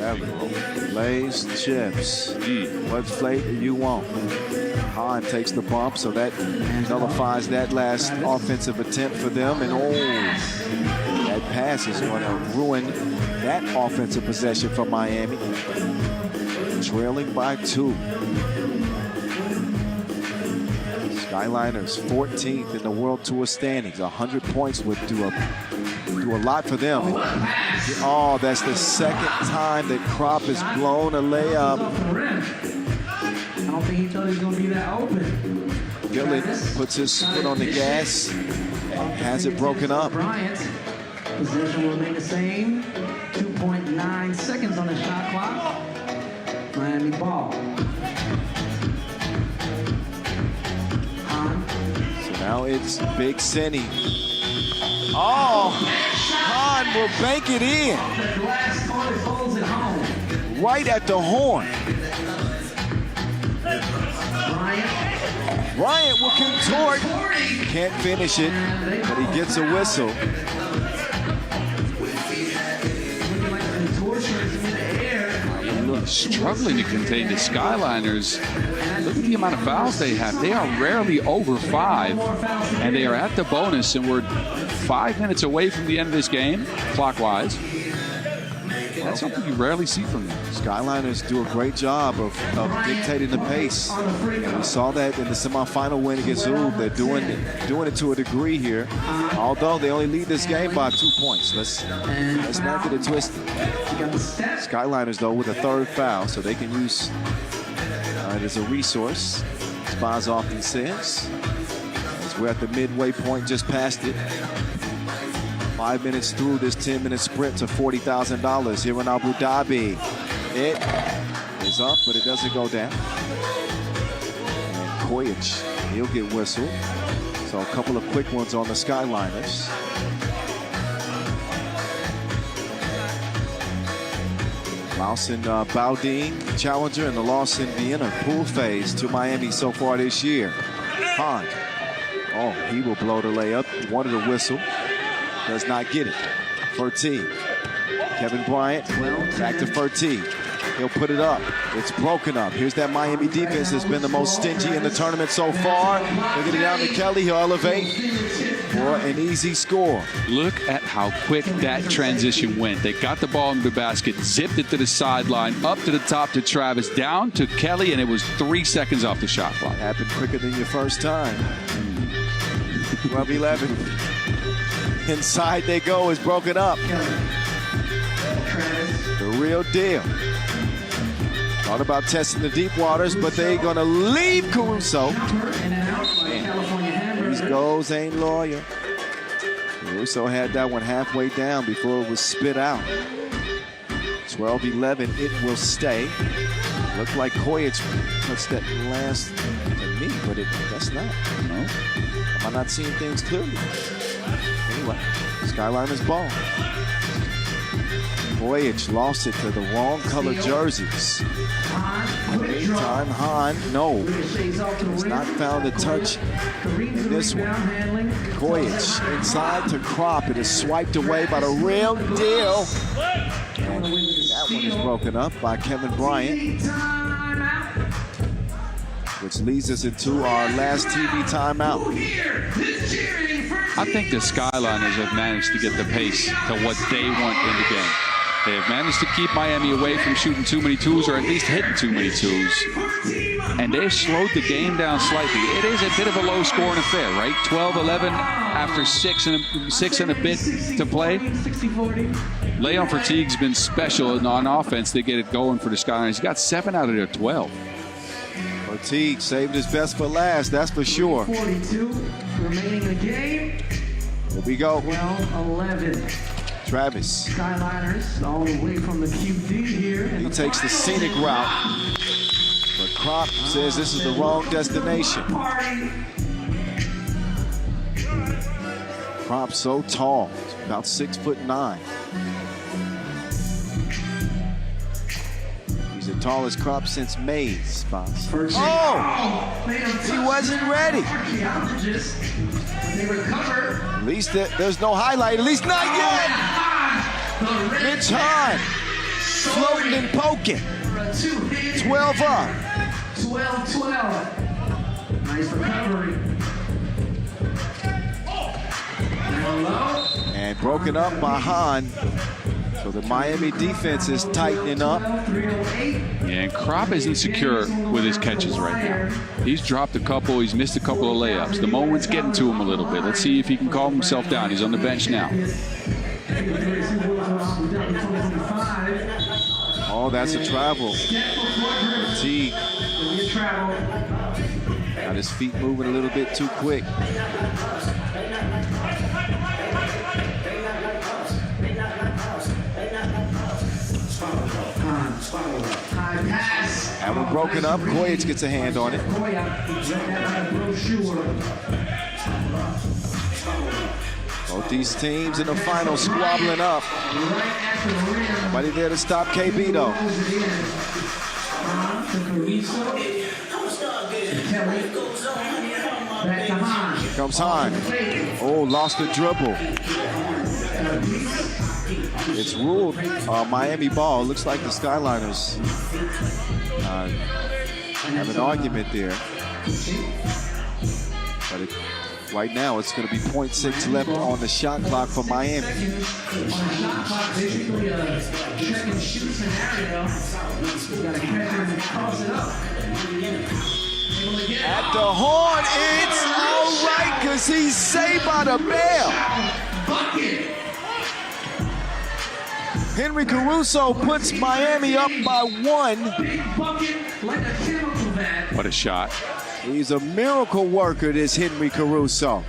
Lay's chips. What flavor you want? Hahn takes the bump, so that nullifies that last offensive attempt for them. And oh, that pass is going to ruin that offensive possession for Miami. Trailing by 2. Skyliners 14th in the World Tour standings. 100 points would do a lot for them. Oh, that's the 2nd time that Krop has blown a layup. I don't think he thought he was going to be that open. Dillon puts his foot on the gas and has it broken up. Bryant. Possession will remain the same. 2.9 seconds on the shot clock. Miami ball. So now it's Big Senny Oh, Hahn will bank it in. The glass toilet holds it home. Right at the horn. Bryant will contort. Can't finish it, but he gets a whistle. Struggling to contain the Skyliners. Look at the amount of fouls they have. They are rarely over 5, and they are at the bonus, and we're 5 minutes away from the end of this game, clock-wise. That's something you rarely see from them. Skyliners do a great job of dictating the pace. And we saw that in the semifinal win against Ub. They're doing it to a degree here, although they only lead this game by 2 points. Let's not get it twisted. Skyliners, though, with a 3rd foul, so they can use it as a resource. Spaz often says. As we're at the midway point, just past it. 5 minutes through this 10-minute sprint to $40,000 here in Abu Dhabi. It is up, but it doesn't go down. And Kojic, he'll get whistled. So a couple of quick ones on the Skyliners. Lausen Baudin, challenger, and the loss in Vienna pool phase to Miami so far this year. Hahn. Oh, he will blow the layup. Wanted a whistle. Does not get it. Fertie. Kevin Bryant back to Fertie. He'll put it up. It's broken up. Here's that Miami defense that's been the most stingy in the tournament so far. They're getting down to Kelly. He'll elevate for an easy score. Look at how quick that transition went. They got the ball in the basket, zipped it to the sideline, up to the top to Travis, down to Kelly, and it was 3 seconds off the shot clock. Happened quicker than your first time. 12-11. Inside they go, is broken up. The real deal. Thought about testing the deep waters, but they're gonna leave Caruso. These goals ain't loyal. Caruso had that one halfway down before it was spit out. 12-11, it will stay. Looked like Kojic touched that last to me, but that's not. No. Am I not seeing things clearly? Anyway, Skyliners ball. Kojic lost it to the wrong color jerseys. Meantime, Hahn, no, has not found a touch in this one. Kojic inside to Krop. It is swiped away by the real deal. And that one is broken up by Kevin Bryant. Which leads us into our last TV timeout. I think the Skyliners have managed to get the pace to what they want in the game. They have managed to keep Miami away from shooting too many twos, or at least hitting too many twos. And they've slowed the game down slightly. It is a bit of a low-scoring affair, right? 12-11 after six and a bit to play. Leon Fertigue's been special on offense to get it going for the Skyliners. He got 7 out of their 12. Fertigue saved his best for last, that's for sure. 42 remaining in the game. Here we go. 12-11. Travis. Skyliners all the way from the QD here. He takes the scenic route, but Krop says this is the wrong destination. Krop so tall, about 6'9". He's the tallest Krop since Mays. Oh! He wasn't ready. At least there's no highlight. At least not yet. Mitch Hahn floating and poking. 12 up. 12-12. Nice recovery. And broken up by Hahn. So the Miami defense is tightening up. Yeah, and Krop is insecure with his catches right now. He's dropped a couple. He's missed a couple of layups. The moment's getting to him a little bit. Let's see if he can calm himself down. He's on the bench now. Oh, that's a travel. T got his feet moving a little bit too quick. And when broken up, Kojic gets a hand on it. Both these teams in the final squabbling up. Nobody there to stop KB though. Here comes Hahn. Oh, lost the dribble. It's ruled Miami ball. Looks like the Skyliners have an argument there. But right now, it's going to be 0.6 left on the shot clock for Miami. Basically a check and shoot scenario. You got to catch him and cross it up. At the horn, it's all right because he's saved by the bell. Bucket. Henry Caruso puts Miami up by 1. Big bucket like a chemical vat. What a shot. He's a miracle worker, this Henry Caruso.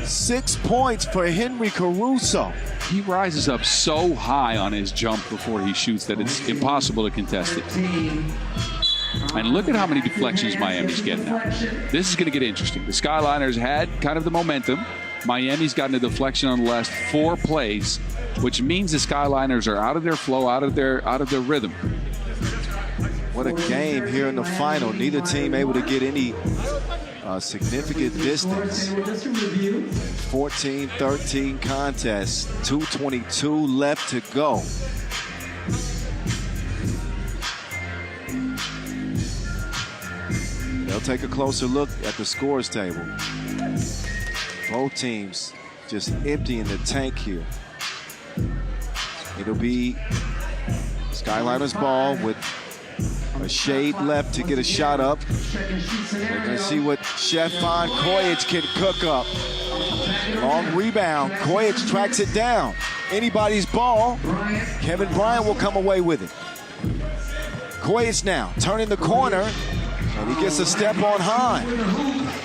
6 points for Henry Caruso. He rises up so high on his jump before he shoots that it's impossible to contest it. And look at how many deflections Miami's getting now. This is going to get interesting. The Skyliners had kind of the momentum. Miami's gotten a deflection on the last 4 plays, which means the Skyliners are out of their flow, out of their rhythm. What a game here in the final. Neither team able to get any significant distance. 14-13 contest. 2:22 left to go. They'll take a closer look at the scores table. Both teams just emptying the tank here. It'll be Skyliners ball with a shade left to get a shot up. We're going to see what Stefan Kojic can cook up. Long rebound. Kojic tracks it down. Anybody's ball. Kevin Bryant will come away with it. Kojic now turning the corner. And he gets a step on Hahn.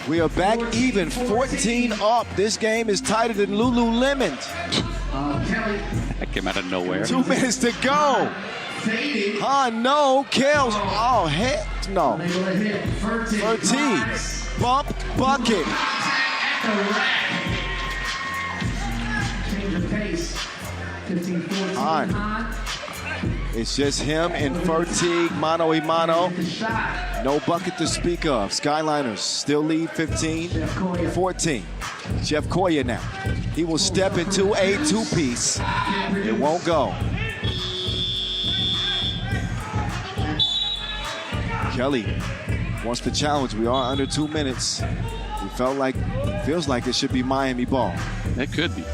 We are back even, 14 up. This game is tighter than Lululemon. That came out of nowhere. 2 minutes to go. Hahn, no. Kells, oh, heck no. 13. Bump, bucket. Hahn. It's just him and Fertig, mano a mano. No bucket to speak of. Skyliners still lead 15-14. Jeff Koya now. He will step into a 2-piece. It won't go. Kelly wants the challenge. We are under 2 minutes. Feels like it should be Miami ball. That could be.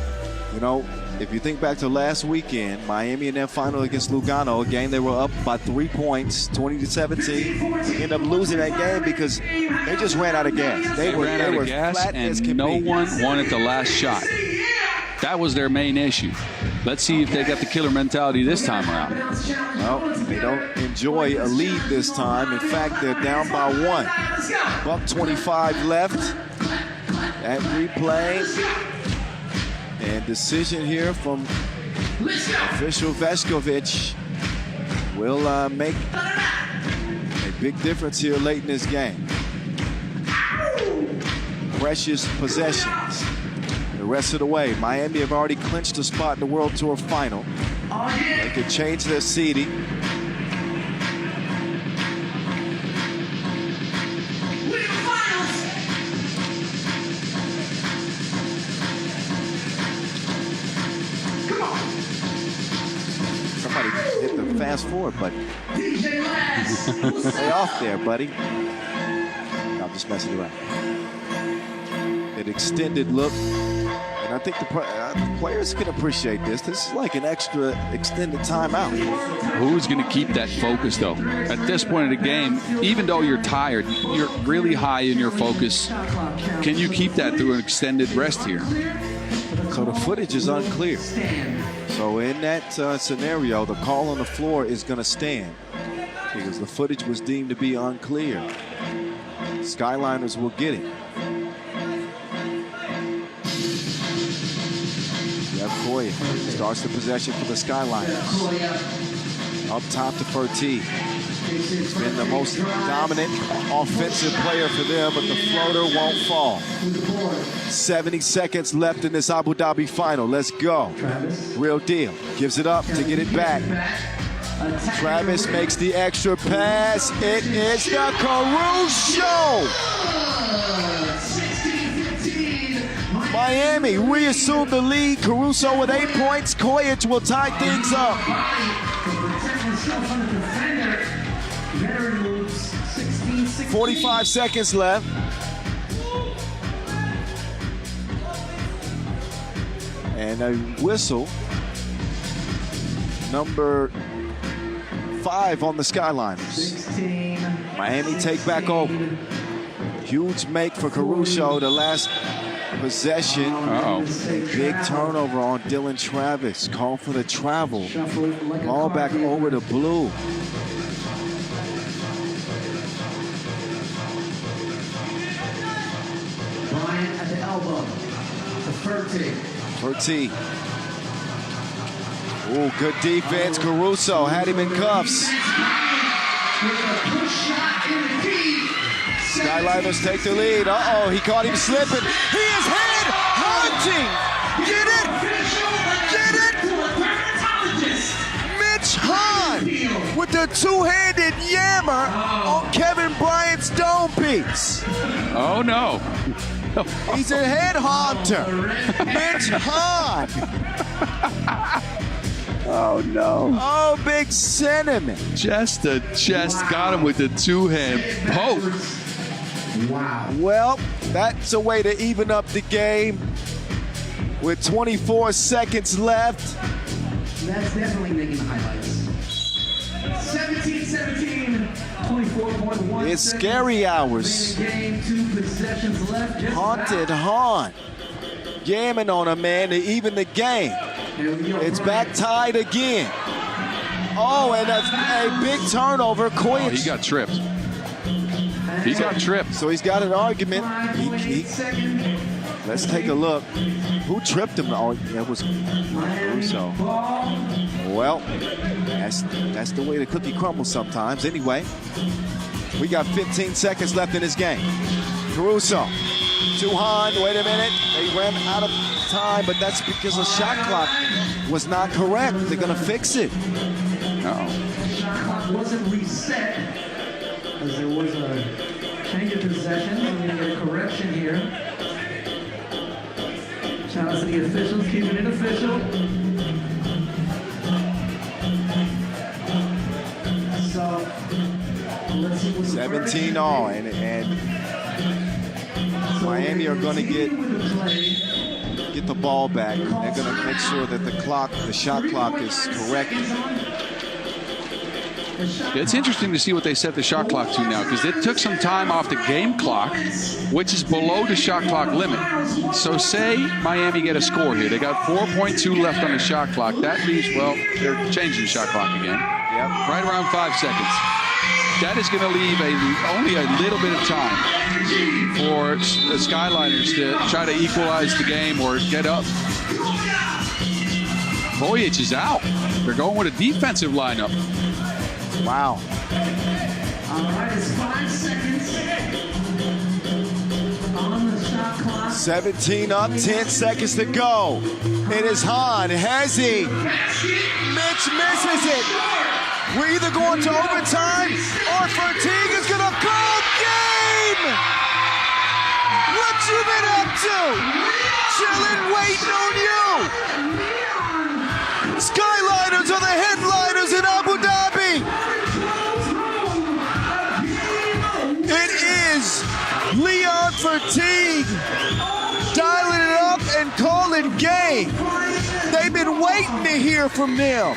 You know, if you think back to last weekend, Miami in their final against Lugano, a game they were up by 3 points, 20-17. Ended up losing that game because they just ran out of gas. They were flat as can be. No one wanted the last shot. That was their main issue. Let's see if they got the killer mentality this time around. Well, they don't enjoy a lead this time. In fact, they're down by 1. Buck 25 left. That replay. And decision here from official Vescovic will make a big difference here late in this game. Precious possessions. The rest of the way, Miami have already clinched a spot in the World Tour final. They could change their seeding. Somebody hit the fast forward button. Stay off there, buddy. I'm just messing around. An extended look. And I think the players can appreciate this. This is like an extra extended timeout. Who's going to keep that focus, though? At this point of the game, even though you're tired, you're really high in your focus. Can you keep that through an extended rest here? So the footage is unclear. So in that scenario, the call on the floor is going to stand because the footage was deemed to be unclear. Skyliners will get it. Jeff Koya starts the possession for the Skyliners. Up top to Fertig. He's been the most dominant offensive player for them, but the floater won't fall. 70 seconds left in this Abu Dhabi final. Let's go. Real deal. Gives it up to get it back. Travis makes the extra pass. It is the Caruso. Miami reassumed the lead. Caruso with 8 points. Kojic will tie things up. 45 seconds left. And a whistle. Number 5 on the Skyliners. Miami take back over. Huge make for Caruso. The last possession. Big turnover on Dylan Travis. Call for the travel. Ball back over to Blue. Bryant at the elbow. To Fertig. Oh, good defense. Caruso had him in cuffs. Skyliners take the lead. Uh-oh, he caught him slipping. He is head hunting. Get it? Mitch Hahn with the two-handed yammer on Kevin Bryant's dome piece. Oh, no. He's a head hunter. Mitch Hahn. Oh, no. Oh, big sentiment. Just the chest got him with the two-hand poke. Wow. Well, that's a way to even up the game with 24 seconds left. That's definitely making the highlights. 17-17, 24.1. It's scary hours. Game, 2 possessions left. Haunted Hahn jamming on a man to even the game. It's back tied again. Oh, and a big turnover. Kojic. Oh, he got tripped. He got tripped. So he's got an argument. Let's take a look. Who tripped him? Oh, it was Caruso. Well, that's the way the cookie crumbles sometimes. Anyway, we got 15 seconds left in this game. Caruso. To Hahn. Wait a minute. They ran out of time, but that's because the shot clock was not correct. They're going to fix it. The shot clock wasn't reset as there was a change of possession. We're going to get a correction here. Shout out to the officials, keeping it official. So, let's see what's 17 all, and Miami are going to get the ball back. They're going to make sure that the shot clock is corrected. It's interesting to see what they set the shot clock to now, because it took some time off the game clock, which is below the shot clock limit. So say Miami get a score here. They got 4.2 left on the shot clock. That means, well, they're changing the shot clock again. Yep. Right around 5 seconds. That is going to leave only a little bit of time for the Skyliners to try to equalize the game or get up. Kojic is out. They're going with a defensive lineup. Wow. All right, it's 5 seconds on the shot clock. 17 up, 10 seconds to go. It is Hahn. Has he? Mitch misses it. We're either going to overtime or Fertig is going to call game. What you been up to? Chilling, waiting on you. Skyliners are the headliners in Abu Dhabi. It is Leon Fertig dialing it up and calling game. They've been waiting to hear from them.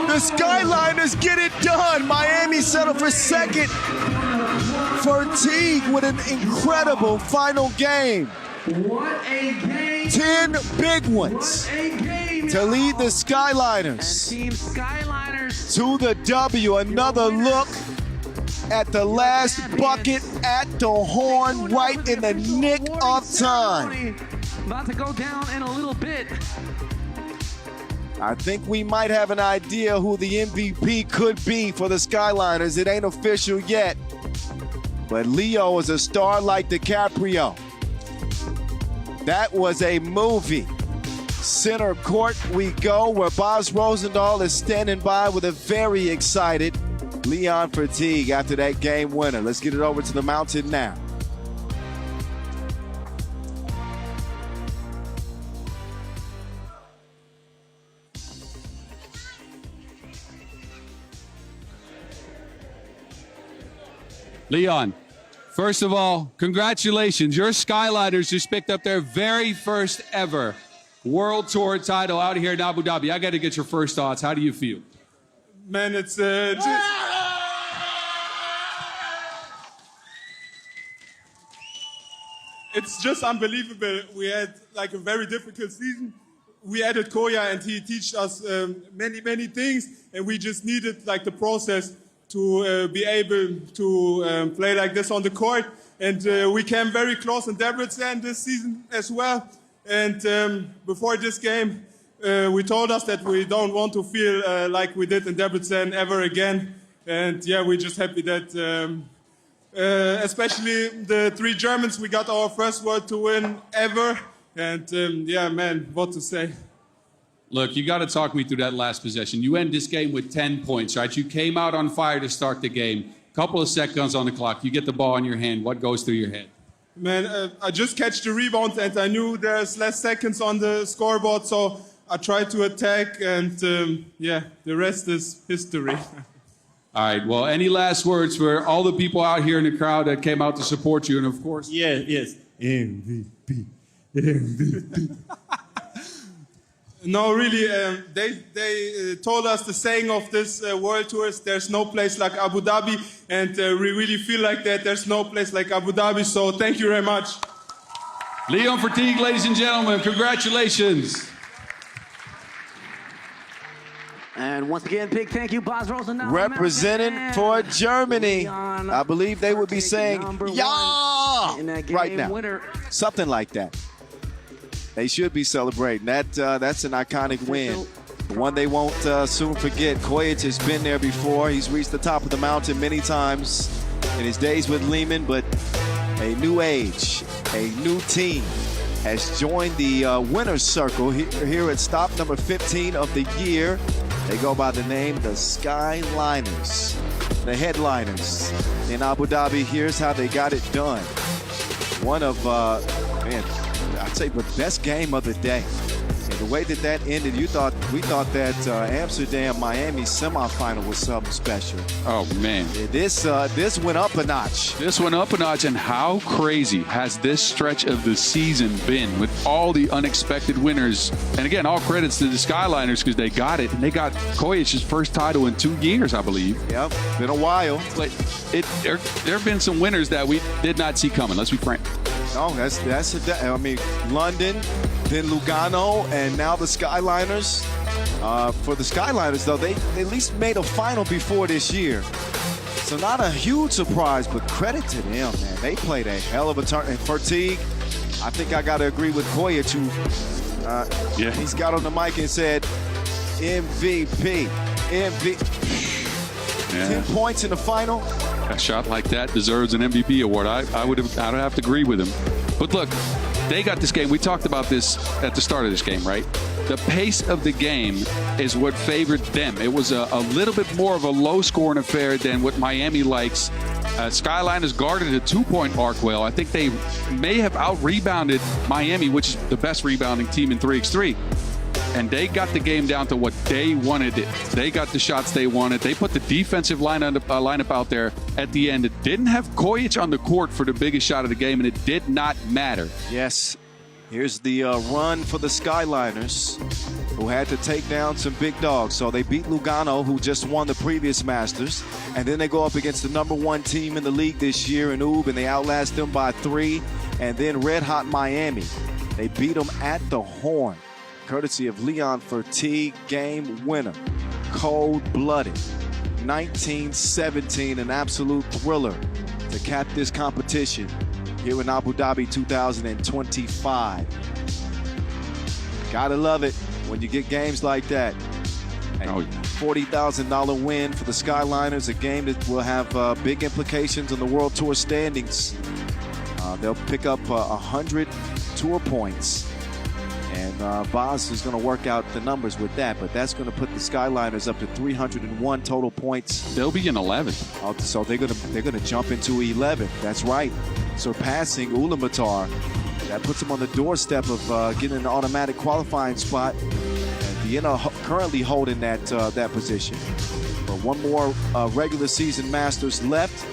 The Skyliners get it done. Miami settled for second. Fertig with an incredible final game. What a game. 10 big ones to lead the Skyliners Team Skyliners to the W. Another look at the last bucket at the horn, right in the nick of time. about to go down in a little bit. I think we might have an idea who the MVP could be for the Skyliners. It ain't official yet, but Leo is a star like DiCaprio. That was a movie. Center court we go, where Boz Rosendahl is standing by with a very excited Leon Fatigue after that game winner. Let's get it over to the mountain now. Leon, first of all, congratulations. Your Skyliners just picked up their very first ever World Tour title out here in Abu Dhabi. I got to get your first thoughts. How do you feel? Man, it's just unbelievable. We had like a very difficult season. We added Koya and he taught us many things, and we just needed like the process to be able to play like this on the court. And we came very close in Debrecen this season as well. And before this game, we told us that we don't want to feel like we did in Debrecen ever again. And yeah, we're just happy that especially the 3 Germans, we got our first World to win ever. And yeah, man, what to say. Look, you got to talk me through that last possession. You end this game with 10 points, right? You came out on fire to start the game. Couple of seconds on the clock. You get the ball in your hand. What goes through your head? Man, I just catch the rebound, and I knew there's less seconds on the scoreboard, so I tried to attack, and yeah, the rest is history. All right, well, any last words for all the people out here in the crowd that came out to support you, and of course... Yes. MVP. No, really, they told us the saying of this World Tour is there's no place like Abu Dhabi, and we really feel like that. There's no place like Abu Dhabi, so thank you very much. Leon Fatigue, ladies and gentlemen, congratulations. And once again, big thank you, Boz Rosendahl. Representing for Germany. I believe they would be saying, "Yeah!" right now. Winner. Something like that. They should be celebrating. That's an iconic win. One they won't soon forget. Kojic has been there before. He's reached the top of the mountain many times in his days with Lehman, but a new age, a new team has joined the winner's circle here at stop number 15 of the year. They go by the name the Skyliners, the headliners in Abu Dhabi. Here's how they got it done. One of, I'd say the best game of the day. And the way that ended, we thought that Amsterdam Miami semifinal was something special. Oh man, this went up a notch. This went up a notch, and how crazy has this stretch of the season been with all the unexpected winners? And again, all credits to the Skyliners because they got it, and they got Kojic's first title in 2 years, I believe. Yep, been a while. But there have been some winners that we did not see coming. Let's be frank. No, I mean, London, then Lugano, and now the Skyliners. For the Skyliners, though, they at least made a final before this year. So not a huge surprise, but credit to them, man. They played a hell of a turn. And Fatigue, I think I got to agree with Kojic, who he's got on the mic and said, MVP. 10 points in the final. A shot like that deserves an MVP award. I'd have to agree with him. But look, they got this game. We talked about this at the start of this game, right? The pace of the game is what favored them. It was a little bit more of a low-scoring affair than what Miami likes. Skyliners guarded the 2-point arc well. I think they may have out-rebounded Miami, which is the best rebounding team in 3x3. And they got the game down to what they wanted it. They got the shots they wanted. They put the defensive lineup out there at the end. It didn't have Kojic on the court for the biggest shot of the game, and it did not matter. Yes. Here's the run for the Skyliners, who had to take down some big dogs. So they beat Lugano, who just won the previous Masters. And then they go up against the #1 team in the league this year in UB, and they outlast them by 3. And then Red Hot Miami. They beat them at the Horn, courtesy of Leon Fatigue, game winner. Cold-blooded. 19-17, an absolute thriller to cap this competition here in Abu Dhabi 2025. Gotta love it. when you get games like that. A $40,000 win for the Skyliners, a game that will have big implications on the World Tour standings. They'll pick up 100 tour points. And Boz is going to work out the numbers with that, but that's going to put the Skyliners up to 301 total points. They'll be in 11. So they're going to jump into 11. That's right, surpassing Ulaanbaatar. That puts them on the doorstep of getting an automatic qualifying spot. And Vienna currently holding that position. But one more regular season Masters left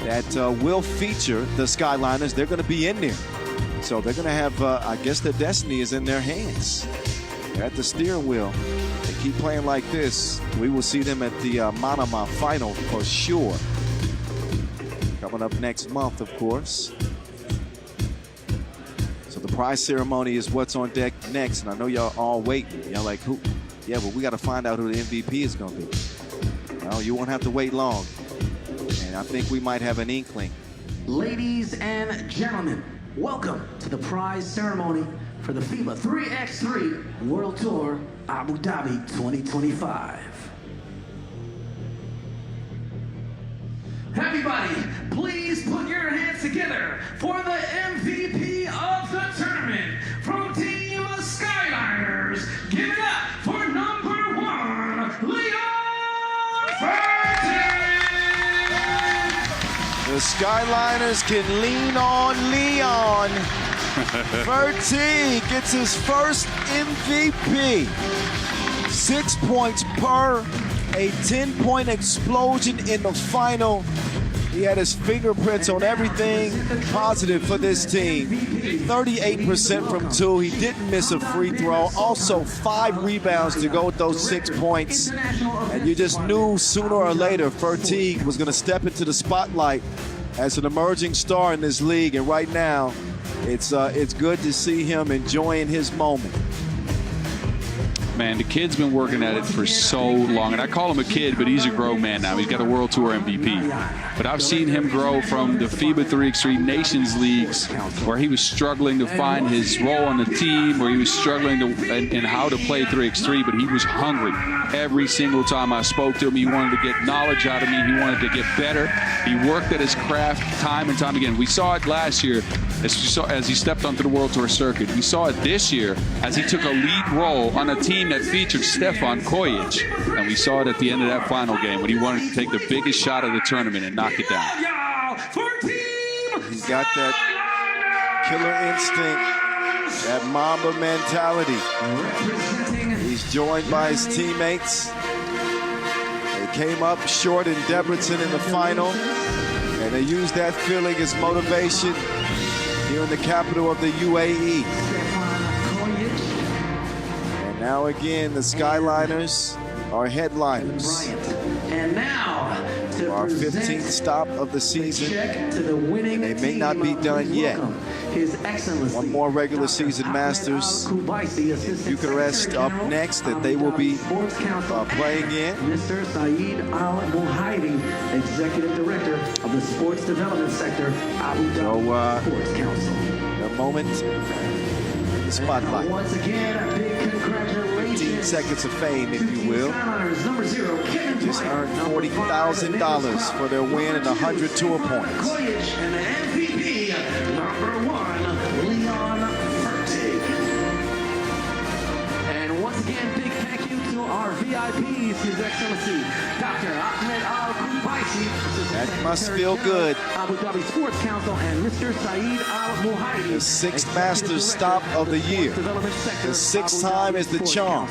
that will feature the Skyliners. They're going to be in there. So they're going to have, I guess their destiny is in their hands. They're at the steering wheel. They keep playing like this, we will see them at the Manama final for sure. Coming up next month, of course. So the prize ceremony is what's on deck next. And I know y'all all waiting. Y'all like, who? Yeah, but we got to find out who the MVP is going to be. Well, you won't have to wait long. And I think we might have an inkling. Ladies and gentlemen, welcome to the prize ceremony for the FIBA 3x3 World Tour Abu Dhabi 2025. Everybody, please put your hands together for the MVP of the tournament from Team Skyliners. Give it up for number 1, Leon Fertig! The Skyliners can lean on Leon. Fertig gets his first MVP. 6 points per, a 10-point explosion in the final. He had his fingerprints on everything positive for this team. 38% from 2. He didn't miss a free throw. Also 5 rebounds to go with those 6 points. And you just knew sooner or later Fertig was going to step into the spotlight as an emerging star in this league. And right now, it's good to see him enjoying his moment. Man, the kid's been working at it for so long. And I call him a kid, but he's a grown man now. He's got a World Tour MVP. But I've seen him grow from the FIBA 3x3 Nations Leagues, where he was struggling to find his role on the team, where he was struggling in how to play 3x3, but he was hungry. Every single time I spoke to him, he wanted to get knowledge out of me. He wanted to get better. He worked at his craft time and time again. We saw it last year as he stepped onto the World Tour circuit. We saw it this year as he took a lead role on a team that featured Stefan Kojic. And we saw it at the end of that final game when he wanted to take the biggest shot of the tournament and knock it down. He's got that killer instinct, that Mamba mentality. He's joined by his teammates. They came up short in Debrecen in the final, and they used that feeling as motivation here in the capital of the UAE. And now again, the Skyliners are headliners. And now, to our 15th stop of the season. They may not be done yet. One more regular season Masters in Bucharest up next that they will be playing in. Mr. Saeed Al Muhaidi, Executive Director of the Sports Development Sector, Abu Dhabi Sports Council. A moment in the spotlight. Once again, a big congratulations. 15 seconds of fame, if you will. Just earned $40,000 for their win and 100 tour points. And the MVP, number 1, Leon Fertig. And once again, big thank you to our VIPs, His Excellency Dr. Ahmed Al-Kubaisi. That must feel good. Abu Dhabi Sports Council and Mr. Saeed Al Muhaidi. The 6th Masters stop of the year. The 6th time is the charm.